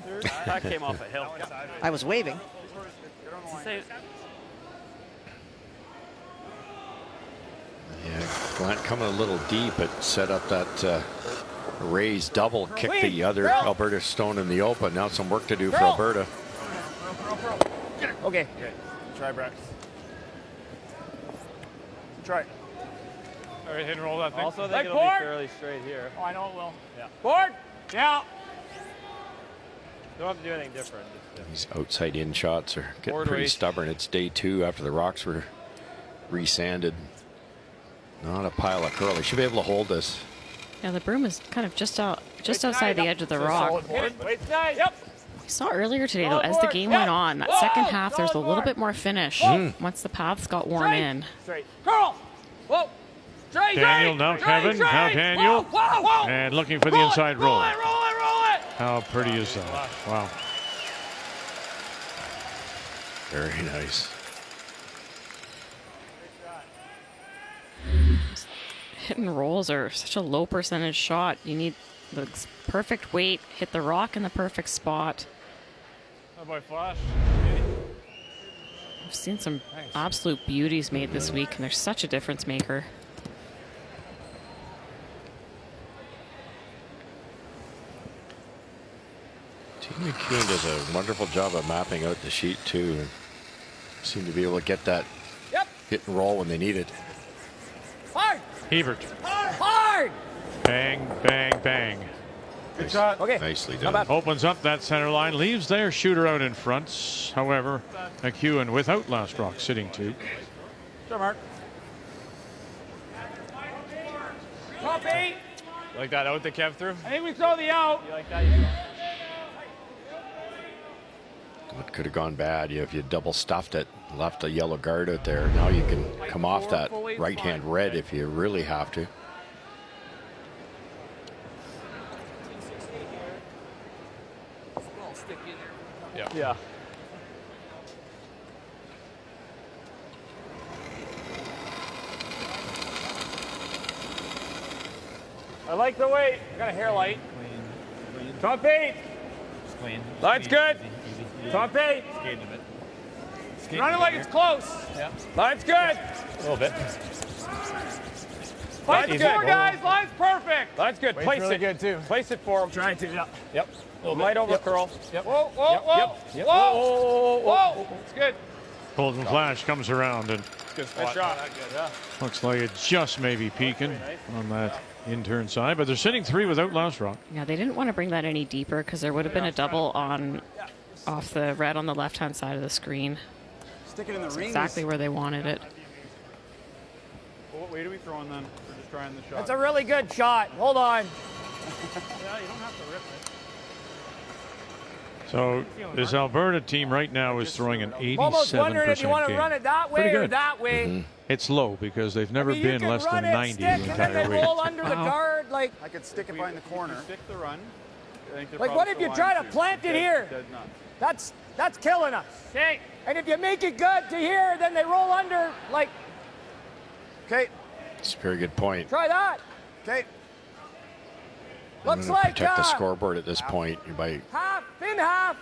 That came off a hill. I was waving. Yeah, Grant coming a little deep, but set up that Rays double kicked the other Alberta stone in the open. Now some work to do for Alberta. Okay. Try, Brax. Try. All right, hit and roll that thing. Also, I think it'll be fairly straight here. Oh, I know it will. Yeah. Board. Yeah. Don't have to do anything different. These outside in shots are getting Board pretty weight. stubborn. It's day 2 after the rocks were resanded. Not a pile of curl. They should be able to hold this. Yeah, the broom is kind of just outside the edge of the rock. Wait, yep. We saw earlier today, though, as the game went on, that second half, there's a little bit more finish once the paths got worn in. Straight. Curl. Whoa. Straight. Daniel, now Kevin, now Daniel. Whoa. And looking for the inside roll. Roll it. How pretty is that? Wow. Very nice. Hit and rolls are such a low percentage shot. You need the perfect weight, hit the rock in the perfect spot. Oh boy, flash. I've seen some absolute beauties made this week, and they're such a difference maker. Team McEwen does a wonderful job of mapping out the sheet too, and seem to be able to get that hit and roll when they need it. Hard. Hebert. Hard. Bang, bang, bang. Good shot. Okay. Nicely done. Opens up that center line, leaves their shooter out in front. However, McEwen without last rock sitting 2. Sure, Mark. Top 8. You like that out that Kev threw? I think we throw the out. You like that? What could have gone bad if you double stuffed it, left a yellow guard out there. Now you can come off that right hand red if you really have to. Yeah. I like the weight. I got a hair light. Top 8. Clean. Line's good. Top 8. Skating a bit. Run it like it's close. Yeah. Line's good. A little bit. Line's good, guys. Line's perfect. Line's good. Weight's Place really it. good, too. Place it for him. Trying to, yeah. Yep. Might over curl. Yep. Whoa, whoa, Yep, whoa. yep, yep. Whoa. It's good. Golden Flash comes around and Good shot. Yeah. looks like it just may be peaking on that in-turn side, but they're sitting 3 without last rock. Yeah, they didn't want to bring that any deeper because there would have been a double on off the red on the left-hand side of the screen. Stick it in the That's rings. exactly where they wanted it. Well, what weight are we throwing then? We're just trying the shot. That's a really good shot. Hold on. Yeah, you don't have to rip it. So this Alberta team right now is throwing an 87% Almost wondering if you want to game. run it that way Pretty or good. that way. It's low because they've never You been can less run than it, 90 stick, the and then entire they week. roll under the guard. Like I could stick it behind the corner. Stick the run. I think they're what probably if you still try to line plant two. it here? Dead nuts. That's killing us. Okay. And if you make it good to here, then they roll under. Like, Okay. It's a very good point. try that. Okay. Looks I'm gonna like protect the scoreboard at this point by half in half.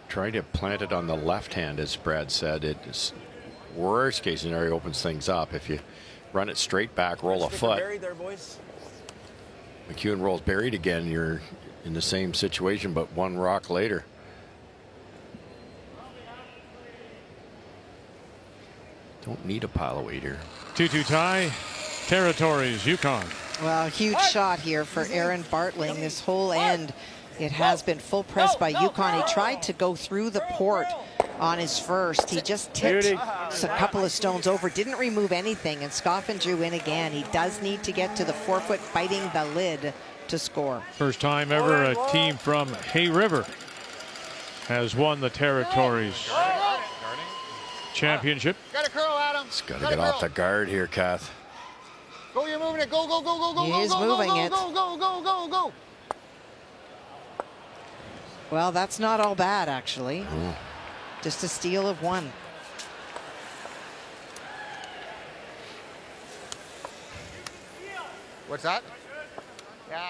trying to plant it on the left hand, as Brad said. It's worst case scenario opens things up. If you run it straight back, roll a foot, Buried there, boys. McEwen rolls buried again, you're in the same situation, but one rock later. Don't need a pile of weight here. 2-2 tie. Territories, Yukon. Well, huge shot here for Aaron Bartling. This whole end, it has been full press by Yukon. He tried to go through the port on his first. He just tipped a couple of stones over, didn't remove anything, and Scoffin drew in again. He does need to get to the 4-foot, biting the lid to score. First time ever a team from Hay River has won the Territories Championship. Got a curl, Adam. It's got to get off the guard here, Kath. Go, you're moving it. Go, go, go, go, go, He go, is go, moving go, it. go, go, go, go, go. Well, that's not all bad, actually. Just a steal of 1. What's that? Yeah.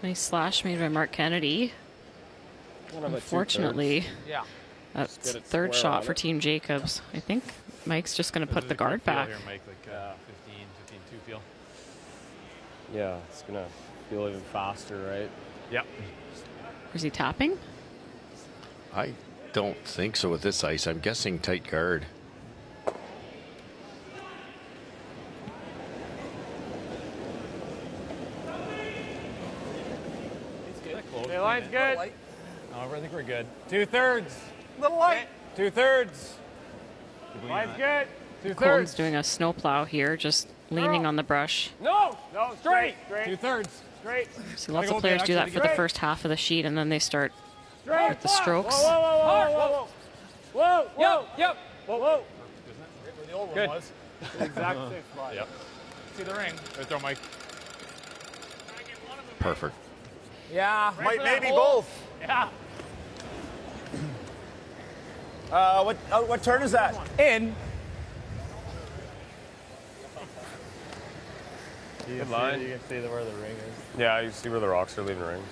Nice slash made by Mark Kennedy. Unfortunately, that's Just get it third square shot on for it. Team Jacobs. I think Mike's just going to put the guard back. Here, Mike, like 15, 2 feel. Yeah, it's gonna feel even faster, right? Yep. Is he tapping? I don't think so with this ice. I'm guessing tight guard. Okay, line's good. Oh, I think we're good. 2/3. Little light. 2/3. Line's good. Cole's 2/3. doing a snowplow here, just leaning on the brush. No, straight. 2/3. Straight. See, lots of players do that for the first half of the sheet, and then they start Straight. with the strokes. Whoa. Yep. Whoa. Where the old Good. one was. The exact same spot. Yep. See the ring. Right there, Mike. Perfect. Yeah. Maybe both. Yeah. What turn is that? In. Good line. You can see where the ring is. Yeah, you see where the rocks are leaving rings.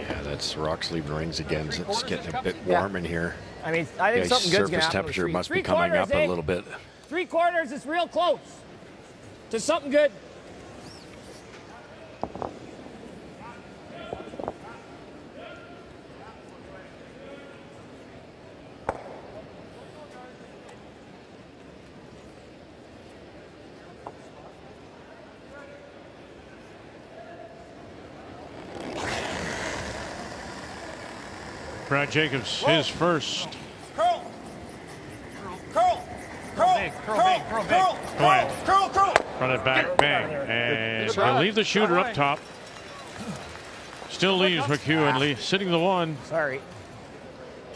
Yeah, that's rocks leaving rings again. It's getting a bit warm in here. I mean, I think The something good's gonna surface happen. temperature with must be three coming quarters, up a little bit. 3/4 is real close to something good. Brad Jacobs, his first. Curl. Run it back, bang. And he'll leave the shooter up top. Still leaves McEwen sitting the one. Sorry.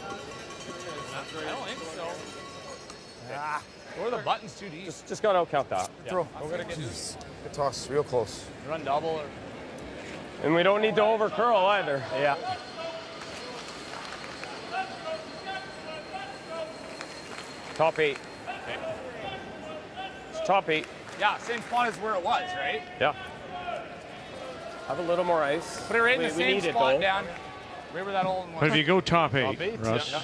I don't think so. Or the button's too deep. Just gotta out-count that. Throw. We're gonna get Good toss. Real close. run double or. And we don't need to over curl either. Yeah. Top 8. It's top 8. Yeah, same spot as where it was, right? Yeah. Have a little more ice. Put it right in the We same need it, spot, though. Dan. Right where that hole But if you go top eight, eight, Russ,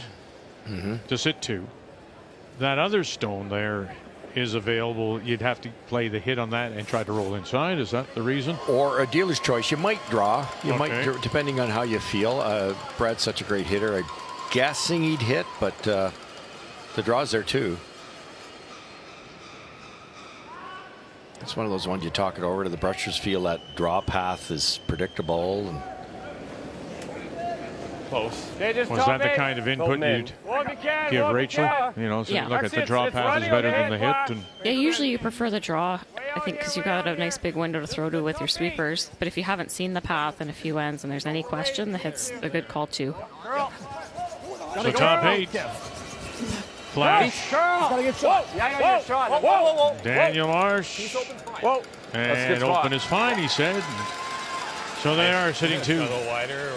yeah. to sit 2, that other stone there is available. You'd have to play the hit on that and try to roll inside. Is that the reason? Or a dealer's choice. You might draw. You might, Okay. depending on how you feel. Brad's such a great hitter. I'm guessing he'd hit, but the draw's there too. It's one of those ones you talk it over to the brushers, feel that draw path is predictable. And Close. They just Was top that the eight. kind of input you'd Well, if you can, give well, if you Rachel? can. You know, so Yeah. look at That's the it, draw it's path is running better on the than the head hit. And Yeah, usually you prefer the draw, I think, because you've got a nice big window to throw to with your sweepers. But if you haven't seen the path and a few ends and there's any question, the hit's a good call too. so top 8. Flash. Gotta get shot. Yeah, I know your shot. Whoa. Daniel Marsh. Whoa. And open is fine, he said. So they are sitting 2. A little wider.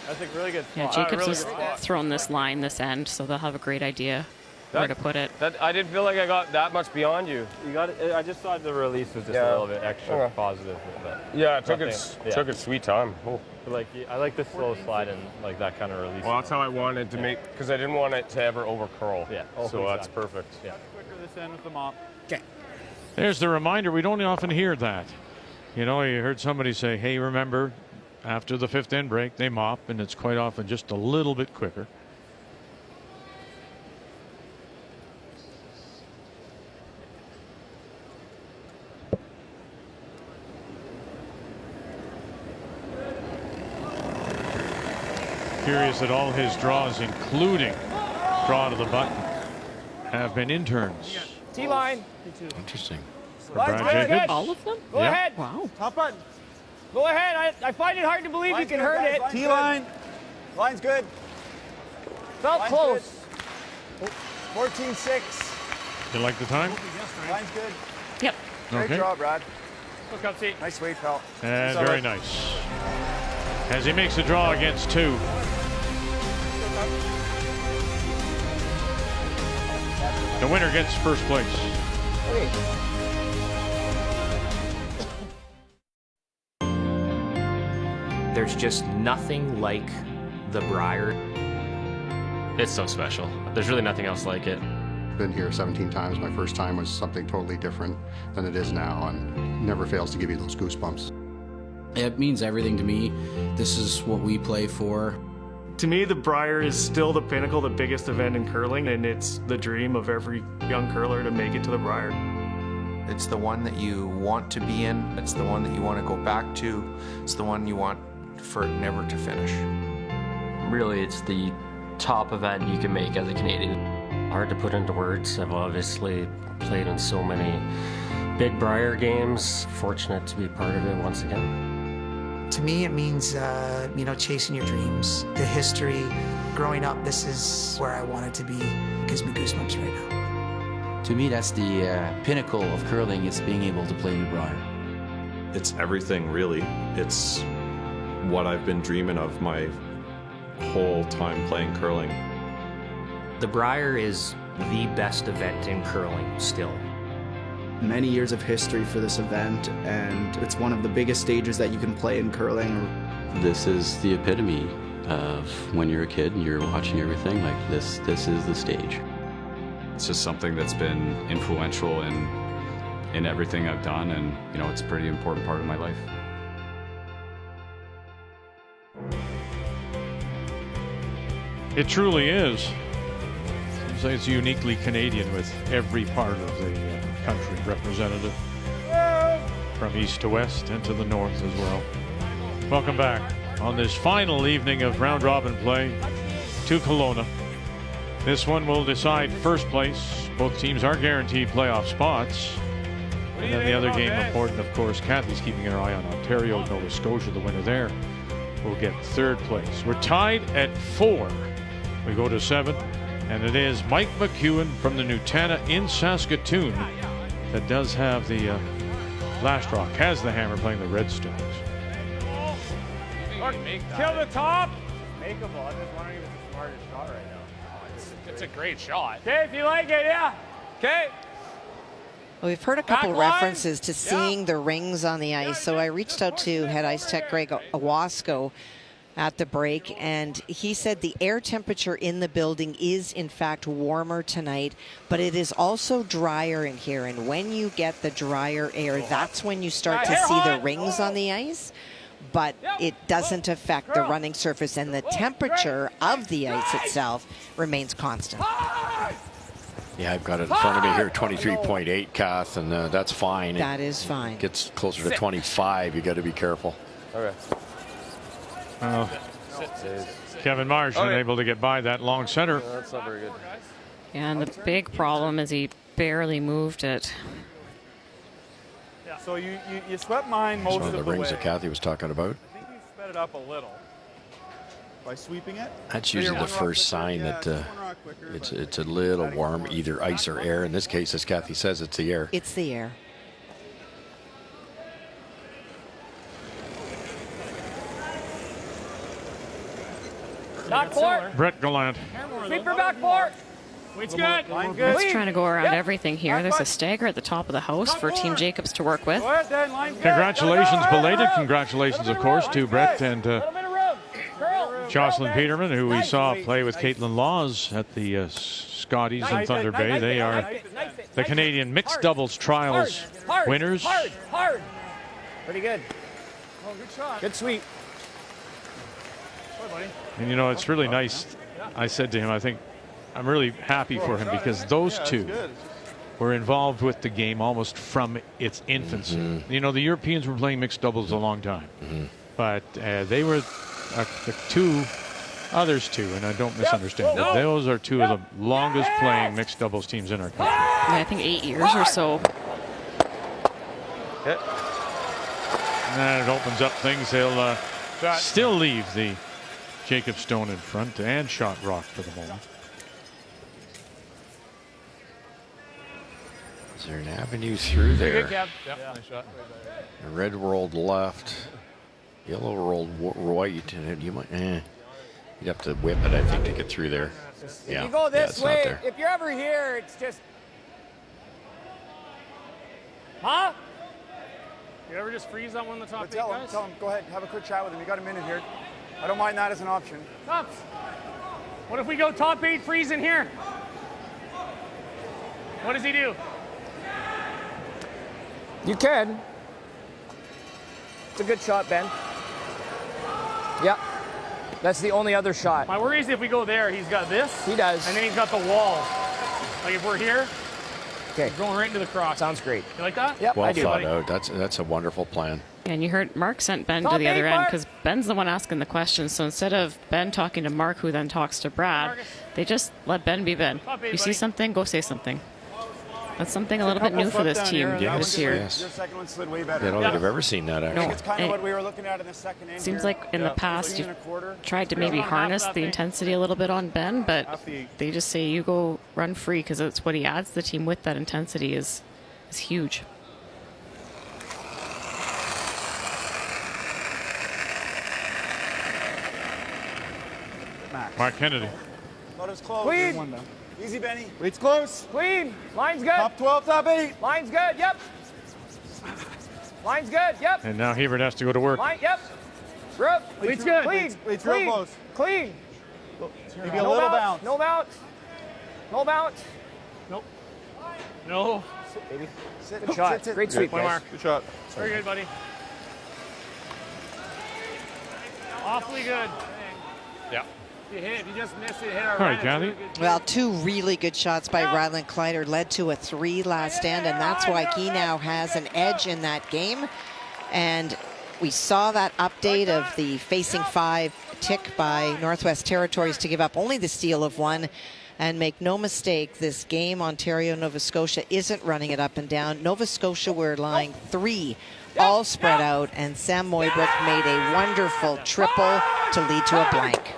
That's a really good Yeah, spot. Jacobs Really has good spot. thrown this line this end, so they'll have a great idea where to put it. That I didn't feel like I got that much beyond you. You got it. I just thought the release was just Yeah. a little bit extra Okay. positive. But Yeah, it took nothing- its sweet time. Oh. Like I like the slow slide and like that kind of release. Well, that's how I wanted to make, because I didn't want it to ever over curl. Yeah. So that's perfect. Yeah. Quicker this end with the mop. Okay. There's the reminder. We don't often hear that. You know, you heard somebody say, hey, remember, after the 5th end break, they mop, and it's quite often just a little bit quicker. Curious that all his draws, including draw to the button, have been interns. T-line. Interesting. For Brad Jacobs. All of them? Go ahead. Wow. Top button. Go ahead. I find it hard to believe you can hurt it. T-line. Line's good. Felt Line's close. good. 14-6. You like the time? Line's good. Yep. Great Okay. job, Brad. Look up, see. Nice weight, pal. And Solid. very nice. As he makes the draw against 2. The winner gets first place. There's just nothing like the Brier. It's so special. There's really nothing else like it. been here 17 times. My first time was something totally different than it is now, and never fails to give you those goosebumps. It means everything to me. This is what we play for. To me, the Brier is still the pinnacle, the biggest event in curling, and it's the dream of every young curler to make it to the Brier. It's the one that you want to be in. It's the one that you want to go back to. It's the one you want for it never to finish. Really, it's the top event you can make as a Canadian. Hard to put into words. I've obviously played in so many big Brier games. Fortunate to be part of it once again. To me, it means, chasing your dreams. The history, growing up, this is where I wanted to be. It gives me goosebumps right now. To me, that's the pinnacle of curling, is being able to play in the Brier. It's everything, really. It's what I've been dreaming of my whole time playing curling. The Brier is the best event in curling still. Many years of history for this event, and it's one of the biggest stages that you can play in curling. This is the epitome of when you're a kid and you're watching everything like this. This is the stage. It's just something that's been influential in everything I've done, and it's a pretty important part of my life. It truly is. Seems like it's uniquely Canadian, with every part of the country representative, from east to west and to the north as well. Welcome back on this final evening of round robin play to Kelowna. This one will decide first place. Both teams are guaranteed playoff spots. And then the other game important, of course, Kathy's keeping her eye on Ontario, Nova Scotia, the winner there will get third place. We're tied at 4. We go to 7, and it is Mike McEwen from the Nutana in Saskatoon that does have the last rock, has the hammer, playing the Redstones. Kill the top. Make a ball. I'm just wondering if it's the smartest shot right now. It's a great shot. Okay, if you like it, yeah. Okay. Well, we've heard a couple references to seeing the rings on the ice, so I reached out to head ice tech Greg Owasco at the break, and he said the air temperature in the building is in fact warmer tonight, but it is also drier in here, and when you get the drier air, that's when you start to see the rings on the ice, but it doesn't affect the running surface, and the temperature of the ice itself remains constant. Yeah, I've got it in front of me here, 23.8, Kath, and that's fine. That is fine. Gets closer to 25. You got to be careful. Okay. Kevin Marsh unable to get by that long center. That's not very good. And the big problem is he barely moved it. Yeah. So you swept mine most One of the rings way. that Kathy was talking about. I think you sped it up a little by sweeping it. That's usually the first sign that it's a little warm, either ice or air. In this case, as Kathy says, it's the air. It's the air. Back port. Brett Gallant. Sweeper back port. It's good. Let's trying to go around everything here. There's a stagger at the top of the house for Team Jacobs to work with. Congratulations, belated congratulations, of course, to Brett and Jocelyn Peterman, who we saw play with Caitlin Laws at the Scotties in Thunder Bay. They are the Canadian Mixed Doubles Trials winners. Hard. Pretty good. Oh, good shot. Good sweep. And it's really nice. I said to him, I think I'm really happy for him, because those two were involved with the game almost from its infancy. The Europeans were playing mixed doubles a long time, but they were the two others two, and I don't misunderstand, but those are two of the longest playing mixed doubles teams in our country. Yeah, I think 8 years or so. And it opens up things. They'll still leave the Jacob Stone in front and shot rock for the moment. Is there an avenue through there? Good, Kev. Nice shot. Red rolled left, yellow rolled right, and you might, you'd have to whip it, I think, to get through there. If Yeah, you go this it's not way, there. if you're ever here, it's just. Huh? You ever just freeze on one of the top eight Tell guys? him, go ahead, have a quick chat with him. You got a minute here. I don't mind that as an option. Tops. What if we go top 8 freeze in here? What does he do? You can. It's a good shot, Ben. Yep. That's the only other shot. My worry is if we go there, he's got this. He does. And then he's got the wall. Like if we're here, okay, he's going right into the cross. Sounds great. You like that? Yep, well I do. thought out. That's a wonderful plan. And you heard Mark sent Ben to the other end because Ben's the one asking the questions. So instead of Ben talking to Mark, who then talks to Brad, they just let Ben be Ben. You see something, go say something. That's something a little bit new for this team this year. Your second one slid way better. I don't think I've ever seen that, actually. I think it's kind of what we were looking at in the second end. Seems like in the past you've tried to maybe harness the intensity a little bit on Ben, but they just say you go run free because it's what he adds to the team with that intensity is huge. Mark Kennedy. Thought it was close. Clean. Easy, Benny. Weight's close. Clean. Line's good. Top 12, top 8. Line's good. Yep. Line's good. Yep. And now Hebert has to go to work. Line. Yep. Rub. Weight's good. Clean. Weight's real Clean. close. Clean. Maybe a little bounce. No bounce. No bounce. Nope. No. Sit, baby. Sit. Good shot. Sit. Great sweep, Point guys. mark. Good shot. Very good, buddy. Awfully good. Yeah. If you just miss it, hit our All right, Kathy. Well, two really good shots by Ryland Kleider led to a 3 last stand, and that's why he now has an edge in that game. And we saw that update of the facing 5 tick by Northwest Territories to give up only the steal of 1. And make no mistake, this game, Ontario, Nova Scotia, isn't running it up and down. Nova Scotia were lying 3, all spread out, and Sam Moybrook made a wonderful triple to lead to a blank.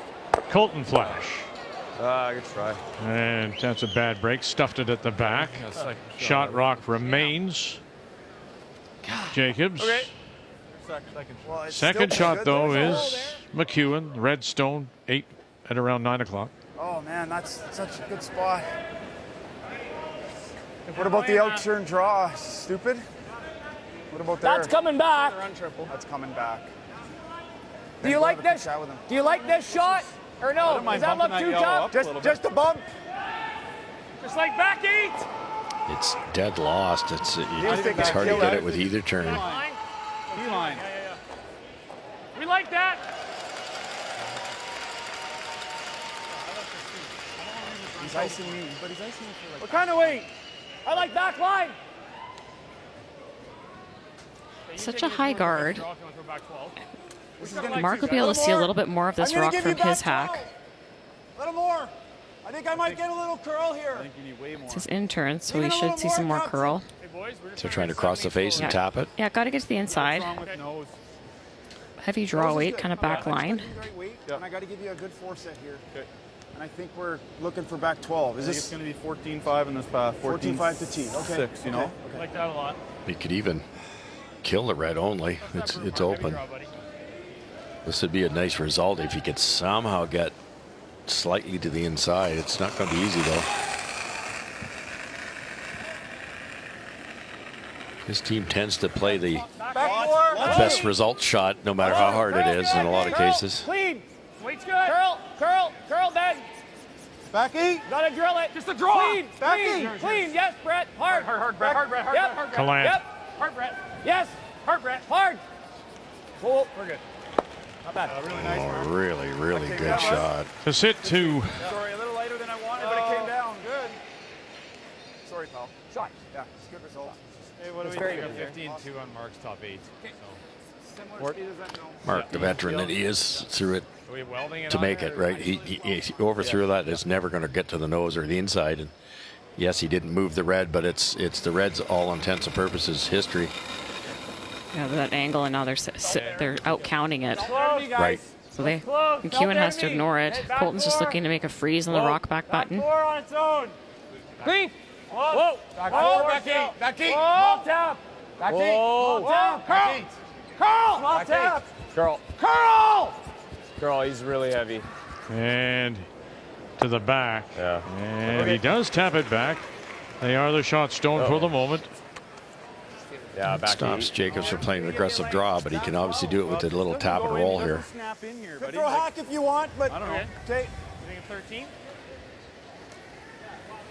Colton Flash. Good try. And that's a bad break. Stuffed it at the back. Shot rock remains. Jacobs. Okay. Second shot, though, is McEwen. Redstone, 8 at around 9 o'clock. Oh, man, that's such a good spot. What about the outturn draw? Stupid? What about there? That's coming back. That's coming back. Do you like this? Do you like this shot? Or no? Does that look too tough? Just a bump. Just like back 8. It's dead lost. It's hard to get it with either turn. D-line. We like that. He's icing me, but he's icing me for like... What kind of weight? I like back line. Such a high guard. Mark Mark will be able to see a little bit more of this rock from his hack. A little more. I think I might get a little curl here. I think you need way more. It's his intern, so he should see some more curl. So trying to cross the face and tap it. Yeah, got to get to the inside. Heavy draw weight, kind of back line. And I got to give you a good 4 set here. Okay. And I think we're looking for back 12. Is this? It's going to be 14-5 in this path. 14-5 to tee. Okay. 6, you know. I like that a lot. He could even kill the red only. It's open. This would be a nice result if he could somehow get slightly to the inside. It's not going to be easy, though. His team tends to play the best result shot, no matter how hard it is in a lot of cases. Clean. Weight's good. Curl, Ben. Back 8. Gotta drill it. Just a draw. Clean. Back Clean. Yes, Brett. Hard, Brett. Hard, Brett. Yep. Kalant. Yep. Hard, Brett. Yes. Hard, Brett. Hard. Whoa, we're good. Not bad. Really nice. Oh, really good shot. To sit 2. Sorry, a little lighter than I wanted, but it came down. Good. Sorry, pal. Shot. Yeah, it's a good result. Hey, what do we think of 15-2 on Mark's top 8? Mark, the veteran that he is, threw it to make it, right? He overthrew that. It's never going to get to the nose or the inside. And yes, he didn't move the red, but it's the red's all intents and purposes history. Yeah, that angle, and now they're out counting it. Right. So McEwen has to ignore it. Colton's just looking to make a freeze on the rock back button. On its own. Clean. Whoa. Back 8. Back 8. Small tap. Back 8. Small tap. Curl. Small tap. Curl, he's really heavy. And to the back. Yeah. And he does tap it back. They are the shot stone for the moment. Yeah, back stops Jacobs from playing an aggressive draw, but he can obviously do it with a little tap and roll here. Could throw a hack if you want, but I don't know. Okay. You think 13?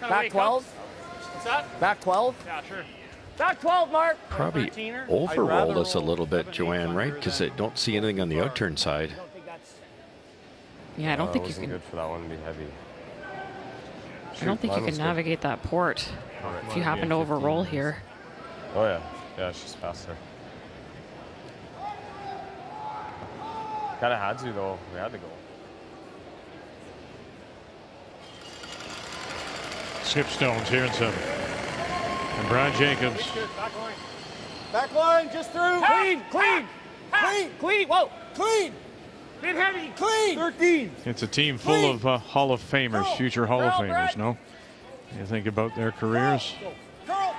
Back 12? What's that? Back 12? Yeah, sure. Back 12, Mark. Probably overroll this a little bit, Joanne, right? Because I don't see anything on the outturn side. Yeah, I don't think you can. Good for that one to be heavy. I don't think you can navigate that port if you happen to overroll here. Oh yeah, yeah, it's just faster. Kind of had to though. We had to go. Skip Stone's here in 7. And Brian Jacobs. Back line, just through. Clean, clean, clean, clean. Whoa, clean. Bit heavy, clean. 13. It's a team full of Hall of Famers, future Hall of Famers, no? You think about their careers. Go,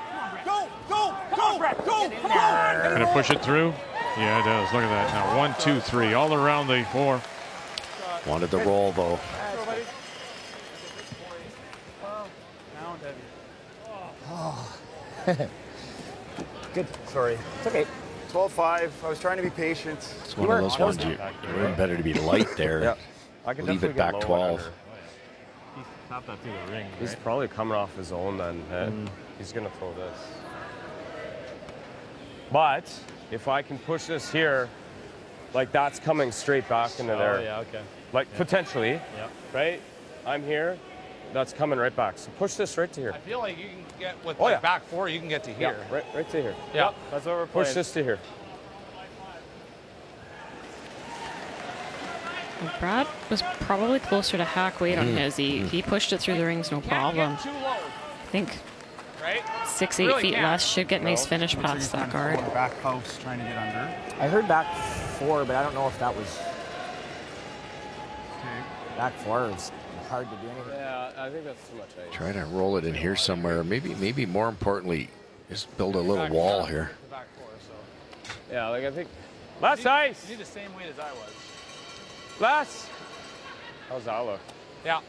go, go, go, go. Come on. Gonna push it through? Yeah, it does. Look at that. Now 1, 2, 3, all around the 4. Wanted the roll, though. Oh. Good. Sorry. It's okay. 12-5. I was trying to be patient. It's one of those ones you're better to be light there. Yeah. I can leave it back 12. Tap that through the ring. He's probably coming off his own then. He's going to throw this. But if I can push this here, like that's coming straight back into there. Yeah, okay. Like potentially, right? I'm here. That's coming right back. So push this right to here. I feel like you can get with yeah. back 4, you can get to here. Yeah, right to here. Yeah, yep. that's what we're playing. Push this to here. Brad was probably closer to hack weight on his. He pushed it through the rings, no problem. I think 6, 8 feet less should get nice finish past that guard. Back post trying to get under. I heard back 4, but I don't know if that was back 4. It's hard to do anything. Yeah, I think that's too much ice. Try to roll it in here somewhere. Maybe more importantly, just build a little wall here. Back 4, so. Yeah, like I think less ice. You need the same weight as I was. Less. How's that look? Yeah.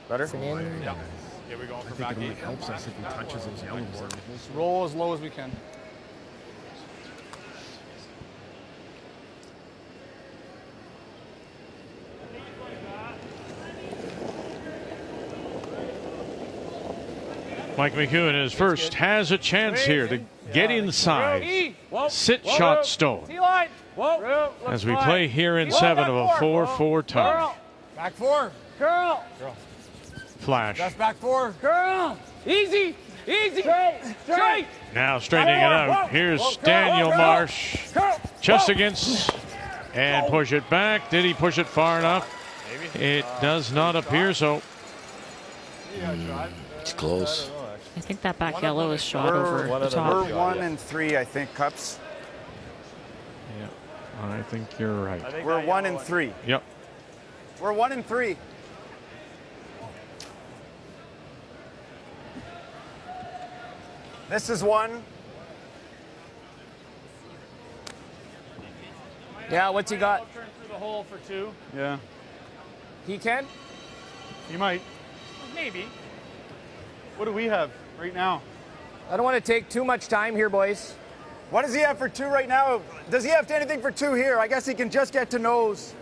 Better? Yeah. Here we go for back 8. It helps us if he touches those yellows. Just roll as low as we can. Mike McEwen is first, has a chance here to get inside. Sit shot Stone. As we play here in 7 of a 4-4 tie. Back 4. Girl. Flash. That's back 4. Girl. Easy. Easy. Straight. Now straightening it out. Here's Daniel Marsh. Just against. And push it back. Did he push it far enough? It does not appear so. It's close. I think that back yellow is shot over the top. We're 1 and 3, I think, Cups. Yeah, I think you're right. We're 1 and 3. Yep. We're 1 and 3. This is 1. Yeah, what's he got? Turn through the hole for 2. Yeah. He can? He might. Maybe. What do we have right now? I don't want to take too much time here, boys. What does he have for 2 right now? Does he have anything for 2 here? I guess he can just get to nose.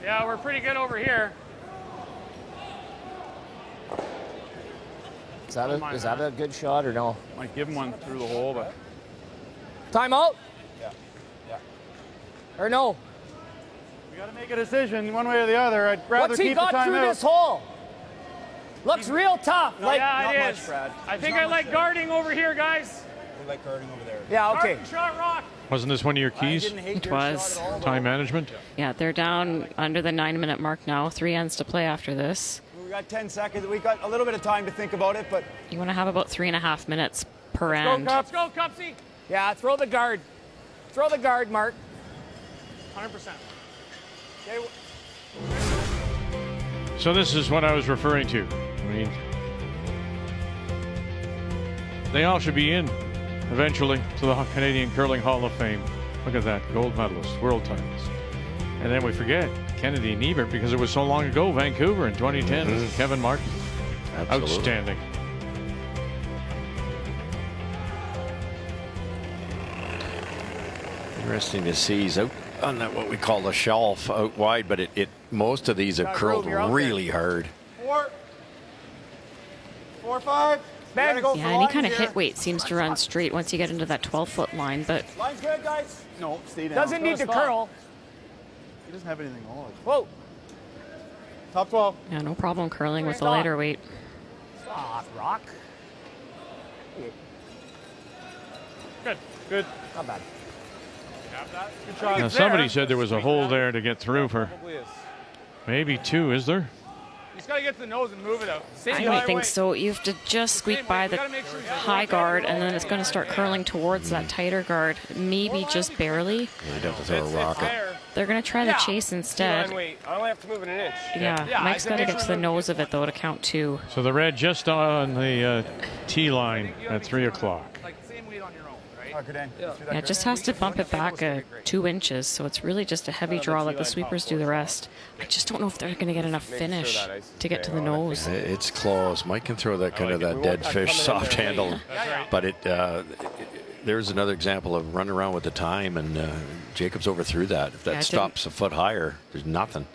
Yeah, we're pretty good over here. Is that a good shot or no? Might give him one through the hole, but. Timeout? Yeah. Or no? We got to make a decision one way or the other. I'd rather What's he keep the got through timeout. this hole? Looks real tough. No, like yeah, not it much, is. Brad. I think I like guarding over here, guys. We like guarding over there. Yeah, okay. Shot rock. Wasn't this one of your keys? It was. Time management? Yeah, they're down under the 9-minute mark now. 3 ends to play after this. We got 10 seconds. We got a little bit of time to think about it, but You want to have about 3.5 minutes per end. Let's go, Cupsy. Yeah, throw the guard. Throw the guard, Mark. 100%. okay, So this is what I was referring to. I mean, they all should be in eventually to the Canadian Curling Hall of Fame. Look at that, gold medalist, world titles. And then we forget Kennedy and Ebert because it was so long ago, Vancouver in 2010. Kevin Martin, Absolutely. outstanding. Interesting to see. He's out on that what we call the shelf out wide, but it most of these are curled really hard. 4. 4-5. Yeah, any kind of hit weight seems to run straight once you get into that 12-foot line, but Line's good, guys. No, stay down. Doesn't need to curl. He doesn't have anything on. Whoa. Top 12. yeah, no problem curling with the lighter weight. Stop, Rock. Good. Good. Not bad. Good shot. Now, somebody said there was a hole there to get through for maybe 2, is there? He's got to get to the nose and move it out. I don't think so. You have to just squeak by the high guard, and then it's going to start curling towards that tighter guard, maybe just barely. You'd have to throw a rocket. They're going to try the chase instead. Wait, I only have to move it an inch. Yeah, Mike's got to get to the nose of it, though, to count 2. So the red just on the tee line at 3 o'clock. Yeah, it just has to bump it back 2 inches, so it's really just a heavy draw. Let the sweepers do the rest. I just don't know if they're going to get enough finish to get to the nose. It's close. Mike can throw that kind of that dead fish soft handle, but there's another example of running around with the time, and Jacobs overthrew that. If that stops a foot higher, there's nothing.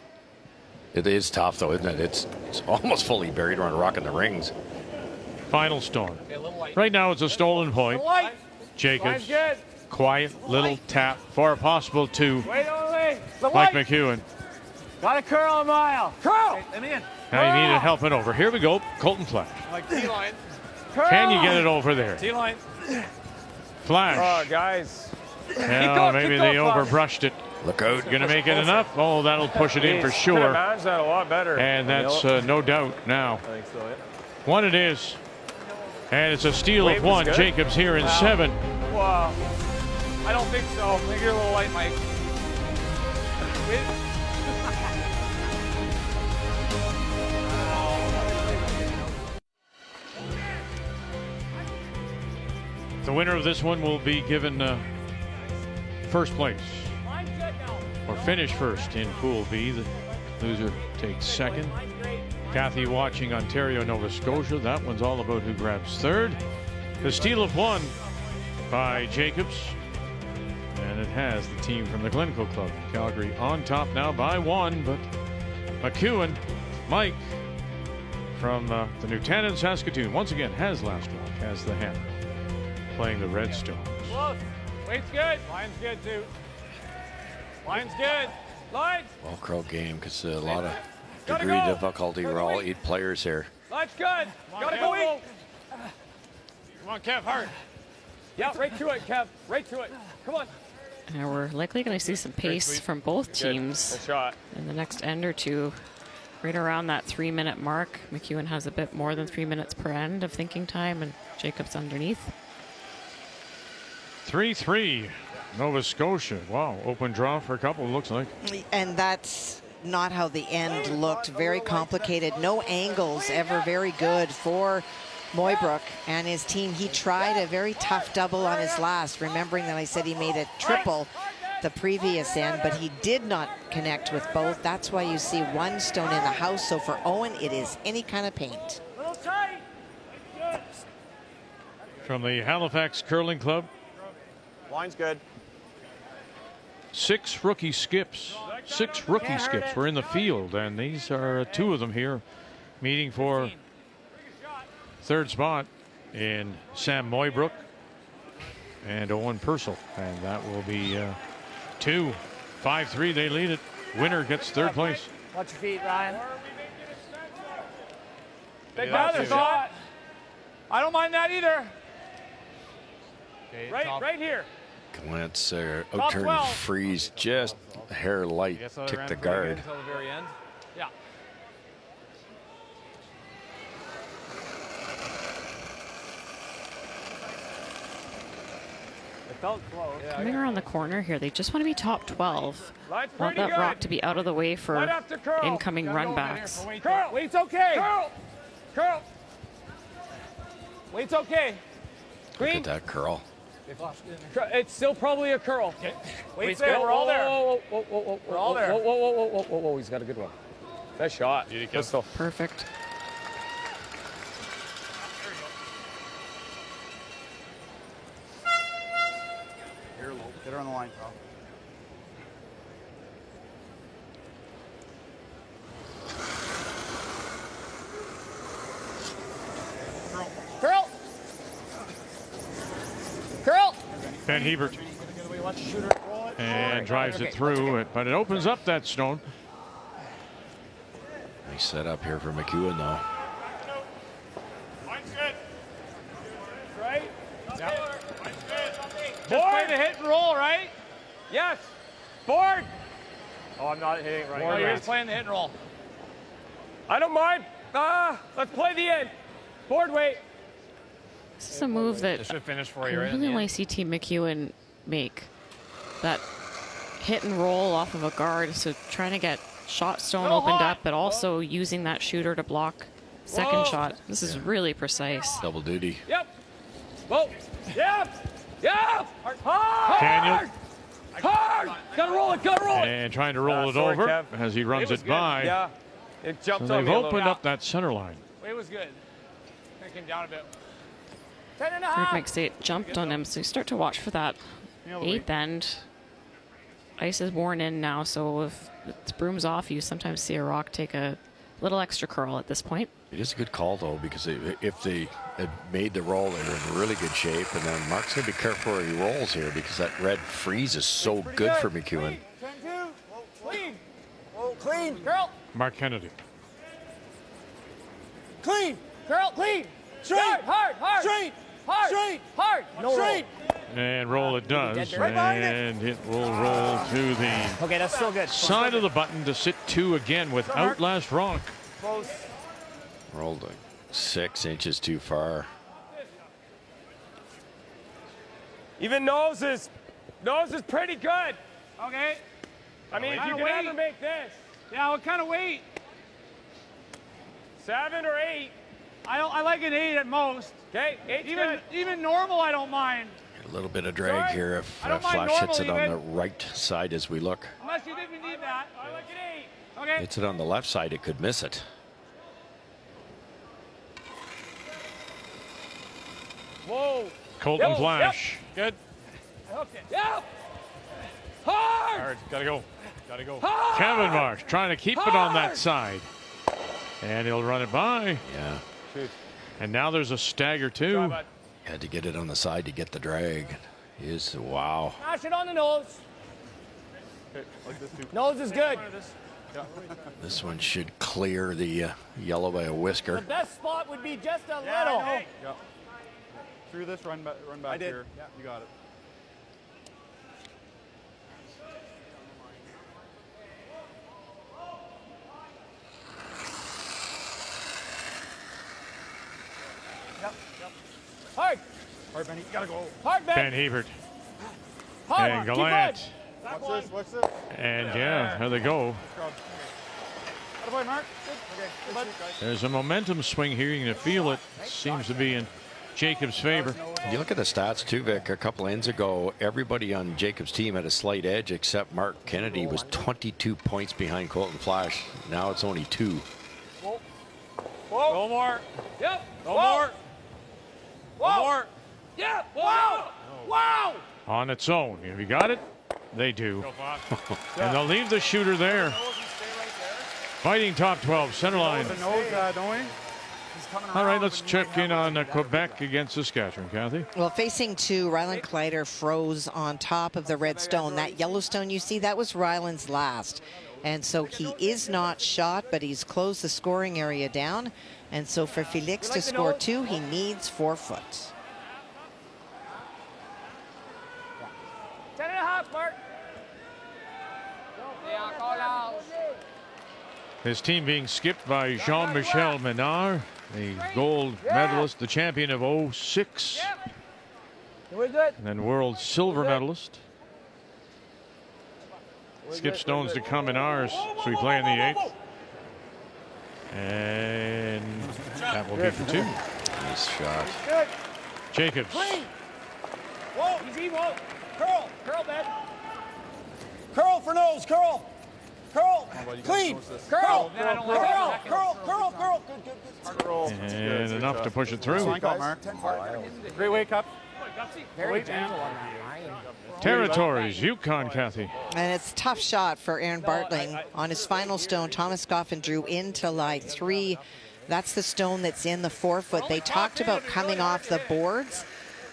It is tough, though, isn't it? It's almost fully buried around a rock in the rings. Final storm. Right now it's a stolen point. Jacobs, quiet little tap for a possible 2. Mike McEwen. Got to curl a mile. Curl! Let me in. Now you need to help it over. Here we go. Colton Flash. Like T-line. Can you get it over there? T-line. Oh, Flash. guys. Well, maybe they overbrushed it. Look out. Going to make it enough? Oh, that'll push it in for sure. Manage that a lot better. And that's no doubt now. I think so, yeah. 1 it is. And it's a steal Wave of 1. good. Jacobs here in 7. Wow. I don't think so. I think you're a little light, Mike. The winner of this one will be given first place, or finish first in Pool B. The loser takes second. Kathy watching Ontario, Nova Scotia. That one's all about who grabs third. The steal of 1 by Jacobs. And it has the team from the Glencoe Club, Calgary, on top now by 1. But McEwen, Mike, from the Newtown, Saskatoon, once again has last rock, has the hammer, playing the Redstones. Close. Weight's good. Line's good, too. Line's good. Line. Well, curl game, because a lot of degree of difficulty. We're all 8 players here. Line's good. Gotta go eat. Come on, Kev, hard. Yeah, right to it, Kev. Right to it. Come on. Now we're likely going to see some pace from both teams in the next end or 2. Right around that 3-minute mark. McEwen has a bit more than 3 minutes per end of thinking time, and Jacobs underneath. 3-3, Nova Scotia. Wow, open draw for a couple, looks like. And that's not how the end looked. Very complicated. No angles ever very good for Moybrook and his team. He tried a very tough double on his last, remembering that I said he made a triple the previous end, but he did not connect with both. That's why you see 1 stone in the house. So for Owen, it is any kind of paint. From the Halifax Curling Club. Line's good. 6 rookie skips. 6 rookie skips were in the field, and these are 2 of them here meeting for third spot in Sam Moybrook and Owen Purcell, and that will be 2. 5-3, they lead it. Winner gets third place. Watch your feet, Ryan. Big brother thought. I don't mind that either. Okay, right here. Glance outturn freeze, just a hair light, tick the guard. Until the very end. Yeah. It felt close. Coming around the corner here, they just want to be top 12. Want that rock to be out of the way for incoming runbacks. Curl, weight's okay. Curl, curl. Weight's okay. Look at that curl. It's still probably a curl. Okay. Weight's there. We're all there. Whoa, we're all there. Whoa, he's got a good one. Nice shot. Pistol. Perfect. Here, low. Get her on the line, pal. Ben Hebert. And drives it through, but it opens up that stone. Nice setup here for McEwen, though. Right? Just play the hit and roll, right? Yes. Board. Oh, I'm not hitting right Oh, you're just playing the hit and roll. I don't mind. Let's play the end. Board weight. This is a move that should finish for I you, right? really want to see Team McEwen make. That hit and roll off of a guard, so trying to get shot stone opened up, but also using that shooter to block second shot. This is really precise. Double duty. Yep. Whoa. Yep. Yep. Hard. Daniel. Hard. Gotta roll it. Gotta roll it. And trying to roll it sorry, over Kev. as he runs was it good. by. Yeah. It jumped So on they've me a little. opened up that center line. It was good. It came down a bit. 3rd McState jumped on him, so you start to watch for that 8th end. Ice is worn in now, so if it brooms off, you sometimes see a rock take a little extra curl at this point. It is a good call, though, because if they had made the roll, they're in really good shape. And then Mark's going to be careful where he rolls here because that red freeze is so good for McEwen. Clean. Oh, clean. Girl. Mark Kennedy. Clean. Girl. Clean. Straight. Hard. Hard. Straight. Hard. Straight. Hard. No Straight. And roll it does. Right behind And it will roll to the Okay, that's still good. side of the button to sit 2 again without last rock. Close. Rolled 6 inches too far. Even nose is pretty good. Okay. I mean, if you could ever make this. Yeah, what kind of weight? 7 or 8. I like an 8 at most. Okay, 8's good. Even normal, I don't mind. A little bit of drag here if I don't mind Flash hits it normal on the right side as we look. Unless you think we need that. I like an 8. Okay. Hits it on the left side, it could miss it. Whoa. Colton Flash. Good. I hooked it. Yep. Hard. Hard. Gotta go. Gotta go. Hard. Kevin Marsh trying to keep it on that side. And he'll run it by. Yeah. Shoot. And now there's a stagger too. Had to get it on the side to get the drag. Wow. Smash it on the nose. Okay, like this too. Nose is good. Yeah. This one should clear the yellow by a whisker. The best spot would be just a little. Yeah. Through this, run back here. Yeah. You got it. Yep. Hard. Hard, Benny. You gotta go. Hard, Ben. Ben Hebert. Hard. And Keep Gallant. Watch this. Watch this. And yeah, there they go. Attaboy, Mark. Good. Okay. Good shoot, guys. There's a momentum swing here. You can feel it. Seems to be in Jacob's favor. You look at the stats too, Vic. A couple ends ago, everybody on Jacob's team had a slight edge except Mark Kennedy was 22 points behind Colton Flash. Now it's only 2. Whoa. No more. Yep. No more. No more. Yeah. Wow. Wow. On its own. Have you got it? They do. And they'll leave the shooter there. Fighting top 12, center line. The nose, don't we? All right, let's check in on Quebec against Saskatchewan, Kathy. Well, facing 2, Ryland Kleider froze on top of the red stone. That yellow stone you see, that was Ryland's last. And so he is not shot, but he's closed the scoring area down. And so for Felix to score 2, he needs 4 foot. 10.5, Mark. Yeah, call out. His team being skipped by Jean-Michel Menard, the gold medalist, the champion of 06, We're good. and then world silver medalist. Skip stones to come in ours, so we play in the 8th. And that will be for 2. Nice shot. Good. Jacobs. Clean. Whoa. Easy. Whoa. Curl. Curl, Ben. Curl for nose. Curl. Curl. Clean. Curl. Curl. Good. And enough to push it through. Great wake up. Very gentle. Territories, Yukon, Kathy. And it's a tough shot for Aaron Bartling. On his final stone, Thomas Goffin drew into line 3. That's the stone that's in the 4 foot. They talked about coming off the boards.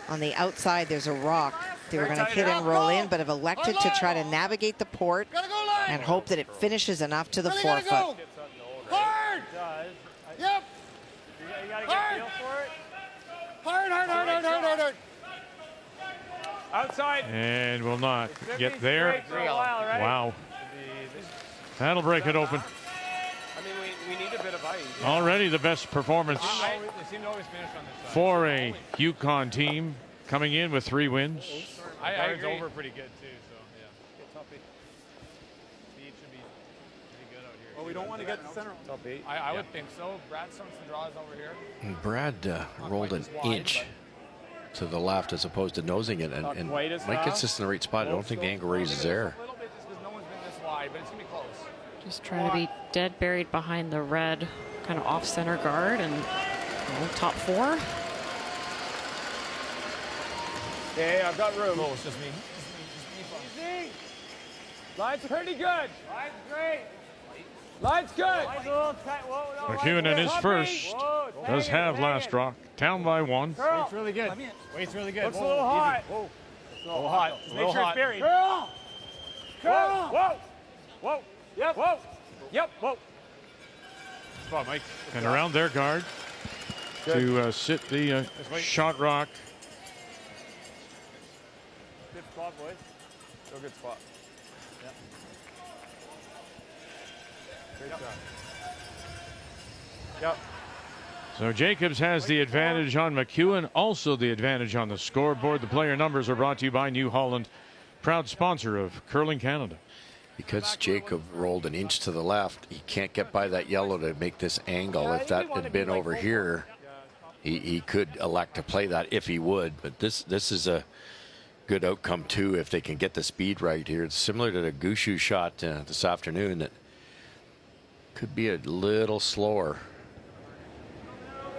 On the outside, there's a rock. They were going to hit and roll in, but have elected to try to navigate the port and hope that it finishes enough to the forefoot. Hard! Yep! You gotta get a feel for it. Hard. Outside. And will not get there. Wow. That'll break it open. I mean, we need a bit of ice. Already the best performance They seem to always finish on this side. for a Yukon team coming in with 3 wins. I agree. Over pretty good too, so yeah. Get top 8. Speed should be pretty good out here. Well, we don't want to get the center. Top 8. I would think so. Brad starts some draws over here. Brad rolled an inch to the left as opposed to nosing it, and Mike gets this in the right spot. I don't think the angle raises there. A little bit just because no one's been this wide, but it's going to be close. Just trying to be dead buried behind the red kind of off-center guard and top 4. Okay, I've got room. Oh, it's just me. Easy. Line's pretty good. Line's great. Line's good. Line's a little tight. Whoa, McEwen in his first does have last rock. Down by 1. Wait's really good. Wait's really good. Looks a little hot. Whoa. A little hot. Make sure it's buried. Curl. Whoa. Whoa. Yep. Whoa. Yep. Whoa. Spot, Mike. And around their guard to sit the shot rock. Good spot, boys. Real good spot. Yep. Great shot. Yep. So Jacobs has the advantage on McEwen, also the advantage on the scoreboard. The player numbers are brought to you by New Holland, proud sponsor of Curling Canada. Because Jacob rolled an inch to the left, he can't get by that yellow to make this angle. If that had been over here, he could elect to play that if he would. But this is a good outcome too if they can get the speed right here. It's similar to the Gushu shot this afternoon that could be a little slower.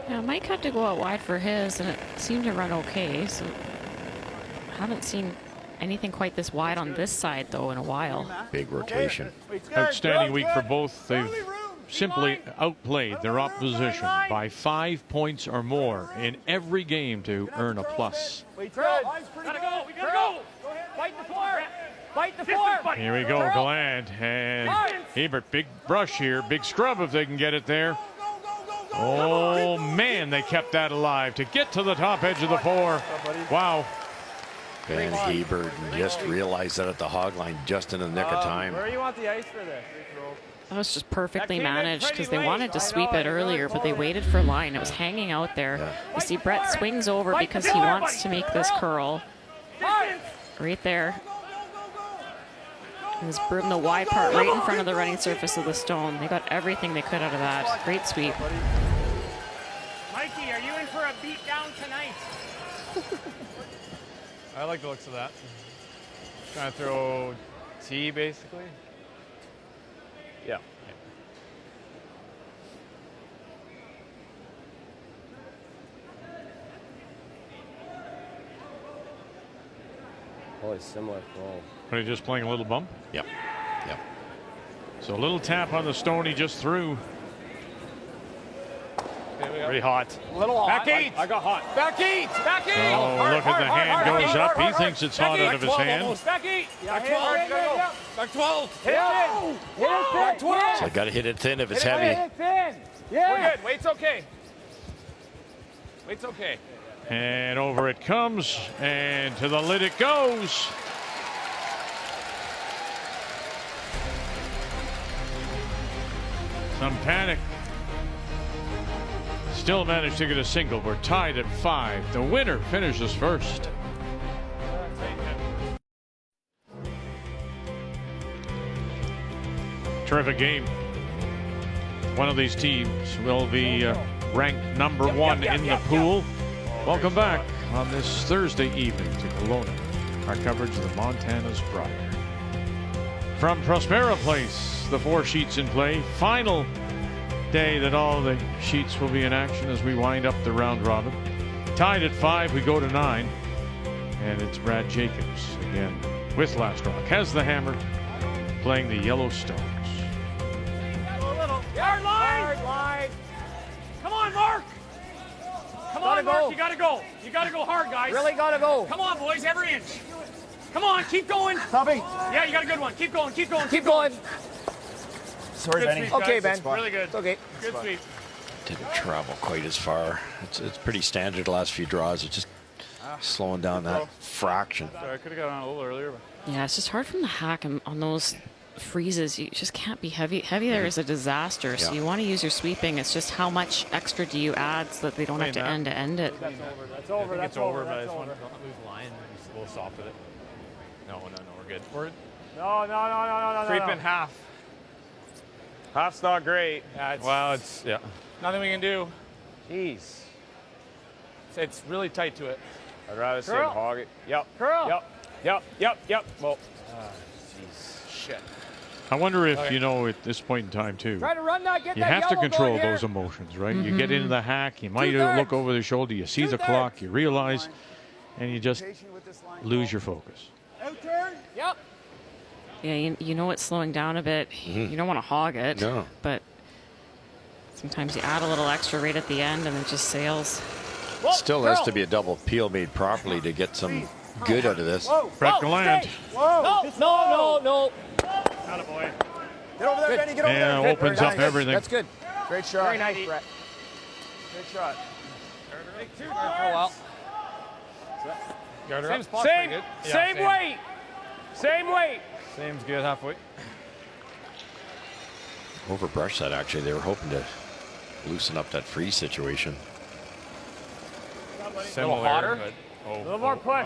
Yeah, Mike had to go out wide for his, and it seemed to run okay. So haven't seen anything quite this wide on this side, though, in a while. Big rotation. Outstanding week for both. They've simply outplayed their opposition by 5 points or more in every game to earn a plus. Gotta go. We gotta go. Fight the floor. Fight the floor. Here we go, Gallant and Hebert. Big brush here. Big scrub if they can get it there. Oh, man, they kept that alive to get to the top edge of the 4. Wow. Ben Hebert just realized that at the hog line just in the nick of time. Where do you want the ice for this? That was just perfectly managed because they wanted to sweep it earlier, but they waited for line. It was hanging out there. You see Brett swings over because he wants to make this curl. Right there. And this broom, the wide part right in front of the running surface of the stone. They got everything they could out of that. Great sweep. Mikey, are you in for a beat down tonight? I like the looks of that. Trying to throw T, basically. Yeah. Probably similar flow. Are you just playing a little bump? Yep. Yep. So a little tap on the stone he just threw. Pretty hot. A little hot. Back 8. I got hot. Back 8. Back 8. Oh, look at the hand goes up. He thinks it's hot out of his hand. Back 8. Back 12. Back 12. Hit it thin. Hit it thin. Back 12. So I got to hit it thin if it's heavy. Hit it thin. Yeah. We're good. Weight's okay. Weight's okay. And over it comes, and to the lid it goes. Some panic. Still managed to get a single. We're tied at 5. The winner finishes first. Terrific game. One of these teams will be ranked number 1 in the pool. Welcome back on this Thursday evening to Kelowna. Our coverage of the Montana's Brier. From Prospera Place, the 4 sheets in play. Final day that all the sheets will be in action as we wind up the round robin. Tied at 5, we go to 9. And it's Brad Jacobs again with Last Rock. Has the hammer, playing the Yellowstones. Yard line. Come on, Mark. Come on, Mark. You gotta go. You gotta go hard, guys. Really gotta go. Come on, boys, every inch. Come on, keep going. Topping. Yeah, you got a good one. Keep going, keep going, Keep going. Sorry, Good Benny. sweep, Okay, guys. Ben. Really good. It's okay. Good sweep. Didn't travel quite as far. It's pretty standard the last few draws. It's just slowing down that fraction. Sorry, I could have got on a little earlier. But. Yeah, it's just hard from the hack and on those freezes. You just can't be heavy. Heavy there is a disaster. So you want to use your sweeping. It's just how much extra do you add so that they don't have to end it. That's over. That's over. I think it's over, but I just want to don't lose line and just a little soft with it. No, we're good. No. Creeping half. Half's not great. Yeah, Yeah. nothing we can do. Jeez. It's really tight to it. I'd rather say Curl. hog it. Yep. Curl. Yep. Well, Jeez. Shit. I wonder if, you know, at this point in time, too, Try to run that, get you that have to yellow control going here. those emotions, right? You get into the hack, you might look over the shoulder, you see the clock, you realize, and you just lose your focus. Out turn. Yep. Yeah, you know it's slowing down a bit. You don't want to hog it, but sometimes you add a little extra right at the end and it just sails. Still has to be a double peel made properly to get some good out of this. Brett Gallant. Whoa. No. Attaboy. Get over there, Benny. Get over there. Yeah, opens up everything. That's good. Great shot. Very nice, Brett. Great shot. For a while. Got her Same up. spot. Same weight. Same weight. Same's good halfway. Overbrushed that, actually. They were hoping to loosen up that freeze situation. Similar, hotter. but, A little more push.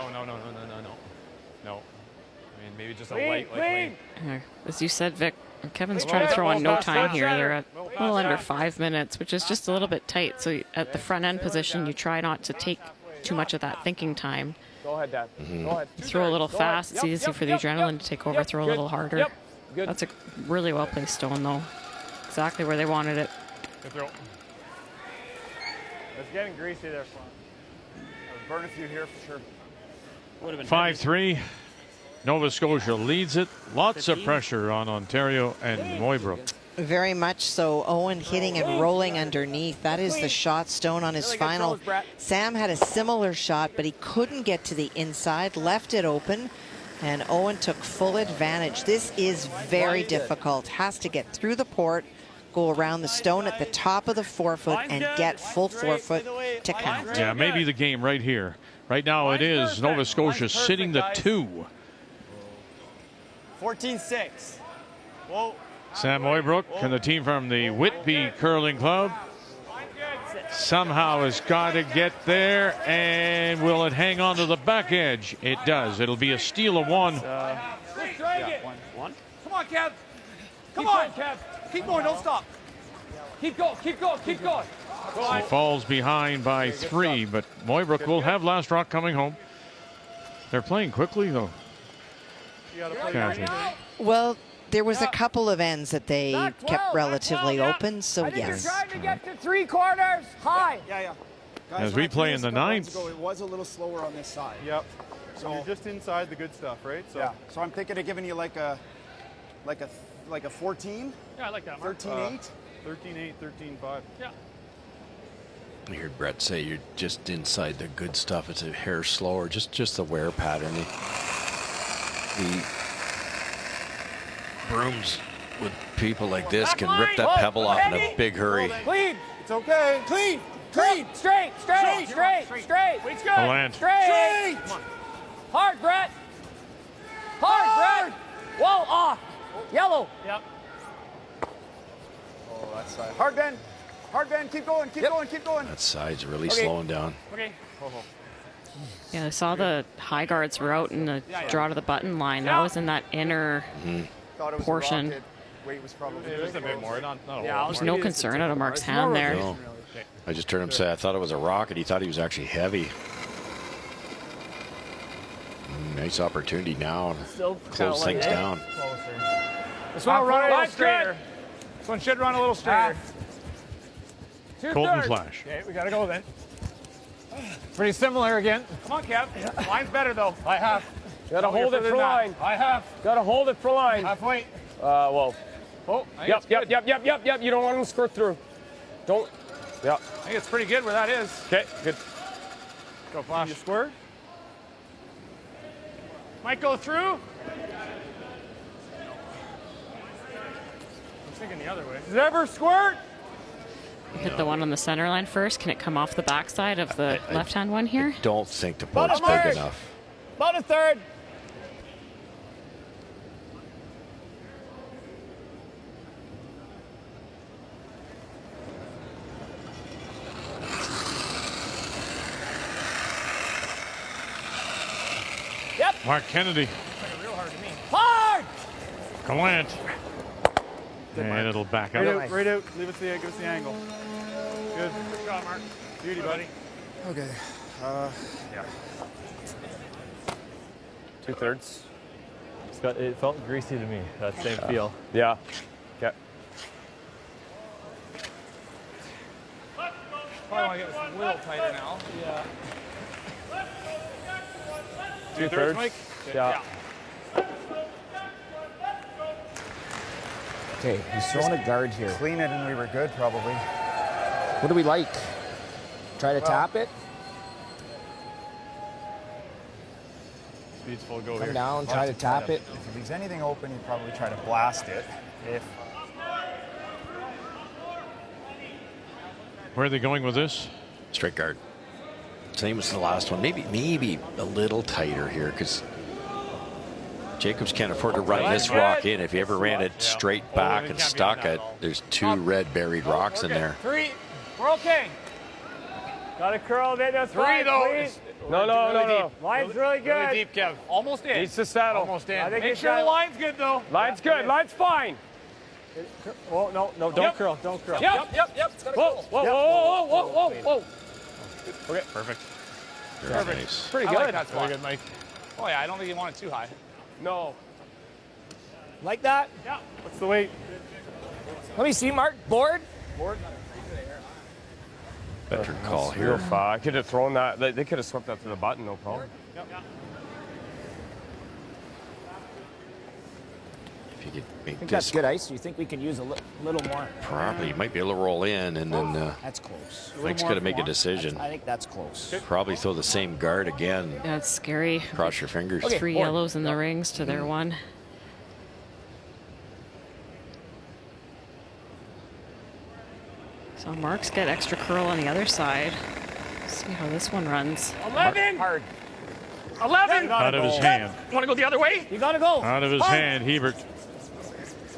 No. I mean, maybe just a Clean. light. As you said, Vic, Kevin's trying to throw on no time here. They're at a little under 5 minutes, which is just a little bit tight. So at the front end position, you try not to take too much of that thinking time. Go ahead, Dad. Go ahead. You throw a little fast. It's easy for the adrenaline to take over. Throw a little harder. Good. That's a really well placed stone, though. Exactly where they wanted it. Good throw. It's getting greasy there, Flan. I'll burn a few here for sure. 5-3. Nova Scotia leads it. Lots of pressure on Ontario and Moybrook. Very much so. Owen hitting and rolling underneath. That is the shot stone on his final. Sam had a similar shot, but he couldn't get to the inside, left it open, and Owen took full advantage. This is very difficult. Has to get through the port, go around the stone at the top of the forefoot, and get full forefoot to count. Yeah, maybe the game right here. Right now it is Nova Scotia sitting the 2. 14-6. Whoa. Sam Moybrook and the team from the Whitby Curling Club somehow has got to get there, and will it hang on to the back edge? It does. It'll be a steal of 1. One. Come on, Kev. Come on, Kev. Keep going. Don't stop. Keep going. He falls behind by 3, but Moybrook will have last rock coming home. They're playing quickly, though. Kathy. Well, there was a couple of ends that they kept relatively open, so yes. Trying to get to 3 quarters high. Yeah. Guys, As we play in the 9th. It was a little slower on this side. Yep. So you're just inside the good stuff, right? So yeah. So I'm thinking of giving you like a 14. Yeah, I like that. 13-8. 13-8, 13-5. Yeah. I heard Brett say you're just inside the good stuff. It's a hair slower, just the wear pattern. The brooms with people like this can rip that pebble off in a big hurry. Clean. It's okay. Clean. Straight. It's good. Gallant. Straight. Hard, Brett. Hard. Whoa, off. Yellow. Yep. Oh, that's side. Hard bend. Keep going. Keep going. That side's really slowing down. Okay. Yeah, I saw the high guards were out in the draw to the button line. That was in that inner portion. Weight was probably Just a bit more. Not a lot. There's no concern out of Mark's hand there. No. I just heard him say I thought it was a rocket. He thought he was actually heavy. Nice opportunity now to close things down. This one will run a little straighter. This one should run a little straighter. Colton Flash. Okay, we got to go then. Pretty similar again. Come on, Kev. Mine's better, though. I have. Got to hold it for line. I have. Got to hold it for line. Halfway. Whoa. Oh, yep. You don't want them to squirt through. Don't. Yeah. I think it's pretty good where that is. Okay, good. Go flash. You squirt. Might go through. I'm thinking the other way. Does it ever squirt? Hit the one on the center line first. Can it come off the backside of the left-hand one here? Don't think the boat's big enough. About a third. Yep. Mark Kennedy. Hard! Gallant. And it'll back up. Right out. Leave it to give us the angle. Good. Good shot, Mark. Beauty, buddy. Okay. Yeah. 2/3. It felt greasy to me, that same feel. Yeah. Okay. Probably want to get this a little tighter now. Yeah. 2/3, Mike? Yeah. Okay, he's throwing a guard here. Clean it and we were good, probably. What do we like? Try to tap it? Speed's full go Come here. down, try to tap it. If he leaves anything open, he'd probably try to blast it. Where are they going with this? Straight guard. Same as the last one. Maybe a little tighter here because Jacobs can't afford to run this rock in. If he ever ran it straight back and stuck it, there's 2 red buried rocks in there. 3. We're okay. Got a curl, maybe that's 3 though. No. Line's really good. Really deep, Kev. Almost in. Needs to settle. Almost in. Make sure the line's good though. Line's good. Line's fine. Oh, no, don't curl, don't curl. Yep. It's gotta go. Whoa. Okay. Perfect. Very nice. Pretty I good. like that spot. Very good, Mike. Oh yeah, I don't think you want it too high. No. Like that? Yeah. What's the weight? Let me see, Mark. Board? Better call Real here. far. I could have thrown that. They could have swept that to the button, no problem. Yep. If you could I make think this that's good ice. Do you think we can use a little more? probably, you might be able to roll in and then That's close. Mike's got to make a decision. I think that's close. Probably throw the same guard again. Yeah, it's scary. Cross your fingers. Okay. 3 board. yellows in the rings to their 1. So Mark's got extra curl on the other side. See how this one runs. 11. Hard. 11. Out of his hand. Want to go the other way? You gotta go. Out of his hand, Hebert.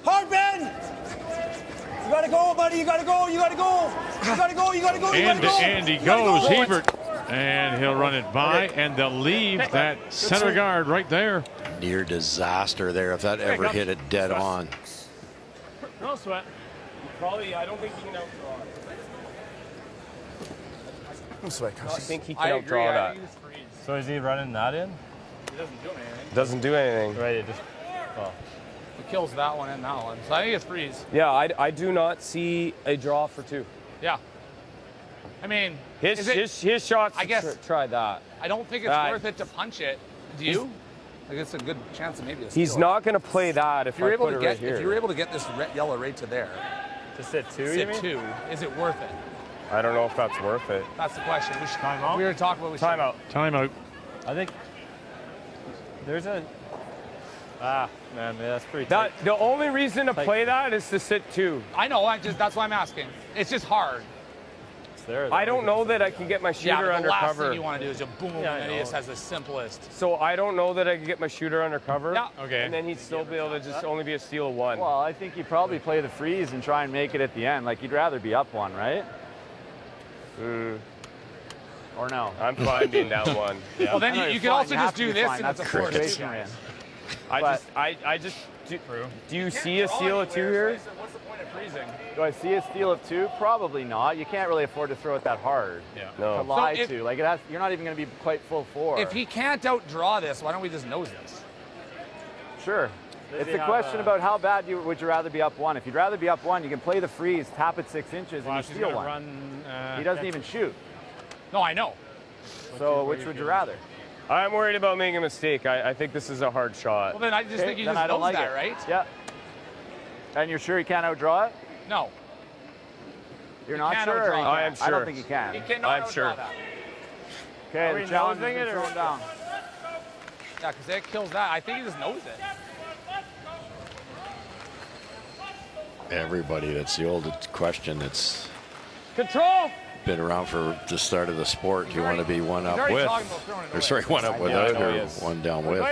Hard, Ben! You gotta go, buddy. You gotta go. You gotta go. You gotta go. You gotta go. You gotta go. And he goes, Hebert. And he'll run it by, and they'll leave that center guard right there. Near disaster there if that ever hit it dead on. No sweat. Probably, I don't think he can outdraw it. I'm sweat. I think he I can agree. outdraw I that. think it's freeze. So is he running that in? It doesn't do anything. Doesn't do anything. Right, it just, It kills that one and that one. So I think it's freeze. Yeah, I do not see a draw for 2. Yeah. I mean, His shots. I guess try that. I don't think it's worth it to punch it. Do you? Like it's a good chance of maybe a steal. He's not going to play that if If you're I able put to it get, right here. if you're able to get this yellow right to there, to sit 2, you sit mean? 2, is it worth it? I don't know if that's worth it. That's the question. We should, Timeout? we were talking about. Timeout. Timeout. I think there's a... man, that's pretty tight. The only reason to play that is to sit 2. I know. That's why I'm asking. It's just hard. It's there. I don't know that I can get my shooter but the under last cover. thing you want to do is just boom, Yeah, I and he know. just has the simplest. So I don't know that I can get my shooter under cover. Yeah. Okay. And then he'd still be able to just only be a steal of 1. Well, I think you probably play the freeze and try and make it at the end. Like, you'd rather be up 1, right? Or no? I'm fine being down 1. Yeah. Well, then you can also just do this, and it's a force. I just do you see a steal of 2 here? What's the point of freezing? Do I see a steal of 2? Probably not. You can't really afford to throw it that hard. Yeah. No. To lie So to. Like, you're not even going to be quite full 4. If he can't outdraw this, why don't we just nose this? Sure. It's a question about how bad would you rather be up 1. If you'd rather be up 1, you can play the freeze, tap it 6 inches, and you steal 1. He doesn't even shoot. No, I know. So which would you rather? I'm worried about making a mistake. I think this is a hard shot. Well, then I just think you then just I don't nose like that, it. right? Yeah. And you're sure he can't outdraw it? No. You're He not can't sure? outdraw I am that. sure. I don't think he can. He cannot I'm outdraw sure. that. Okay, the challenge is to throw him down. Yeah, because that kills that. I think he just knows it. Everybody, that's the old question that's Control. been around for the start of the sport. You want to be one up with, or sorry, one up without, or one down with.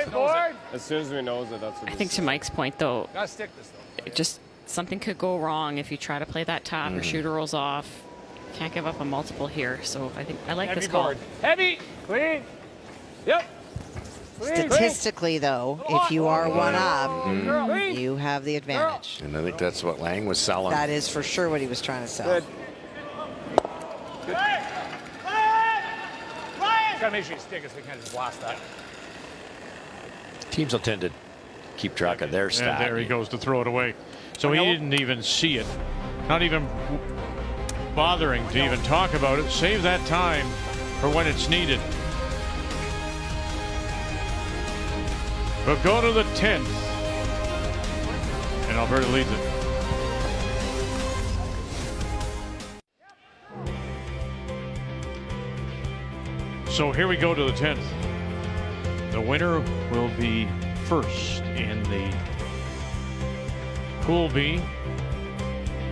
As soon as we know it, that's what I think to Mike's point, though, Gotta stick this though. it just something could go wrong if you try to play that tap or shooter rolls off. Can't give up a multiple here, so I think I like this call. Heavy. Clean. Yep. Statistically, though, if you are one up, you have the advantage. And I think that's what Lang was selling. That is for sure what he was trying to sell. Good. Gotta make sure you stick it so we can't just blast that. Teams will tend to keep track of their stat. And there he goes to throw it away. So he didn't even see it. Not even bothering to even talk about it. Save that time for when it's needed. But go to the 10th. And Alberta leads it. So here we go to the 10th. The winner will be first in the Pool B.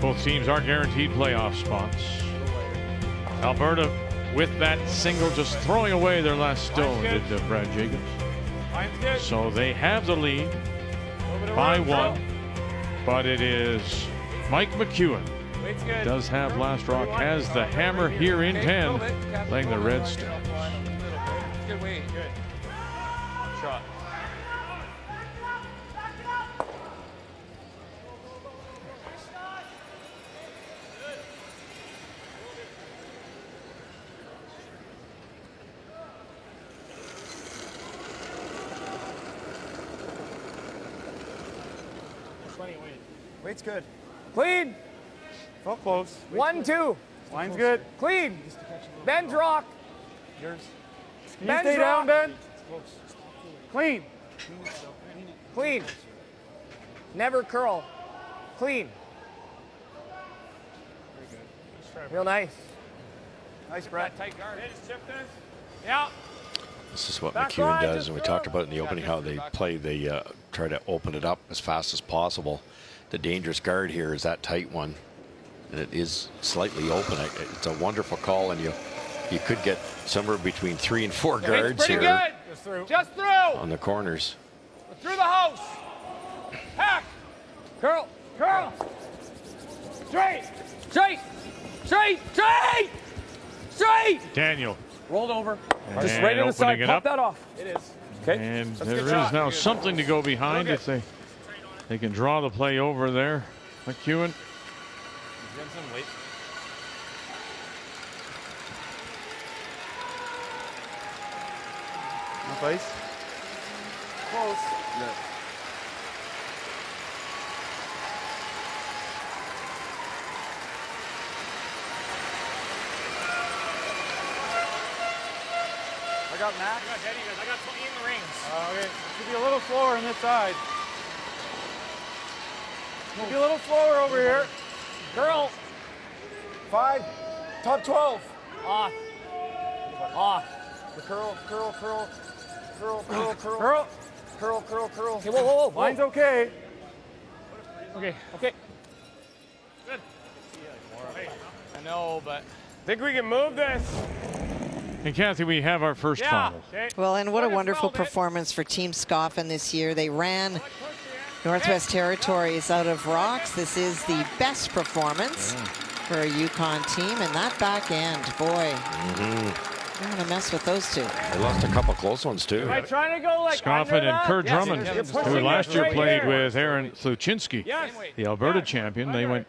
Both teams are guaranteed playoff spots. Alberta with that single just throwing away their last stone, did Brad Jacobs. So they have the lead by 1, but it is Mike McEwen. Does have last rock, has the hammer here in 10, playing the Red Stones. Good weight. Good. Shot. Weight's good. Clean. Felt close. 1-2. Line's good. Clean. Ben's rock. Yours. Can you Ben's stay down, rock. Ben? Clean. Clean. Never curl. Clean. Real nice. Nice, Brett. Tight guard. Yeah. This is what Back McEwen line, does, just and we throw. talked about in the opening how they play. They try to open it up as fast as possible. The dangerous guard here is that tight one, and it is slightly open. It's a wonderful call, and you could get somewhere between 3 and 4 guards Pretty here good. Just through. Just through. on the corners. Through the house. Hack. Curl. Curl. Straight. Straight. Straight. Straight. Straight. Daniel. Rolled over. And Just right to the side. opening it Pop up. that off. It is. Okay. And That's a there good is shot. now something to go behind Okay. if they can draw the play over there. McEwen. Place. Close. Yeah. I got Max. I got 20 in the rings. Okay. Should be a little slower on this side. Should be a little slower over here. Curl. 5. Top 12. Off. Off. Curl, curl, curl. Curl, curl, curl. Curl. Curl, curl, curl. Okay, whoa, whoa, whoa. Line's okay. Okay. Okay. Good. I know, but think we can move this. And Kathy, we have our first final. Well, and what a wonderful performance for Team Scoffin this year. They ran Northwest Territories out of rocks. This is the best performance for a Yukon team, and that back end, boy. I'm going to mess with those two. They lost a couple close ones, too. Am I trying to go like Scoffin and Kerr Drummond, who last year played with Aaron Sluchinski, Yes. the Alberta champion. They went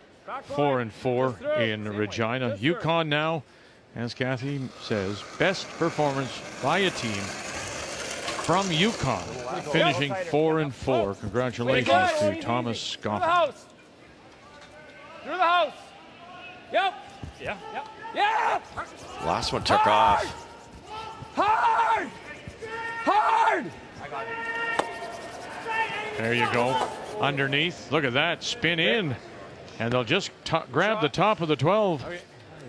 4-4 in Regina. Yukon now, as Kathy says, best performance by a team from Yukon, finishing 4-4. Congratulations to Thomas Through the Scoffin. house. Through the house. Yep. Yeah. Yep. Yeah. Last one took off. Hard. Hard. I got it. There you go. Underneath. Look at that. Spin in. And they'll just grab the top of the 12. Okay. You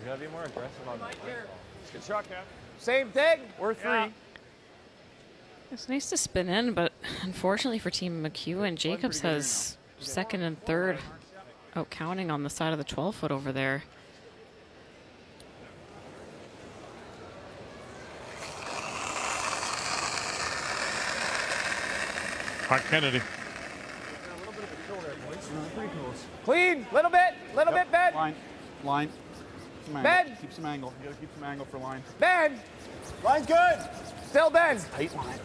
gotta be more aggressive on that. Good shot, Cap. Same thing. We're 3. Yeah. It's nice to spin in, but unfortunately for Team McEwen, Jacobs has second and third out counting on the side of the 12-foot over there. Mark Kennedy. Clean. Little bit, Ben. Line. Some angle. Ben. Keep some angle. You gotta keep some angle for line. Ben. Line's good. Still Ben. Tight line.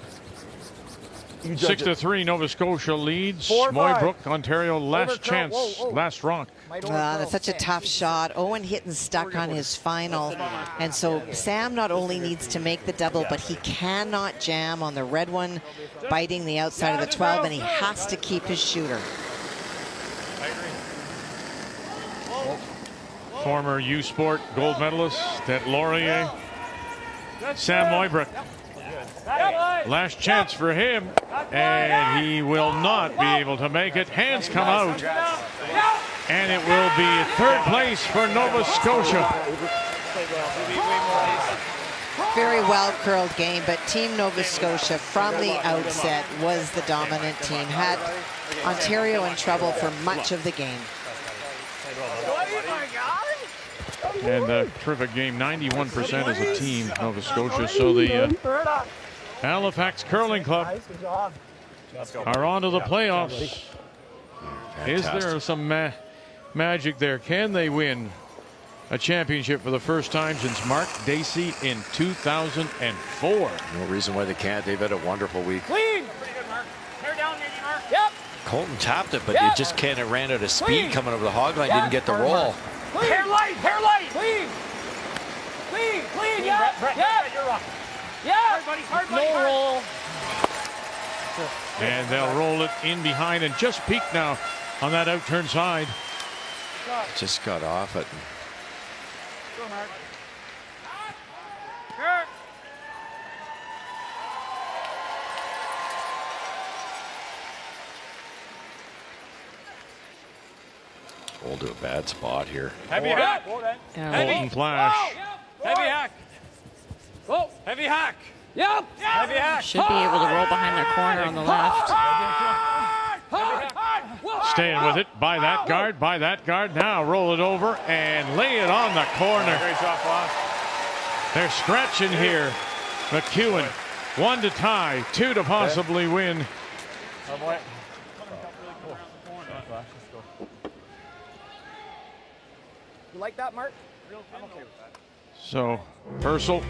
6-3, Nova Scotia leads. 4-5. Moybrook, Ontario, last Over, chance, whoa. last rock. That's such a tough shot. Owen hitting stuck on his final. And so Sam not only needs to make the double, but he cannot jam on the red one, biting the outside of the 12, and he has to keep his shooter. Former U Sport gold medalist at Laurier, Sam Moybrook. Last chance for him, and he will not be able to make it. Hands come out, and it will be third place for Nova Scotia. Very well curled game, but Team Nova Scotia from the outset was the dominant team. Had Ontario in trouble for much of the game. And a terrific game, 91% as a team, Nova Scotia. So the Halifax Curling Club are on to the playoffs. Is there some magic there? Can they win a championship for the first time since Mark Dacey in 2004? No reason why they can't. They've had a wonderful week. Clean. Pretty good, Mark. Hair down, maybe, Mark. Yep. Colton tapped it, but it just can't. It ran out of speed coming over the hog line. Didn't get the roll. Clean. Hair light. Clean. Yeah. Brett, you're rock. Yeah. Hard, buddy. No roll. And they'll roll it in behind and just peek now on that outturn side. Just got off it. Go, Mark. Rolled to a bad spot here. Heavy hack. Colton Flash. Heavy hack. Whoa. Heavy hack. Yep. Heavy hack. Should be able to roll behind their corner on the left. Staying with it by that guard. Now roll it over and lay it on the corner. Great shot, Flash. They're scratching here. McEwen, 1 to tie, 2 to possibly win. Oh, boy. You like that, Mark? I'm okay with that. So, Purcell,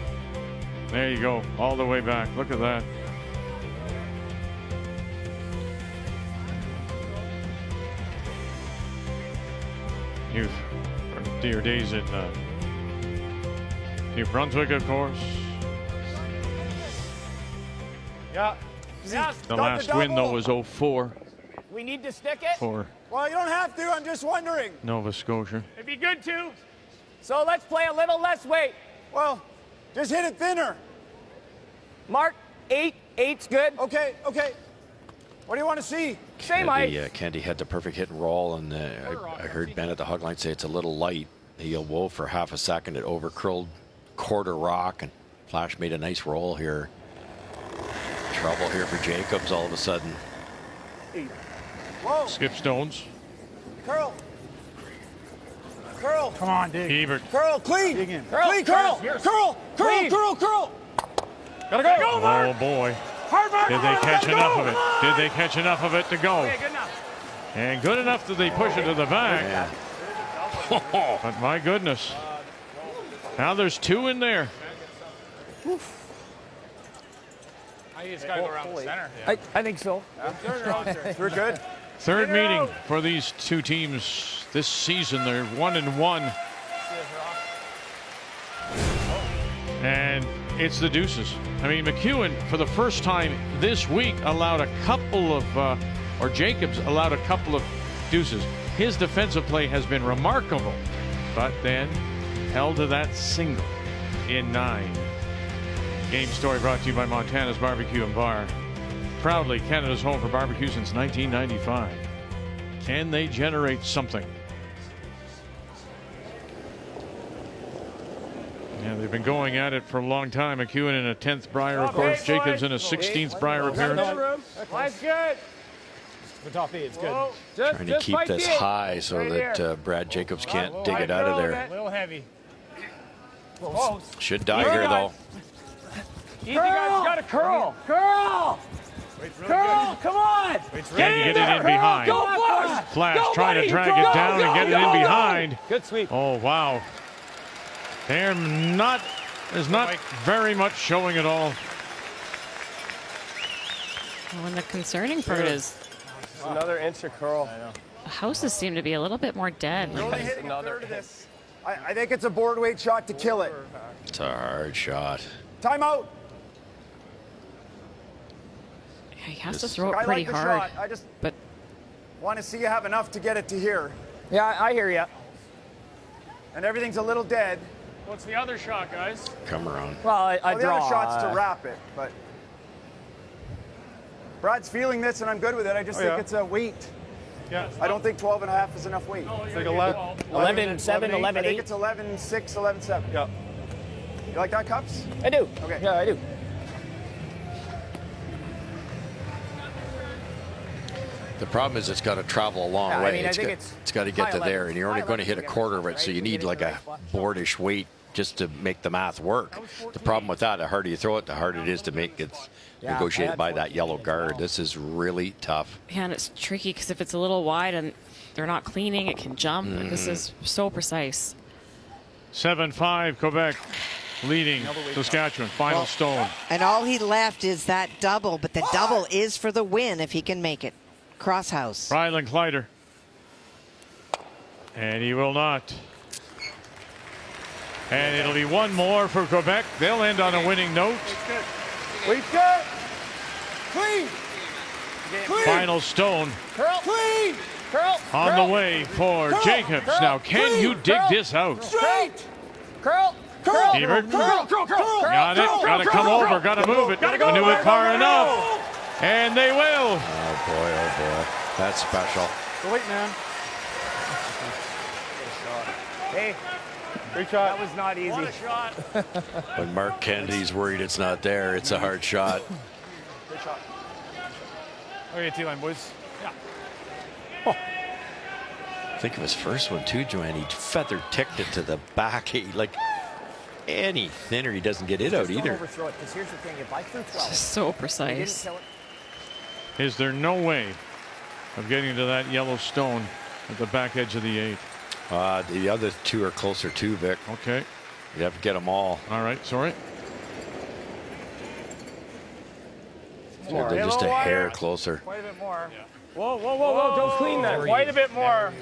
there you go, all the way back. Look at that. You've your days in New Brunswick, of course. Yeah. The last win, though, was 04 We need to stick it. for Well, you don't have to. I'm just wondering. Nova Scotia. It'd be good too. So let's play a little less weight. Well, just hit it thinner. Mark, 8. 8's good. Okay. What do you want to see? Same height. Candy had the perfect hit and roll, and I heard Ben at the hog line say it's a little light. He'll wove for half a second. It over curled quarter rock, and Flash made a nice roll here. Trouble here for Jacobs all of a sudden. Whoa. Skip Stones. Curl. Come on, dig. Ebert. Curl. Clean. Dig in. Clean. Curl. Clean. Curl. Gotta go. Oh, boy. Hard, Mark. Did they catch enough of it? Did they catch enough of it to go? Okay, good enough. And good enough that they push it to the back. Yeah. But my goodness. Now there's 2 in there. I just gotta go around the center. I think so. We're good. Third meeting for these 2 teams this season. They're 1-1. And it's the deuces. I mean, McEwen, for the first time this week, allowed a couple of, or Jacobs allowed a couple of deuces. His defensive play has been remarkable, but then held to that single in 9. Game story brought to you by Montana's Barbecue and Bar. Proudly Canada's home for barbecue since 1995. Can they generate something? Yeah, they've been going at it for a long time. McEwen in a 10th Brier, of course. Jacobs in a 16th Brier appearance. Line's good. The top 8, it's good. Trying to keep this high so that Brad Jacobs can't dig it out of there. A little heavy. Should die here, though. Easy, guys. Got to curl. Curl. Curl. Come on. Get it in behind. Go, Bush. Flash trying to drag it down and get it in behind. Good sweep. Oh, wow. There's not very much showing at all. Well, and the concerning part is another inch of curl. the houses seem to be a little bit more dead. You're only hitting a third of this. I think it's a board weight shot to kill it. It's a hard shot. Timeout. He has to throw it pretty hard. Shot. I just but want to see you have enough to get it to here. Yeah, I hear you. And everything's a little dead. What's the other shot, guys? Come around. Well, I the draw. other shot's to wrap it, but Brad's feeling this, and I'm good with it. I just think it's a weight. Yeah. I don't think 12.5 is enough weight. No, it's like 11-7, 11-8. I think it's 11.6, 11.7. Yeah. You like that, Cups? I do. Okay. Yeah, I do. The problem is it's got to travel a long way. It's got to get to there, and you're only going to hit a quarter of it, so you need like a boardish weight just to make the math work. The problem with that, the harder you throw it, the harder it is to make it negotiated by that yellow guard. This is really tough. yeah, and it's tricky because if it's a little wide and they're not cleaning, it can jump. Like, this is so precise. 7-5 Quebec leading Saskatchewan. Final stone. And all he left is that double, but the double is for the win if he can make it. Crosshouse. Rylan Kleider. And he will not. And it'll be one more for Quebec. They'll end on a winning note. We've got clean. Final stone Curl. Clean. Curl. on the way for Jacobs. Now, can you dig this out? Straight. Curl. Curl. Ebert. Curl. Got it. Got to come over. Got to move it. Maneuver it far enough. And they will. Oh, boy, oh, boy. That's special. Go wait, man. Hey. Great shot. That was not easy. What a shot. When Mark Kennedy's worried it's not there, it's a hard shot. Great shot. Okay, T-line, boys. Oh. Think of his first one, too, Joanne. He feather ticked it to the back. Like any thinner, he doesn't get it out either. Overthrow it, because here's the thing. If I threw 12, So precise. Is there no way of getting to that yellow stone at the back edge of the 8? The other two are closer too, Vic. Okay. You have to get them all. All right, sorry. So they're just a hair closer. Quite a bit more. Yeah. Whoa, whoa, whoa, whoa. Don't clean that. Quite a bit more.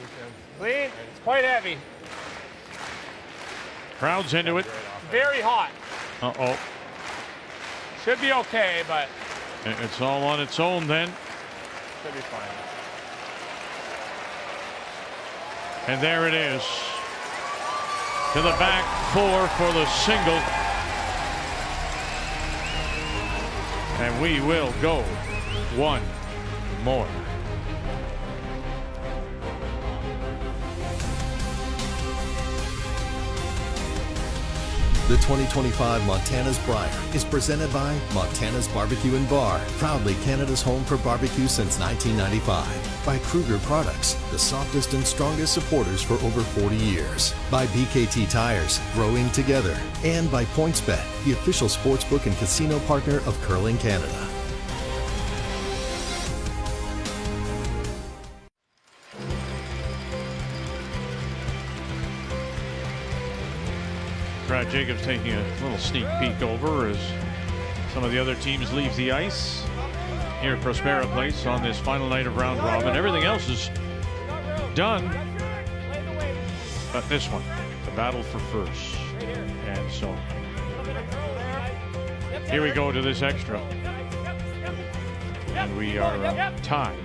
Clean. It's quite heavy. Crowd's into it. Very hot. Uh-oh. Should be okay, but It's all on its own then. should be fine. And there it is. To the back 4 for the single. And we will go one more. The 2025 Montana's Brier is presented by Montana's Barbecue and Bar, proudly Canada's home for barbecue since 1995. By Kruger Products, the softest and strongest supporters for over 40 years. By BKT Tires, growing together. And by PointsBet, the official sportsbook and casino partner of Curling Canada. Brad Jacobs taking a little sneak peek over as some of the other teams leave the ice here at Prospera Place on this final night of round robin. Everything else is done but this one, the battle for first. And so here we go to this extra, and we are tied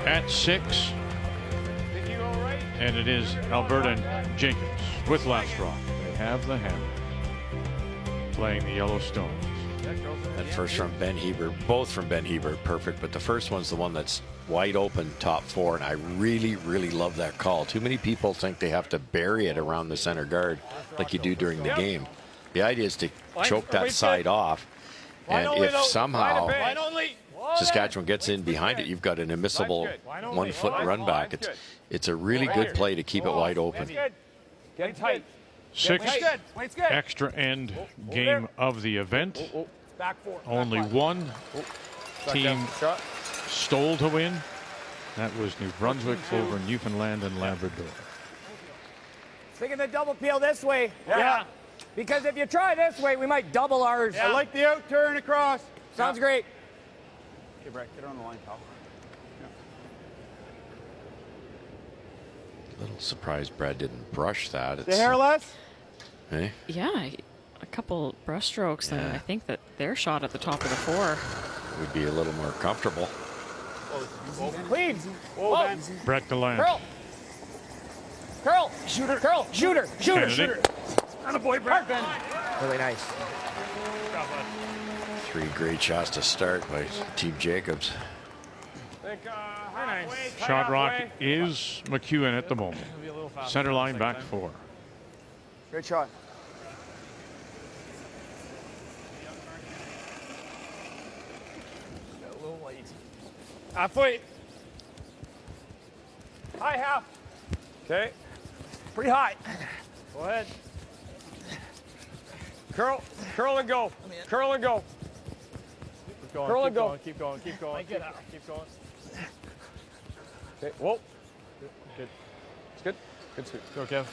at 6, and it is Alberta and Jacobs with last rock. They have the hammer playing the Yellowstones. That first from Ben Hebert, both from Ben Hebert, perfect. But the first one's the one that's wide open, top four, and I really, really love that call. Too many people think they have to bury it around the center guard like you do during the game. The idea is to choke that side off, and if somehow Saskatchewan gets in behind it, you've got an immiscible 1 foot run back. It's a really good play to keep it wide open. Get tight. Sixth extra end game of the event. Only one team stole to win. That was New Brunswick over Newfoundland and Labrador. Thinking the double peel this way. Yeah. Because if you try this way, we might double ours. I like the out turn across. Sounds great. Okay, Brett, get on the line, pal. Little surprised Brad didn't brush that. The hairless? Eh? Yeah, a couple brush strokes, and I think that their shot at the top of the four would be a little more comfortable. Clean. Brett DeLand. Curl. Curl. Shooter. Curl. Shooter. Shooter. Kennedy. Shooter. Attaboy, Brett. Really nice. 3 great shots to start by Team Jacobs. Shot rock is McEwen at the moment. Center line back 4. Great shot. A little late. Halfway. High half. Okay. Pretty high. Go ahead. Curl. Curl and go. Curl and go. Keep going, Curl and go. keep going, keep going, keep going, keep going. Okay, whoa. Good. It's good. Good sweep. Go, Kev.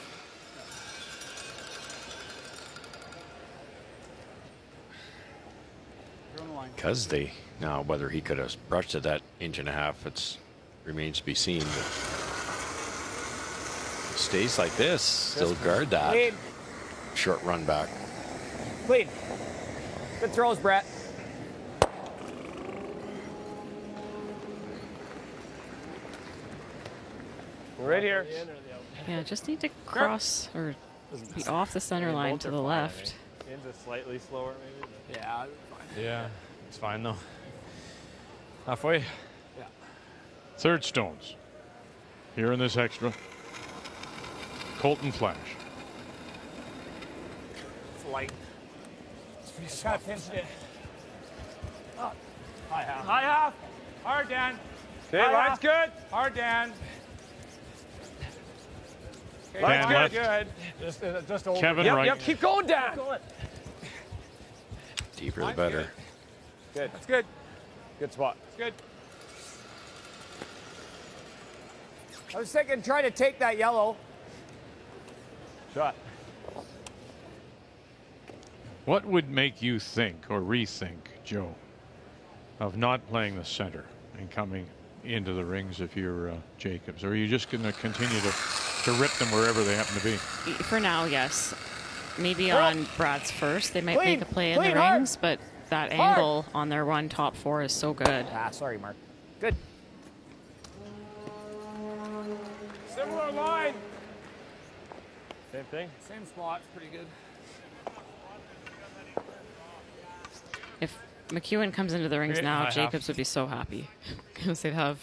Because they, now whether he could have brushed it that 1.5 inches, it remains to be seen. But stays like this, still guard that. Clean. Short run back. Clean. Good throws, Brett. Right here. Yeah, just need to cross or be off the center line to the left. In's slightly slower, maybe. Yeah. Yeah, it's fine though. Halfway. Yeah. Third stones. Here in this extra. Colton Flash. It's light. It's kind of pinched it. Oh. High half. High half. Hard, Dan. Okay, High line's half. good. Hard, Dan. Okay, Dan line's left. good. Just over. Kevin Yep, right. yep, keep going, Dan. Deeper the better. Good. That's good. Good spot. It's good. I was thinking, try to take that yellow. Shot. What would make you think or rethink, Joe, of not playing the center and coming into the rings if you're Jacobs? Or are you just going to continue to rip them wherever they happen to be? For now, yes. Maybe on Brad's first, they might Clean. make a play in the Clean, hard. rings, but that Hard. angle on their one top 4 is so good. Ah, sorry, Mark. Good. Similar line. Same thing. Same spot. Pretty good. If McEwen comes into the rings Okay, now, high Jacobs would be so happy because they'd have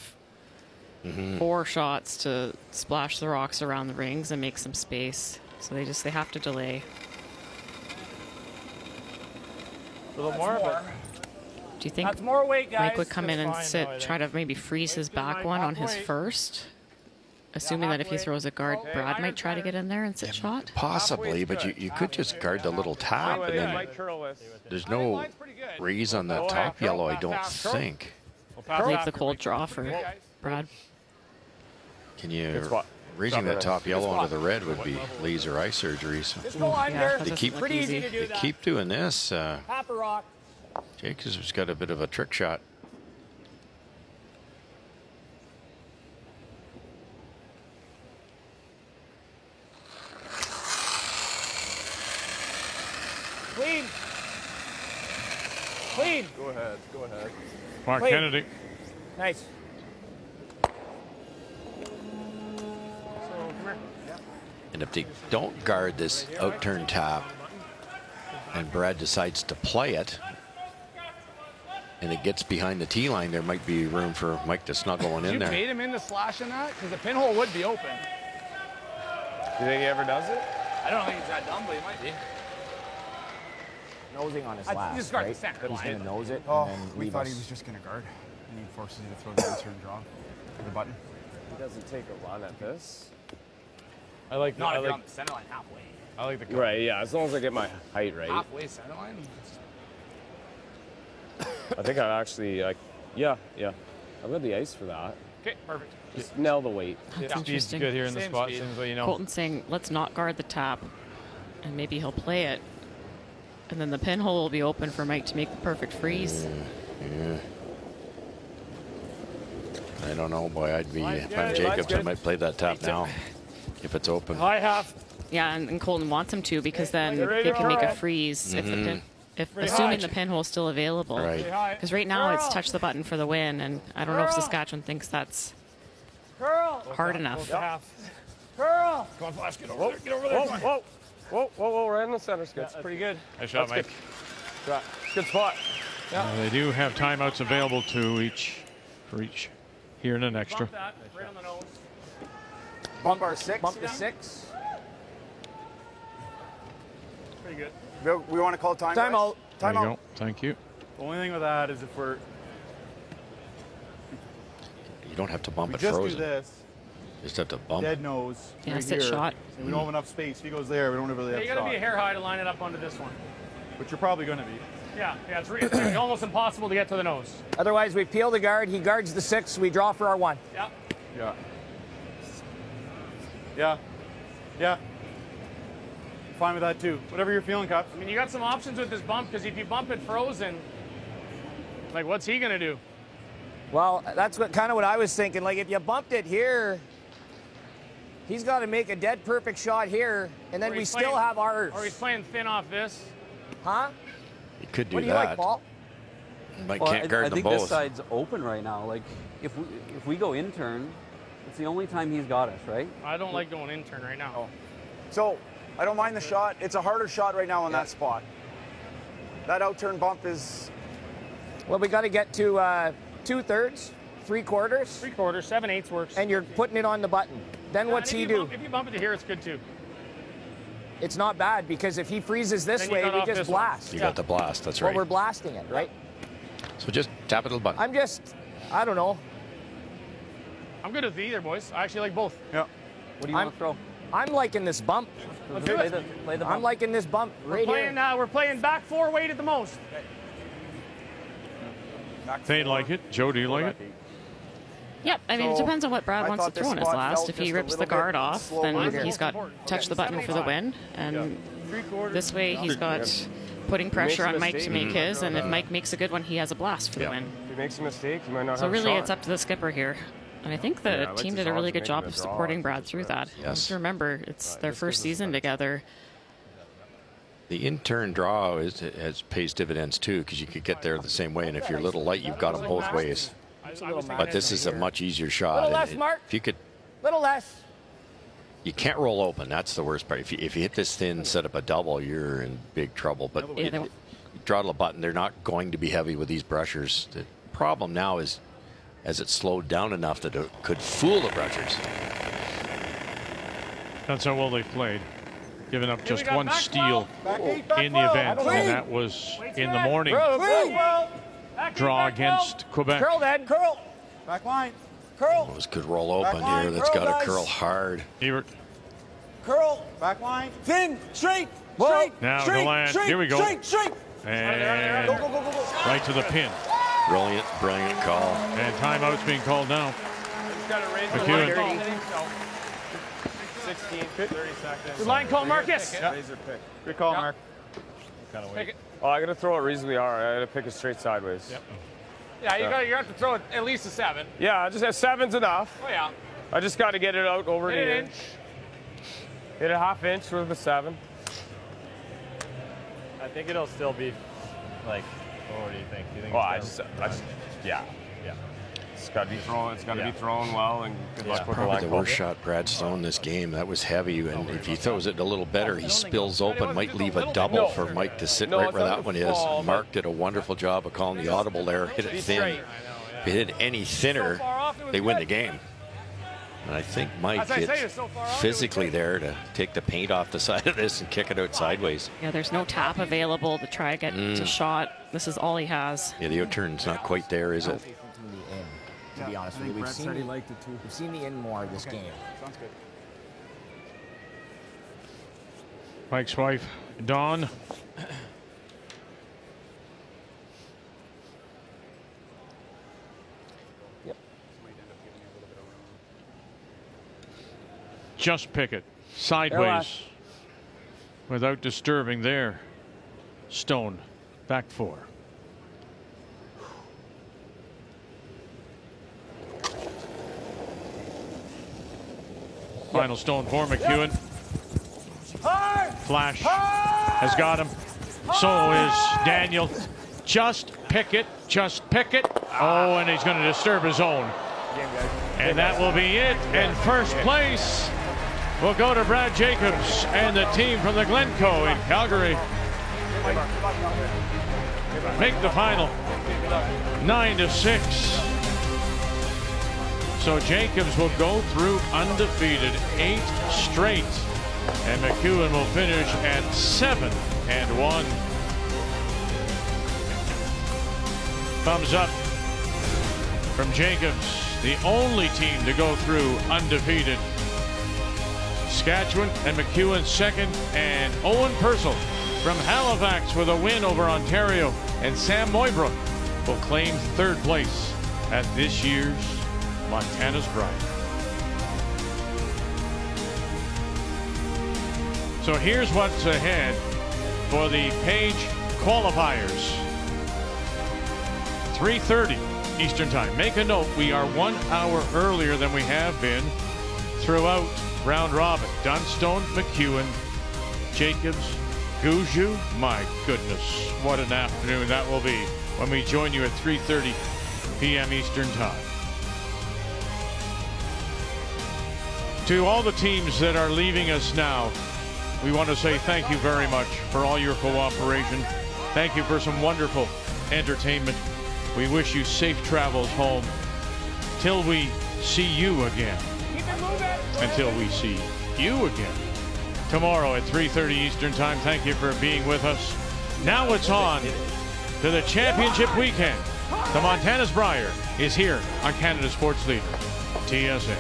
4 shots to splash the rocks around the rings and make some space. So they have to delay. A little more, but Do you think That's more weight, guys. Mike would come in and fine, sit, though, I try to maybe freeze his back one on his first? Assuming that if he throws a guard, Brad might try to get in there and sit shot? Possibly, but you could just guard the little tap, and then Mike curl this. there's no raise on that top yellow, I don't think. Leave the cold draw for Brad. Can you? spot. Raising that top yellow onto the red would be laser eye surgery. So Just go under. that they doesn't keep look Pretty easy easy. to do they that. keep doing this. Half a rock. Jacobs has got a bit of a trick shot. Clean. Clean. go ahead, go ahead. Mark Clean. Kennedy. Nice. And if they don't guard this out turn tap, and Brad decides to play it, and it gets behind the tee line, there might be room for Mike to snuggle one in You there. bait him into slashing that? Because the pinhole would be open. You think he ever does it? I don't think he's that dumb, but he might be. Nosing on his I last, just guard right? the center He's line. going to nose it Oh, and then we leave thought us. he was just going to guard, and he forces you to throw the insert and draw to the button. He doesn't take a run at this. I like not if you're on the center line halfway. I like the Right, yeah, as long as I get my height right. Halfway center line? I think I've actually, yeah. I've got the ice for that. Okay, perfect. Just nail the weight. That's Yeah. interesting. Good here in the spot, as soon as you know. Colton's saying, let's not guard the tap, and maybe he'll play it. And then the pinhole will be open for Mike to make the perfect freeze. Yeah. I don't know, boy. If I'm Jacobs, I might play that tap now if it's open. High half. Yeah, and Colton wants him to because then You're ready they to can make a hurl. freeze if Pretty assuming high. the pinhole's still available. Right. Because right now it's touch the button for the win, and I don't know if Saskatchewan thinks that's hard enough. Curl. Come on, Flash, get over there. Get over there. Whoa, right in the center. That's Pretty good. Nice shot, That's Mike. good. Good spot. They do have timeouts available for each here in an extra. Bump that right on the nose. Bump our 6. Bump the 6. Pretty good. We want to call time. Time out. There Time you out. go. Thank you. The only thing with that is if we're You don't have to bump we it just frozen. do this, Just have to bump. dead nose. Yeah, right sit here, shot. and we don't have enough space. If he goes there, we don't really Yeah, have you got to shot. be a hair high to line it up onto this one. Which you're probably going to be. Yeah, it's almost impossible to get to the nose. Otherwise, we peel the guard. He guards the 6. We draw for our 1. Yeah. Yeah. Yeah. Yeah. Fine with that too. Whatever you're feeling, Cups. I mean, you got some options with this bump because if you bump it frozen, like, what's he gonna do? Well, that's kind of what I was thinking. Like, if you bumped it here, he's got to make a dead perfect shot here, and then Or we he's still playing- have ours. Or he's playing thin off this. Huh? You could do What do you that. like, Paul? Mike Well, can't guard I them think both. this side's open right now. Like, if we go in turn, it's the only time he's got us, right? I don't like going in turn right now. So I don't mind the shot. It's a harder shot right now on that spot. That out-turn bump is. Well, we got to get to 2/3, 3/4. 3/4, 7/8 works. And you're putting it on the button. Then what's And he if you do? bump- If you bump it to here, it's good too. It's not bad because if he freezes this Then you way, cut we off just this one. blast. You got the blast. That's Well, right. we're blasting it, right? So just tap it to the button. I don't know. I'm good with either, boys. I actually like both. Yeah. What do you want to throw? I'm liking this bump. Let's do it. Play the I'm bump. liking this bump right here. We're playing back 4 weight at the most. Thane like it. Joe, do you like it? Yep, I mean, it So, depends on what Brad I wants to thought this throw in his spot last. felt If he just a rips the little guard bit off, slow then right here. he's got touch the button for the win. And this way, he's got putting pressure on Mike to make his. And if Mike makes a good one, he has a blast for the win. If he makes a mistake, he might not So have a really, shot. it's up to the skipper here. And I think the Yeah, I like team his did a really odds good of job making of a draw. supporting Brad through that. Yes. Just remember, it's their first season together. The in-turn draw pays dividends too, because you could get there the same way, and if you're a little light, you've got them both ways. But this is a much easier shot. Little and less, Mark. If you could, Little less. you can't roll open. That's the worst part. If you hit this thin, set up a double, you're in big trouble. But Yeah, they- draw to the button. They're not going to be heavy with these brushers. The problem now is, as it slowed down enough that it could fool the brushers. That's how well they played. Giving up just got one back steal 12. in the event, and that was in the morning draw against Quebec. Curl, then. Curl. Back line. Curl. It was a good roll open line, here. That's curl, got to guys. curl hard. Ebert. Curl. Back line. Thin. Straight. Whoa. Straight. Now straight, to land. Straight, Here we go. Straight. Straight. And Go, go, go, go, go. right to the pin. Brilliant, brilliant call. And timeout's being called now. Got to raise the McEwen. line. 16, 30 seconds. Good line call, Marcus. Razor pick. Good call, Yeah. Mark. Pick it. Oh, I got to throw it reasonably hard. I got to pick it straight sideways. Yep. Yeah, you have to throw it at least a 7. Yeah, just have 7's enough. Oh yeah. I just got to get it out over Hit the an inch. Hit a half inch with a 7. I think it'll still be like. What do you think? Do you think? Oh, it's I just, yeah. It's got to be thrown. It's got to be thrown well, and good luck with the Probably line the call. worst shot Brad's thrown this game. That was heavy, and if he throws it a little better, he spills open. Might leave a double for Mike to sit right where that one is. Mark did a wonderful job of calling the audible there. Hit it thin. If it hit any thinner, they win the game. And I think Mike gets physically there to take the paint off the side of this and kick it out sideways. Yeah, there's no tap available to try to get to shot. This is all he has. Yeah, the outturn's not quite there, is it? To be honest with you, we've seen the in more this game. Sounds good. Mike's wife, Dawn. Just pick it sideways without disturbing there. Stone back 4. Final stone for McEwen. Flash has got him. So is Daniel. Just pick it. Just pick it. Oh, and he's going to disturb his own. And that will be it. And first place will go to Brad Jacobs and the team from the Glencoe in Calgary. Make the final 9-6. So Jacobs will go through undefeated 8 straight, and McEwen will finish at 7-1. Thumbs up from Jacobs, the only team to go through undefeated. Saskatchewan and McEwen second, and Owen Purcell from Halifax with a win over Ontario, and Sam Moybrook will claim 3rd place at this year's Montana's Brier. So here's what's ahead for the Page qualifiers. 3:30 Eastern Time. Make a note, we are 1 hour earlier than we have been throughout round robin. Dunstone, McEwen, Jacobs, Gouju. My goodness, what an afternoon that will be when we join you at 3:30 p.m. Eastern Time. To all the teams that are leaving us now, we want to say thank you very much for all your cooperation. Thank you for some wonderful entertainment. We wish you safe travels home till we see you again. Until we see you again tomorrow at 3:30 Eastern Time. Thank you for being with us. Now it's on to the championship weekend. The Montana's Brier is here on Canada's Sports Leader, TSN.